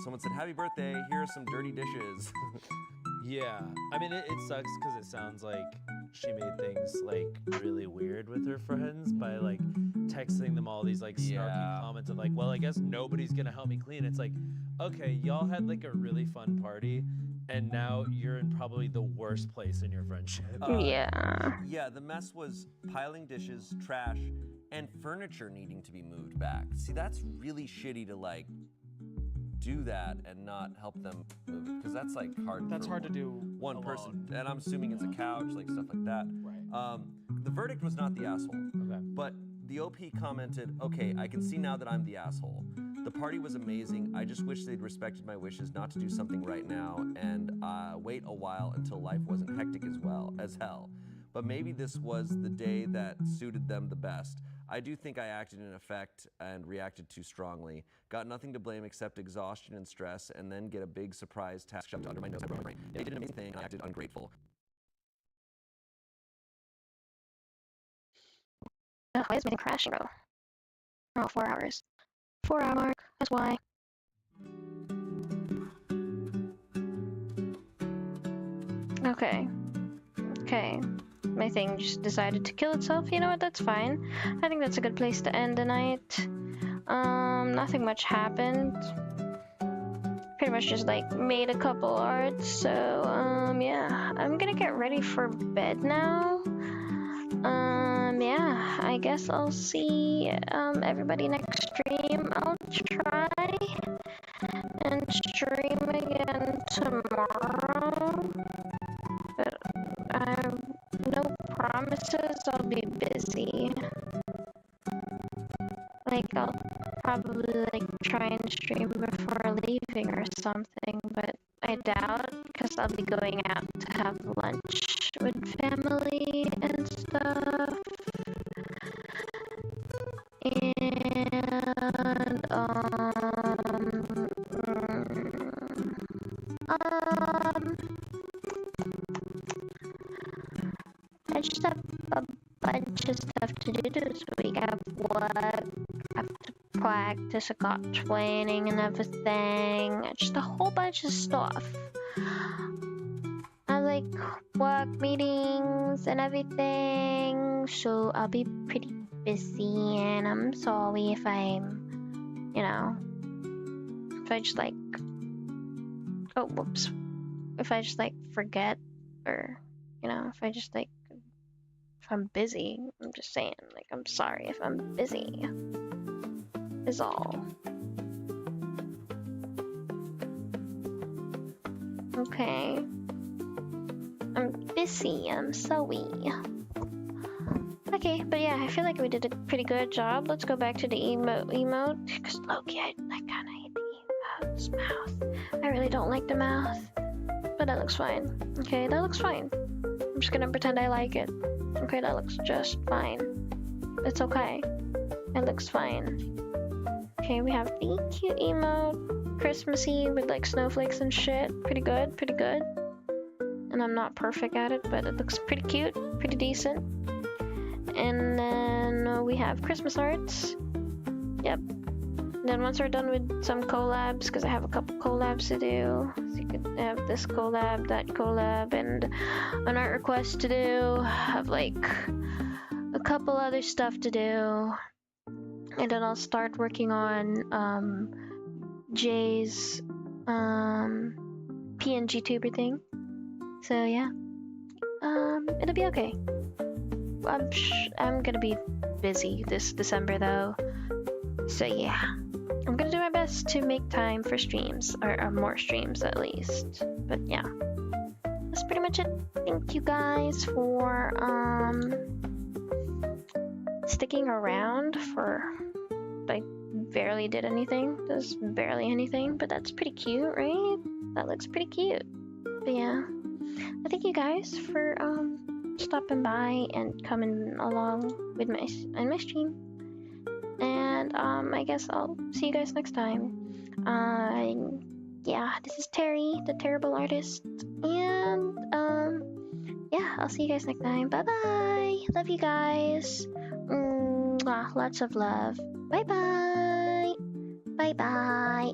Someone said, "Happy birthday! Here are some dirty dishes." Yeah, I mean, it sucks because it sounds like she made things like really weird with her friends by like texting them all these like snarky comments of like, well, I guess nobody's gonna help me clean. It's like, okay, y'all had like a really fun party, and now you're in probably the worst place in your friendship. Yeah. Yeah, the mess was piling dishes, trash, and furniture needing to be moved back. See, that's really shitty to like do that and not help them move it, because that's like hard. That's hard to do one alone. person, and I'm assuming it's a couch, like stuff like that. Right. The verdict was not the asshole. Okay. But the OP commented, "Okay, I can see now that I'm the asshole. The party was amazing. I just wish they'd respected my wishes not to do something right now and wait a while until life wasn't hectic as hell. But maybe this was the day that suited them the best. I do think I acted in effect and reacted too strongly. Got nothing to blame except exhaustion and stress, and then get a big surprise task shoved under my nose. They did an amazing thing, and I acted ungrateful." Ugh, why is my thing crashing, bro? Oh, 4 hours. 4 hour mark, that's why. Okay. Okay. My thing just decided to kill itself. You know what, that's fine. I think that's a good place to end the night. Nothing much happened. Pretty much just like made a couple arts, so yeah. I'm gonna get ready for bed now. Yeah, I guess I'll see everybody next stream. I'll try and stream again tomorrow, but no promises. I'll be busy. Like, I'll probably like try and stream before leaving or something, but I doubt, because I'll be going out to have lunch with family and stuff. And I just have a bunch of stuff to do this week. I have work, I have to practice, I got training and everything. Just a whole bunch of stuff. I have like work meetings and everything, so I'll be pretty busy, and I'm sorry if I'm, if I just like, oh whoops, if I just like forget, or if I just like, if I'm busy. I'm just saying, like, I'm sorry if I'm busy, is all. Okay, I'm busy, I'm sorry. Okay, but yeah, I feel like we did a pretty good job. Let's go back to the emote, because Loki, I kind of hate the emote's mouth. I really don't like the mouth, but that looks fine. Okay, that looks fine. I'm just gonna pretend I like it. Okay, that looks just fine. It's okay. It looks fine. Okay, we have the cute emote, Christmassy with like snowflakes and shit. Pretty good, pretty good. And I'm not perfect at it, but it looks pretty cute, pretty decent. And then we have Christmas arts. Yep. And then once we're done with some collabs, because I have a couple collabs to do. So you could have this collab, that collab, and an art request to do. Have like a couple other stuff to do. And then I'll start working on Jay's PNG tuber thing. So yeah. It'll be okay. I'm gonna be busy this December though, so yeah, I'm gonna do my best to make time for streams, or more streams at least. But yeah, that's pretty much it. Thank you guys for sticking around for, I barely did anything. There's barely anything, but that's pretty cute, right? That looks pretty cute. But yeah, I thank you guys for stopping by and coming along with my stream, and I guess I'll see you guys next time. Yeah, this is Terry, the terrible artist, and yeah, I'll see you guys next time. Bye bye. Love you guys. Mwah, lots of love. Bye bye. Bye bye.